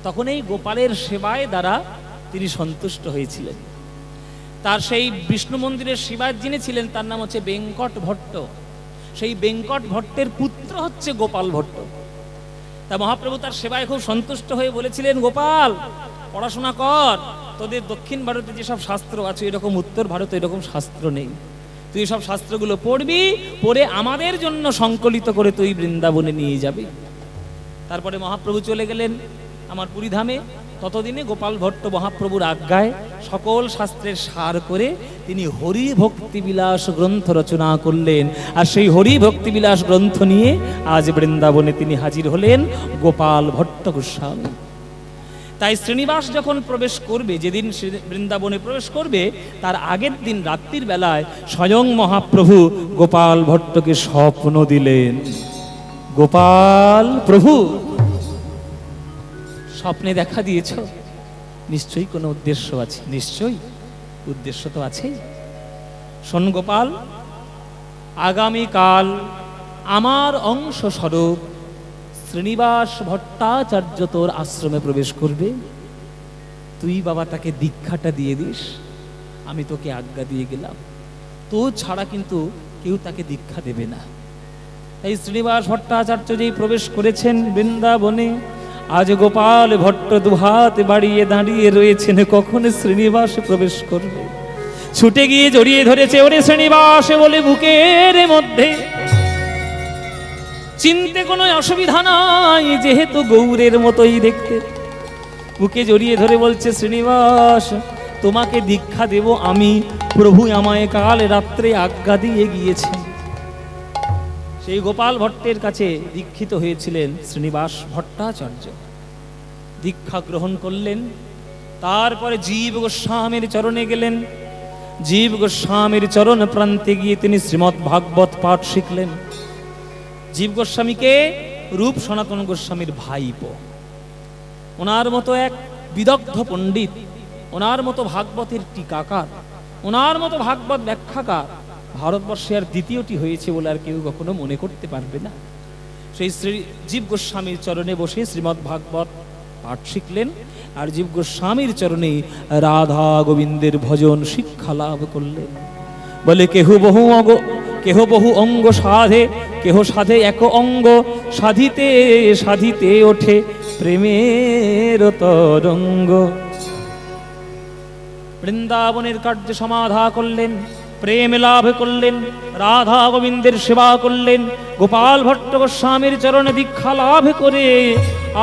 তখন এই গোপালের সেবায় দ্বারা তিনি সন্তুষ্ট হয়েছিলেন। তার সেই বিষ্ণু মন্দিরের সেবায় যিনি ছিলেন তার নাম হচ্ছে বেঙ্কট ভট্ট। সেই বেঙ্কট ভট্টের পুত্র হচ্ছে গোপাল ভট্ট। তা মহাপ্রভু তার সেবায় খুব সন্তুষ্ট হয়ে বলেছিলেন, গোপাল পড়াশোনা কর, তোদের দক্ষিণ ভারতে যেসব শাস্ত্র আছে এরকম উত্তর ভারতে এরকম শাস্ত্র নেই, তুই সব শাস্ত্রগুলো পড়বি, পড়ে আমাদের জন্য সংকলিত করে তুই বৃন্দাবনে নিয়ে যাবি। তারপরে মহাপ্রভু চলে গেলেন আমার পুরীধামে। ততদিনে গোপাল ভট্ট মহাপ্রভুর আজ্ঞায় সকল শাস্ত্রের সার করে তিনি হরি ভক্তিবিলাস গ্রন্থ রচনা করলেন। আর সেই হরি ভক্তিবিলাস গ্রন্থ নিয়ে আজ বৃন্দাবনে তিনি হাজির হলেন গোপাল ভট্ট গোস্বামী। তাই শ্রীনিবাস যখন প্রবেশ করবে, যেদিন বৃন্দাবনে প্রবেশ করবে তার আগের দিন রাত্রির বেলায় স্বয়ং মহাপ্রভু গোপাল ভট্টকে স্বপ্ন দিলেন। গোপাল প্রভু স্বপ্নে দেখা দিয়েছ, নিশ্চয়ই কোনো উদ্দেশ্য আছে। নিশ্চয়ই উদ্দেশ্য তো আছে। শোন গোপাল, আগামীকাল আমার অংশ স্বরূপ শ্রীনিবাস ভট্টাচার্য তোর আশ্রমে প্রবেশ করবে। তুই বাবা তাকে দীক্ষাটা দিয়ে দিস, আমি তোকে আজ্ঞা দিয়ে গেলাম। তো ছাড়া কিন্তু কেউ তাকে দীক্ষা দেবে না। তাই শ্রীনিবাস ভট্টাচার্য যেই প্রবেশ করেছেন বৃন্দাবনে, আজ গোপাল ভট্ট দুহাত বাড়িয়ে দাঁড়িয়ে রয়েছেন কখন শ্রীনিবাস প্রবেশ করবে। ছুটে গিয়ে জড়িয়ে ধরেছে, ওরে শ্রীনিবাস বলে বুকের মধ্যে। চিনতে কোনো অসুবিধা নাই, যেহেতু গৌরের মতোই দেখতে। বুকে জড়িয়ে ধরে বলছে, শ্রীনিবাস তোমাকে দীক্ষা দেব আমি, প্রভু আমায় কাল রাত্রে আজ্ঞা দিয়ে গিয়েছেন। সেই গোপাল ভট্টের কাছে দীক্ষিত হয়েছিলেন শ্রীনিবাস ভট্টাচার্য। দীক্ষা গ্রহণ করলেন। তারপরে জীব গোস্বামীর চরণে গেলেন। জীব গোস্বামীর চরণ প্রান্তে গিয়ে তিনি শ্রীমদ্ ভাগবত পাঠ শিখলেন। জীব গোস্বামীকে রূপ সনাতন গোস্বামীর ভাইপো। ওনার মতো এক বিদগ্ধ পণ্ডিত, ওনার মতো ভাগবতের টিকাকার, ওনার মতো ভাগবত ব্যাখ্যাকার ভারতবর্ষে আর দ্বিতীয়টি হয়েছে বলে আর কেউ কখনো মনে করতে পারবে না। সেই শ্রী জীব গোস্বামীর চরণে বসে শ্রীমদ্ ভাগবত পাঠ শিখলেন। আর জীব গোস্বামীর চরণে রাধা গোবিন্দের ভজন শিক্ষা লাভ করলেন। বলে কেহ বহু অঙ্গ সাধে, কেহ সাধে এক অঙ্গ, সাধিতে সাধিতে ওঠে প্রেমের তরঙ্গ। বৃন্দাবনের কার্য সমাধা করলেন, প্রেম লাভ করলেন, রাধা গোবিন্দের সেবা করলেন। গোপাল ভট্ট গোস্বামীর চরণে দীক্ষা লাভ করে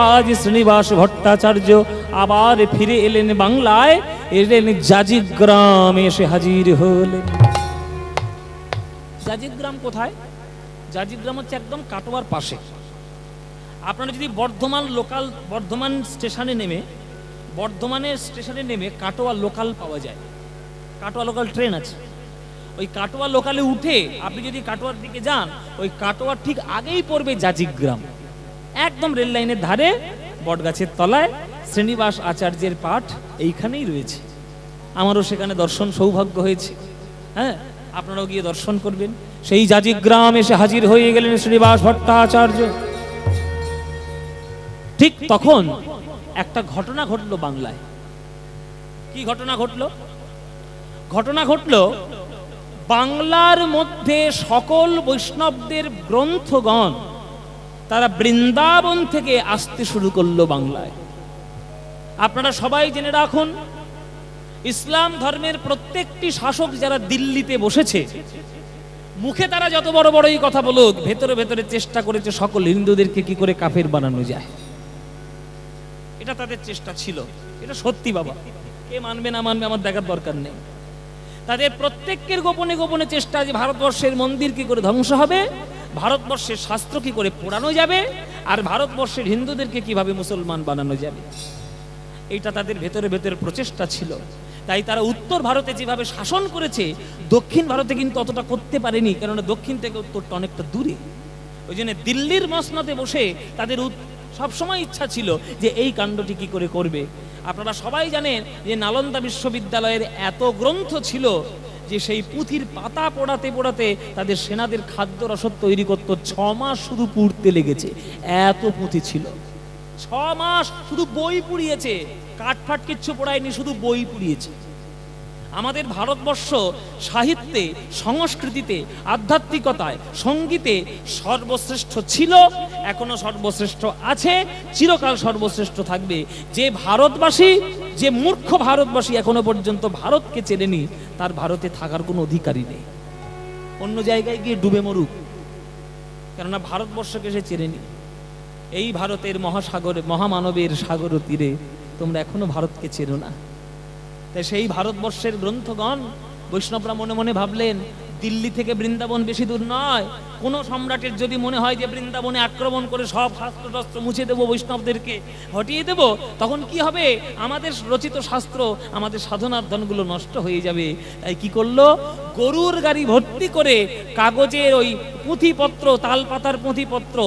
আজ শ্রীনিবাস ভট্টাচার্য আবার ফিরে এলেন বাংলায়, এলেন জাজিগ্রামে এসে হাজির হলেন। জাজিগ্রাম কোথায়? জাজিগ্রাম হচ্ছে একদম কাটোয়ার পাশে। আপনারা যদি বর্ধমান স্টেশনে নেমে কাটোয়া লোকাল পাওয়া যায়, কাটোয়া লোকাল ট্রেন আছে। ওই কাটোয়া লোকালে উঠে আপনি যদি কাটোয়ার দিকে যান, ওই কাটোয়ার ঠিক আগেই পড়বে জাজিগ্রাম। একদম রেল লাইনের ধারে বটগাছের তলায় শ্রীনিবাস আচার্যের পাঠ এইখানেই রয়েছে। আমারও সেখানে দর্শন সৌভাগ্য হয়েছে। হ্যাঁ, আপনারাও গিয়ে দর্শন করবেন। সেই জাজিগ্রাম এসে হাজির হয়ে গেলেন শ্রীনিবাস ভট্টাচার্য। ঠিক তখন একটা ঘটনা ঘটলো বাংলায়। কি ঘটনা ঘটলো? ঘটনা ঘটলো বাংলার মধ্যে সকল বৈষ্ণবদের গ্রন্থগণ তারা বৃন্দাবন থেকে আসতে শুরু করলো বাংলায়। আপনারা সবাই জেনে রাখুন, ইসলাম ধর্মের প্রত্যেকটি শাসক যারা দিল্লিতে বসেছে, মুখে তারা যত বড় বড়ই কথা বলুক, ভেতরে ভেতরে চেষ্টা করেছে সকল হিন্দুদেরকে কি করে কাফের বানানো যায়। এটা তাদের চেষ্টা ছিল, এটা সত্যি বাবা। কে মানবে না মানবে আমার দেখার দরকার নেই। তাদের প্রত্যেকের গোপনে গোপনে চেষ্টা যে ভারতবর্ষের মন্দির কি করে ধ্বংস হবে, ভারতবর্ষের শাস্ত্র কি করে পোড়ানো যাবে, আর ভারতবর্ষের হিন্দুদেরকে কিভাবে মুসলমান বানানো যাবে। এইটা তাদের ভেতরে ভেতরে প্রচেষ্টা ছিল। তাই তারা উত্তর ভারতে যেভাবে শাসন করেছে, দক্ষিণ ভারতে কিন্তু অতটা করতে পারেনি, কেননা দক্ষিণ থেকে উত্তরটা অনেকটা দূরে। ওই জন্য দিল্লির মসনদে বসে তাদের সবসময় ইচ্ছা ছিল যে এই কাণ্ডটি কি করে করবে। আপনারা সবাই জানেন যে নালন্দা বিশ্ববিদ্যালয়ের এত গ্রন্থ ছিল যে সেই পুঁথির পাতা পোড়াতে পোড়াতে তাদের সেনাদের খাদ্য রসদ তৈরি করতো। 6 মাস শুধু পুড়তে লেগেছে, এত পুঁথি ছিল। 6 মাস শুধু বই পুড়িয়েছে, কাঠফাট কিচ্ছু পোড়ায়নি, শুধু বই পুড়িয়েছে। আমাদের ভারতবর্ষ সাহিত্যে, সংস্কৃতিতে, আধ্যাত্মিকতায়, সঙ্গীতে সর্বশ্রেষ্ঠ ছিল, এখনো সর্বশ্রেষ্ঠ আছে, চিরকাল সর্বশ্রেষ্ঠ থাকবে। যে ভারতবাসী, যে মূর্খ ভারতবাসী এখনো পর্যন্ত ভারতকে চেনেনি, তার ভারতে থাকার কোনো অধিকারই নেই। অন্য জায়গায় গিয়ে ডুবে মরুক, কেননা ভারতবর্ষকে সে চেনেনি। এই ভারতের মহাসাগরে, মহামানবের সাগর তীরে তোমরা এখনো ভারতকে চেনো না। তাই সেই ভারতবর্ষের গ্রন্থগণ বৈষ্ণবরা মনে মনে ভাবলেন, দিল্লি থেকে বৃন্দাবন বেশি দূর নয়। কোন সম্রাটের যদি মনে হয় যে বৃন্দাবনে আক্রমণ করে সব শাস্ত্র টাস্ত্র মুছে দেবো, বৈষ্ণবদেরকে হটিয়ে দেব, তখন কি হবে? আমাদের রচিত শাস্ত্র, আমাদের সাধনার ধনগুলো নষ্ট হয়ে যাবে। তাই কি করলো? গরুর গাড়ি ভর্তি করে কাগজের ওই পুঁথিপত্র, তালপাতার পুঁথিপত্র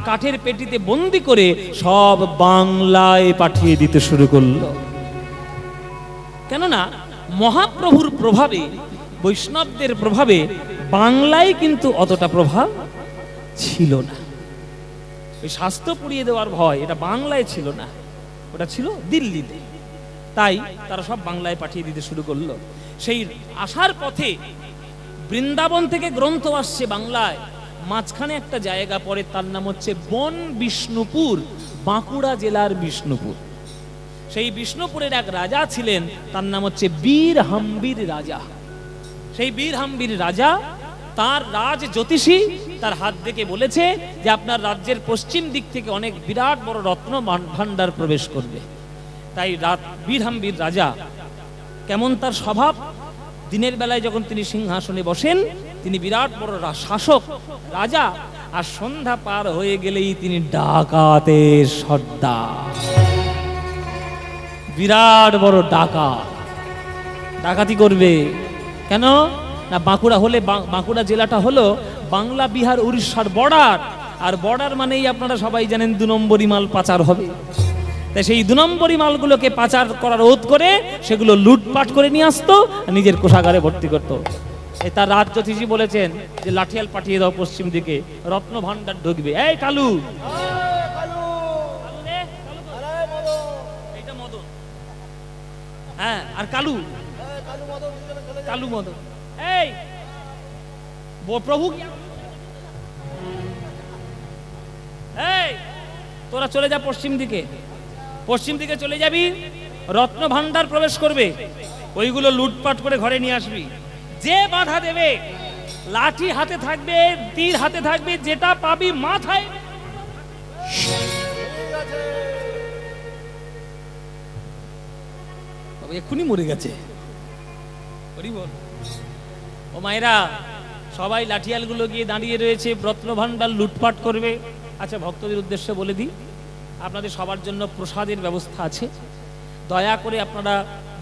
কাঠের পেটিতে বন্দি করে সব বাংলায় পাঠিয়ে দিতে শুরু করলো। কেননা মহাপ্রভুর প্রভাবে, বৈষ্ণবদের প্রভাবে বাংলায় কিন্তু অতটা প্রভাব ছিল না। ওই শাস্ত্র পুড়িয়ে দেওয়ার ভয়, এটা বাংলায় ছিল না, ওটা ছিল দিল্লিতে। তাই তারা সব বাংলায় পাঠিয়ে দিতে শুরু করলো। সেই আসার পথে বৃন্দাবন থেকে গ্রন্থ আসছে বাংলায়, মাঝখানে একটা জায়গা পড়ে, তার নাম হচ্ছে বন বিষ্ণুপুর, বাঁকুড়া জেলার বিষ্ণুপুর। সেই বিষ্ণুপুরের এক রাজা ছিলেন, তার নাম হচ্ছে বীর হাম্বির রাজা। সেই বীর হাম্বির রাজা, তার রাজ জ্যোতিষী তার হাত দেখে বলেছে যে আপনার রাজ্যের পশ্চিম দিক থেকে অনেক বিরাট বড় রত্ন ভান্ডার প্রবেশ করবে। তাই বীর হাম্বির রাজা, কেমন তার স্বভাব, দিনের বেলায় যখন তিনি সিংহাসনে বসেন তিনি বিরাট বড় শাসক রাজা, আর সন্ধ্যা পার হয়ে গেলেই তিনি ডাকাতের সর্দার, বিরাট বড় ডাকাত, ডাকাতি করবে। কেন না, বাঁকুড়া হলে, বাঁকুড়া জেলাটা হলো বাংলা, বিহার, উড়িষ্যার বর্ডার। আর বর্ডার মানেই আপনারা সবাই জানেন 2 নম্বরই মাল পাচার হবে। তাই সেই 2 নম্বরই মালগুলোকে পাচার করার রোধ করে সেগুলো লুটপাট করে নিয়ে আসতো, নিজের কোষাগারে ভর্তি করতো। এই তার রাজ জ্যোতিষী বলেছেন যে লাঠিয়াল পাঠিয়ে দাও পশ্চিম দিকে, রত্ন ভান্ডার ঢুকবে। এই কালু, এইটা মদন, হ্যাঁ, আর কালু, কালু মদন, এই প্রভু, এই তোরা চলে যা পশ্চিম দিকে, পশ্চিম দিকে চলে যাবি, রত্ন ভান্ডার প্রবেশ করবে, ওইগুলো লুটপাট করে ঘরে নিয়ে আসবি। যে বাধা দেবে, লাঠি হাতে থাকবে, তীর হাতে থাকবে, যেটা পাবি মাথায়। এক্ষুনি মরে গেছে। ও মায়েরা, সবাই লাঠিয়ালগুলো গিয়ে দাঁড়িয়ে রয়েছে, রত্ন ভান্ডার লুটপাট করবে। আচ্ছা, ভক্তদের উদ্দেশ্যে বলে দিই, আপনাদের সবার জন্য প্রসাদের ব্যবস্থা আছে। দয়া করে আপনারা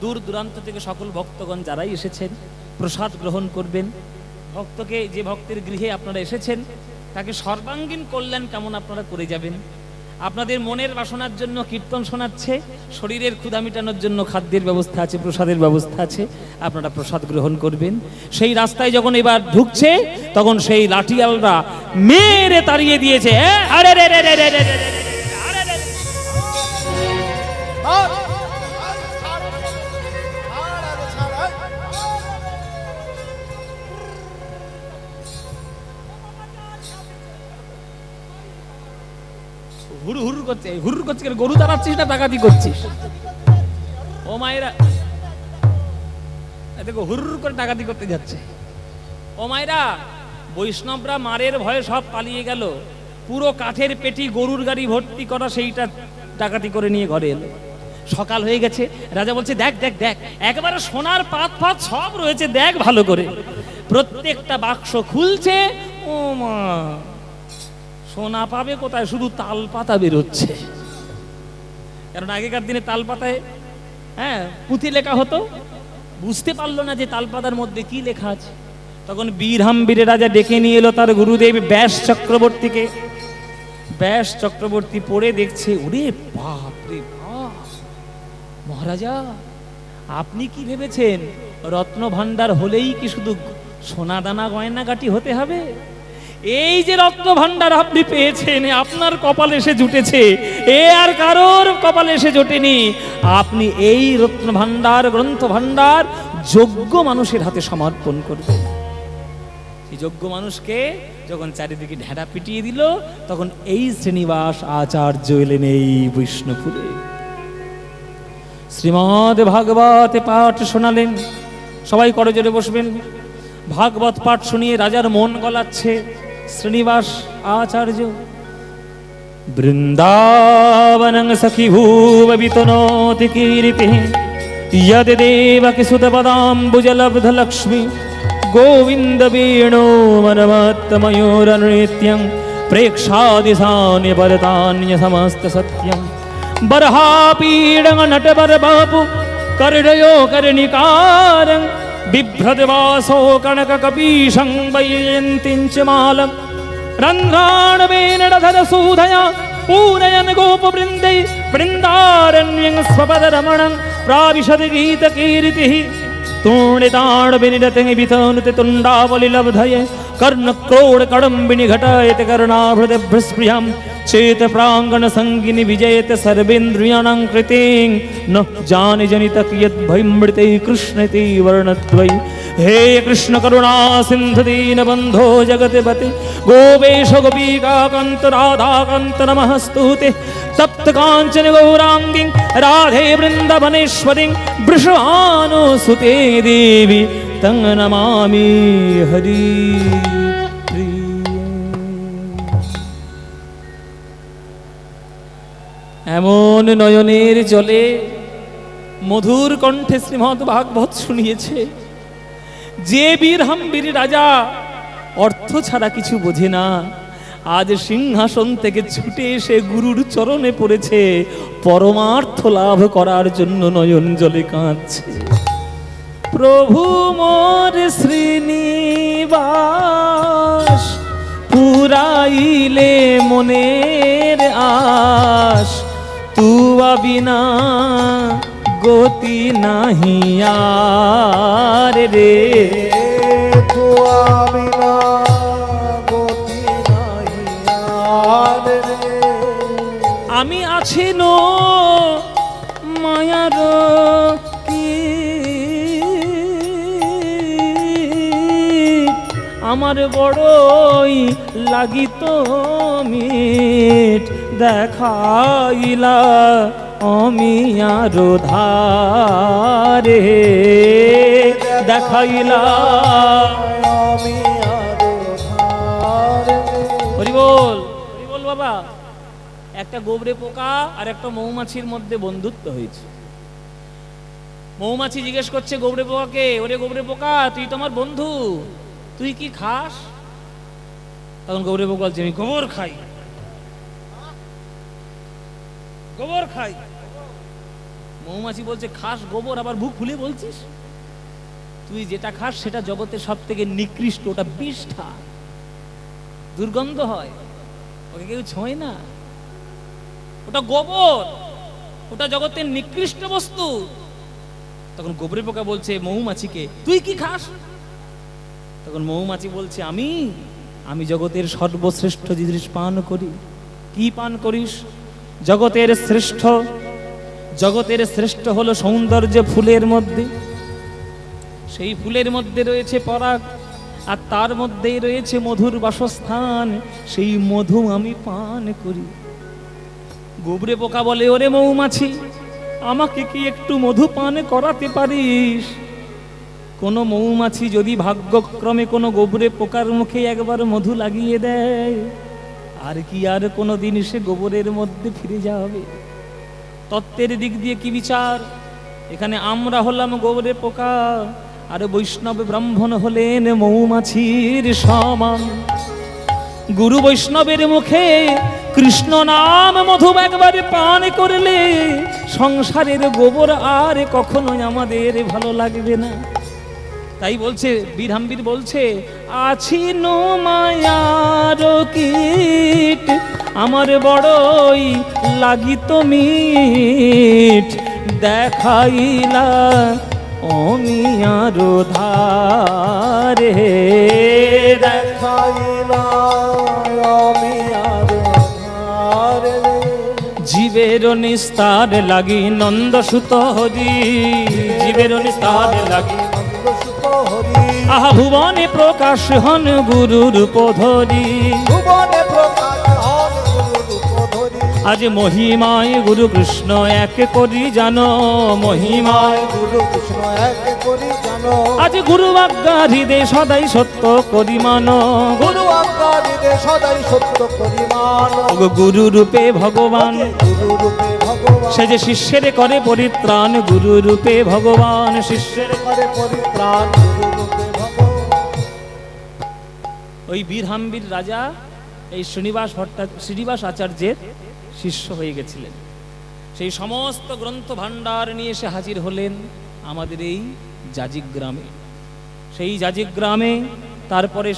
দূর দূরান্ত থেকে সকল ভক্তগণ যারাই এসেছেন প্রসাদ গ্রহণ করবেন। ভক্তকে, যে ভক্তের গৃহে আপনারা এসেছেন তাকে সর্বাঙ্গীন কল্যাণ কেমন আপনারা করে যাবেন। আপনাদের মনের বাসনার জন্য কীর্তন শোনাচ্ছে, শরীরের ক্ষুধা মেটানোর জন্য খাদ্যের ব্যবস্থা আছে, প্রসাদের ব্যবস্থা আছে, আপনারা প্রসাদ গ্রহণ করবেন। সেই রাস্তায় যখন এবার ঢুকছে তখন সেই লাঠিয়ালরা মেরে তাড়িয়ে দিয়েছে। আরে রে রে রে রে রে রে রে, আরে রে, হুড় হুড় করছে, হুড় করছে। গরু তাড়াচ্ছিস না ডাকাতি করছিস? ও মায়েরা দেখো, হুড় করে ডাকাতি করতে যাচ্ছে। ও মায়েরা, বৈষ্ণবরা মারের ভয়ে সব পালিয়ে গেল। পুরো কাঠের পেটি, গরুর গাড়ি ভর্তি করা, সেইটা ডাকাতি করে নিয়ে ঘরে এলো। সকাল হয়ে গেছে, রাজা বলছে দেখ দেখ দেখ, একেবারে সোনার পাত ফাত সব রয়েছে, দেখ ভালো করে। প্রত্যেকটা বাক্স খুলছে, ও মা, সোনা পাবে কোথায়, শুধু তাল পাতা বেরোচ্ছে। কারণ আগেকার দিনে তাল পাতায়, হ্যাঁ, পুঁথি লেখা হতো, বুঝতে পারলো না যে তাল পাতার মধ্যে কি লেখা আছে। তখন বীর হাম্বির রাজা ডেকে নিয়ে এলো তার গুরুদেব ব্যাস চক্রবর্তীকে। ব্যাস চক্রবর্তী পড়ে দেখছে, ওরে বাপ রে বাপ, মহারাজা আপনি কি ভেবেছেন রত্ন ভান্ডার হলেই কি শুধু সোনা দানা গয়নাগাটি হতে হবে? এই যে রত্ন ভান্ডার আপনি পেয়েছেন, আপনার কপালে এসে জুটেছে, এ আর কারোর কপালে এসে জোটেনি। আপনি এই রত্ন ভান্ডার, গ্রন্থ ভান্ডার যোগ্য মানুষের হাতে সমর্পণ করবে। সেই যোগ্য মানুষকে যখন চারিদিকে ঢেড়া পিটিয়ে দিল, তখন এই শ্রীনিবাস আচার্য এলেন এই বৈষ্ণবপুরে। শ্রীমদ্ ভাগবত পাঠ শোনালেন। সবাই করজোড়ে বসবেন। ভাগবত পাঠ শুনিয়ে রাজার মন গলাচ্ছে শ্রীনিবাস আচার্য। বৃন্দাবনং সখী ভুব বিতনোতি কীর্তিঃ यद देवकी सुतपदाम्बुजलब्ध लक्ष्मी गोविंद वेणो मनमत्तमयोरनृत्यं प्रेक्षादिशान्य परतान्य समस्त सत्यं बर्हापीडं नटवर बापु कर्णयो कर्णिकारं बिभ्रद्वासो कनककपीशं वैजयन्तीं च मालं रन्ध्राणवेणधरसूधया पूरयन् गोपवृन्दै वृन्दारण्यं स्वपदरमणं प्राविशद गीतकीर्तिः तूणिताण्डविनिरतं वितनुते तुण्डावलिलब्धये कर्णक्रोडकडम्बिनि घटायते कर्णाभृतभ्रस्प्रियं चेतप्राङ्गणसङ्गिनि विजयते सर्वेन्द्रियाणां कृतिं न जाने जनितक यद्भयमृते कृष्णते वर्णद्वै हे कृष्ण करुणा सिन्धु दीनबन्धो जगत्पते गोपेश गोपीकान्त राधाकान्त नमस्तुते तप्त काञ्चन गौराङ्गी राधे वृन्दावनेश्वरी वृषभानुसुते देवी तं नमामि हरि এমন নয়নের জলে মধুর কণ্ঠে শ্রীমদ্ ভাগবত শুনিয়েছে। যে বীরহাম্বীর রাজা অর্থ ছাড়া কিছু বোঝে না, আজ সিংহাসন থেকে ছুটে এসে গুরুর চরণে পড়েছে পরমার্থ লাভ করার জন্য নয়ন জলে কাঁদছে। প্রভু মোর শ্রীনিবাস পুরাইলে মনের আশ, তুয়া বিনা গতি নাহি আর রে, তুয়া বিনা গতি নাহি আর রে। আমি আছি নো মায়ার কি, আমার বড়ই লাগিত মিট, দেখাইলা অমিয়ার ধারে, দেখাইলা অমিয়ার ধারে। হরি বল, হরি বল বাবা। একটা গোবরে পোকা আর একটা মৌমাছির মধ্যে বন্ধুত্ব হয়েছে। মৌমাছি জিজ্ঞেস করছে গোবরে পোকাকে, ওরে গোবরে পোকা তুই তোমার বন্ধু, তুই কি খাস? তখন গোবরে পোকা বলছে আমি গোবর খাই, গোবর খাই। মৌমাছি বলছে খাস গোবর, আবার বুক খুলে বলছিস? তুই যেটা খাস সেটা জগতের সব থেকে নিকৃষ্ট, ওটা বিষ্ঠা, দুর্গন্ধ হয়, ওকে কেউ ছোঁয় না, ওটা গোবর, ওটা জগতের নিকৃষ্ট বস্তু। তখন গোবরে পোকা বলছে মৌমাছিকে তুই কি খাস? তখন মৌমাছি বলছে আমি আমি জগতের সর্বশ্রেষ্ঠ জিনিস পান করি। কি পান করিস? জগতের শ্রেষ্ঠ, জগতের শ্রেষ্ঠ হলো সৌন্দর্য ফুলের মধ্যে, সেই ফুলের মধ্যে রয়েছে পরাগ, আর তার মধ্যেই রয়েছে মধুর বাসস্থান, সেই মধু আমি পান করি। গোবরে পোকা বলে ওরে মৌমাছি আমাকে কি একটু মধু পান করাতে পারিস? কোন মৌমাছি যদি ভাগ্যক্রমে কোনো গোবরে পোকার মুখে একবার মধু লাগিয়ে দেয়, আর কি আর কোনো দিন সে গোবরের মধ্যে ফিরে যাবে? তত্ত্বের দিক দিয়ে কি বিচার? এখানে আমরা হলাম গোবরে পোকা, আর বৈষ্ণব ব্রাহ্মণ হলেন মৌমাছির সমান। গুরু বৈষ্ণবের মুখে কৃষ্ণ নাম মধু একবারে পান করলে সংসারের গোবর আর কখনোই আমাদের ভালো লাগবে না। তাই বলছে বীরহাম্বীর বলছে আছি নো মায়ার কীট, আমার বড়ই লাগিত মিঠ, দেখাইলা অমিয়ার ধারে, দেখাইলা অমিয়ার ধারে। জীবের নিস্তার লাগি নন্দ সুত হরি, জীবের নিস্তার লাগি অখণ্ড সুখ হরি আহা ভুবনে প্রকাশ হন গুরু রূপ ধরি ভুবনে প্রকাশ হন গুরু রূপ ধরি আজ মহিমায় গুরু কৃষ্ণ এক করি জানো মহিমায় গুরু কৃষ্ণ এক করি জানো আজ গুরু আজ্ঞা হৃদয় সদাই সত্য করি মানো গুরু আজ্ঞা দিতে সদাই সত্য করি মানো গুরু রূপে ভগবান গুরু রূপে ভগবান সে যে শিষ্যের করে পরিত্রাণ গুরু রূপে ভগবান শিষ্যের করে পরিত্রাণ গুরু রূপে ভগবান ওই বীরহাম্বীর রাজা এই শ্রীনিবাস আচার্যের শিষ্য হয়ে গেছিলেন সেই সমস্ত গ্রন্থ ভাণ্ডার নিয়ে এসে হাজির হলেন আমাদের এই জাজিক গ্রামে সেই জাজিক গ্রামে তারপরে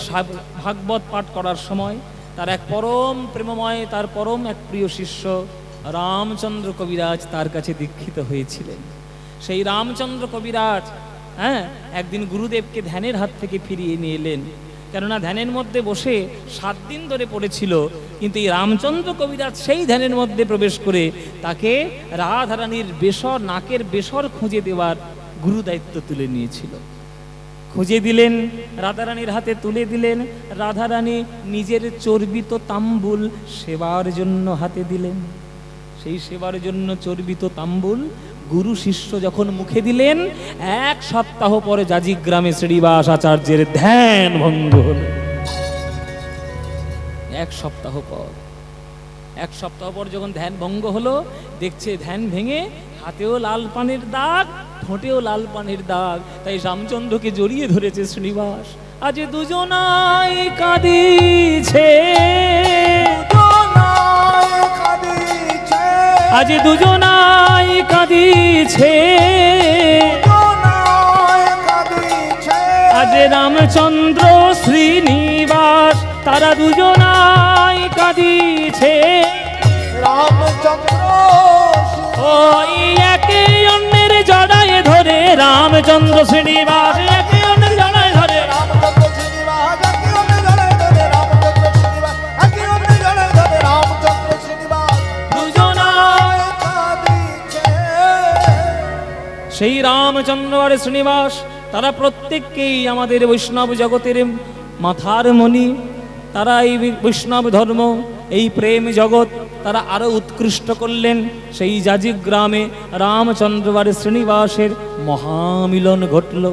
ভাগবত পাঠ করার সময় তার এক পরম প্রেমময় তার পরম এক প্রিয় শিষ্য রামচন্দ্র কবিরাজ তার কাছে দীক্ষিত হয়েছিলেন সেই রামচন্দ্র কবিরাজ একদিন গুরুদেবকে ধ্যানের হাত থেকে ফিরিয়ে নিয়ে এলেন কেননা ধ্যানের মধ্যে বসে 7 দিন ধরে পড়েছিল কিন্তু এই রামচন্দ্র কবিরাজ সেই ধ্যানের মধ্যে প্রবেশ করে তাকে রাধারানীর বেসর নাকের বেসর খুঁজে দেওয়ার গুরু দায়িত্ব তুলে নিয়েছিল খুঁজে দিলেন রাধারানীর হাতে তুলে দিলেন রাধারানী নিজের চর্বিত তাম্বুল সেবার জন্য হাতে দিলেন সেই সেবার জন্য চর্বিত তাম্বুল গুরু শিষ্য যখন মুখে দিলেন 1 সপ্তাহ পরে জাজিক গ্রামে শ্রীনিবাস আচার্যের ধ্যান ভঙ্গ হল 1 সপ্তাহ পর যখন ধ্যান ভঙ্গ হলো দেখছে ধ্যান ভেঙে হাতেও লাল পানির দাগ ঠোঁটেও লাল পানির দাগ তাই রামচন্দ্রকে জড়িয়ে ধরেছে শ্রীনিবাস আজ দুজনাই কাঁদিছে আজ দুজনাই কাঁদিছে আজ রামচন্দ্র শ্রীনিবাস তারা দুজনাই কাঁদিছে রামচন্দ্র ওই একে অন্যের জড়ায় ধরে রামচন্দ্র শ্রীনিবাস একে অন্যের জড়ায় ধরে রামচন্দ্র শ্রীনিবাস একে অন্যের জড়ায় ধরে রামচন্দ্র শ্রীনিবাস একে অন্যের জড়ায় ধরে রামচন্দ্র শ্রীনিবাস দুজনাই কাঁদিছে সেই রামচন্দ্র আর শ্রীনিবাস তারা প্রত্যেককেই আমাদের বৈষ্ণব জগতের মাথার মণি তারা এই বৈষ্ণব ধর্ম এই প্রেম জগৎ তারা আরো উৎকৃষ্ট করলেন সেই জাজিক গ্রামে রামচন্দ্র আর শ্রীনিবাসের মহামিলন ঘটল।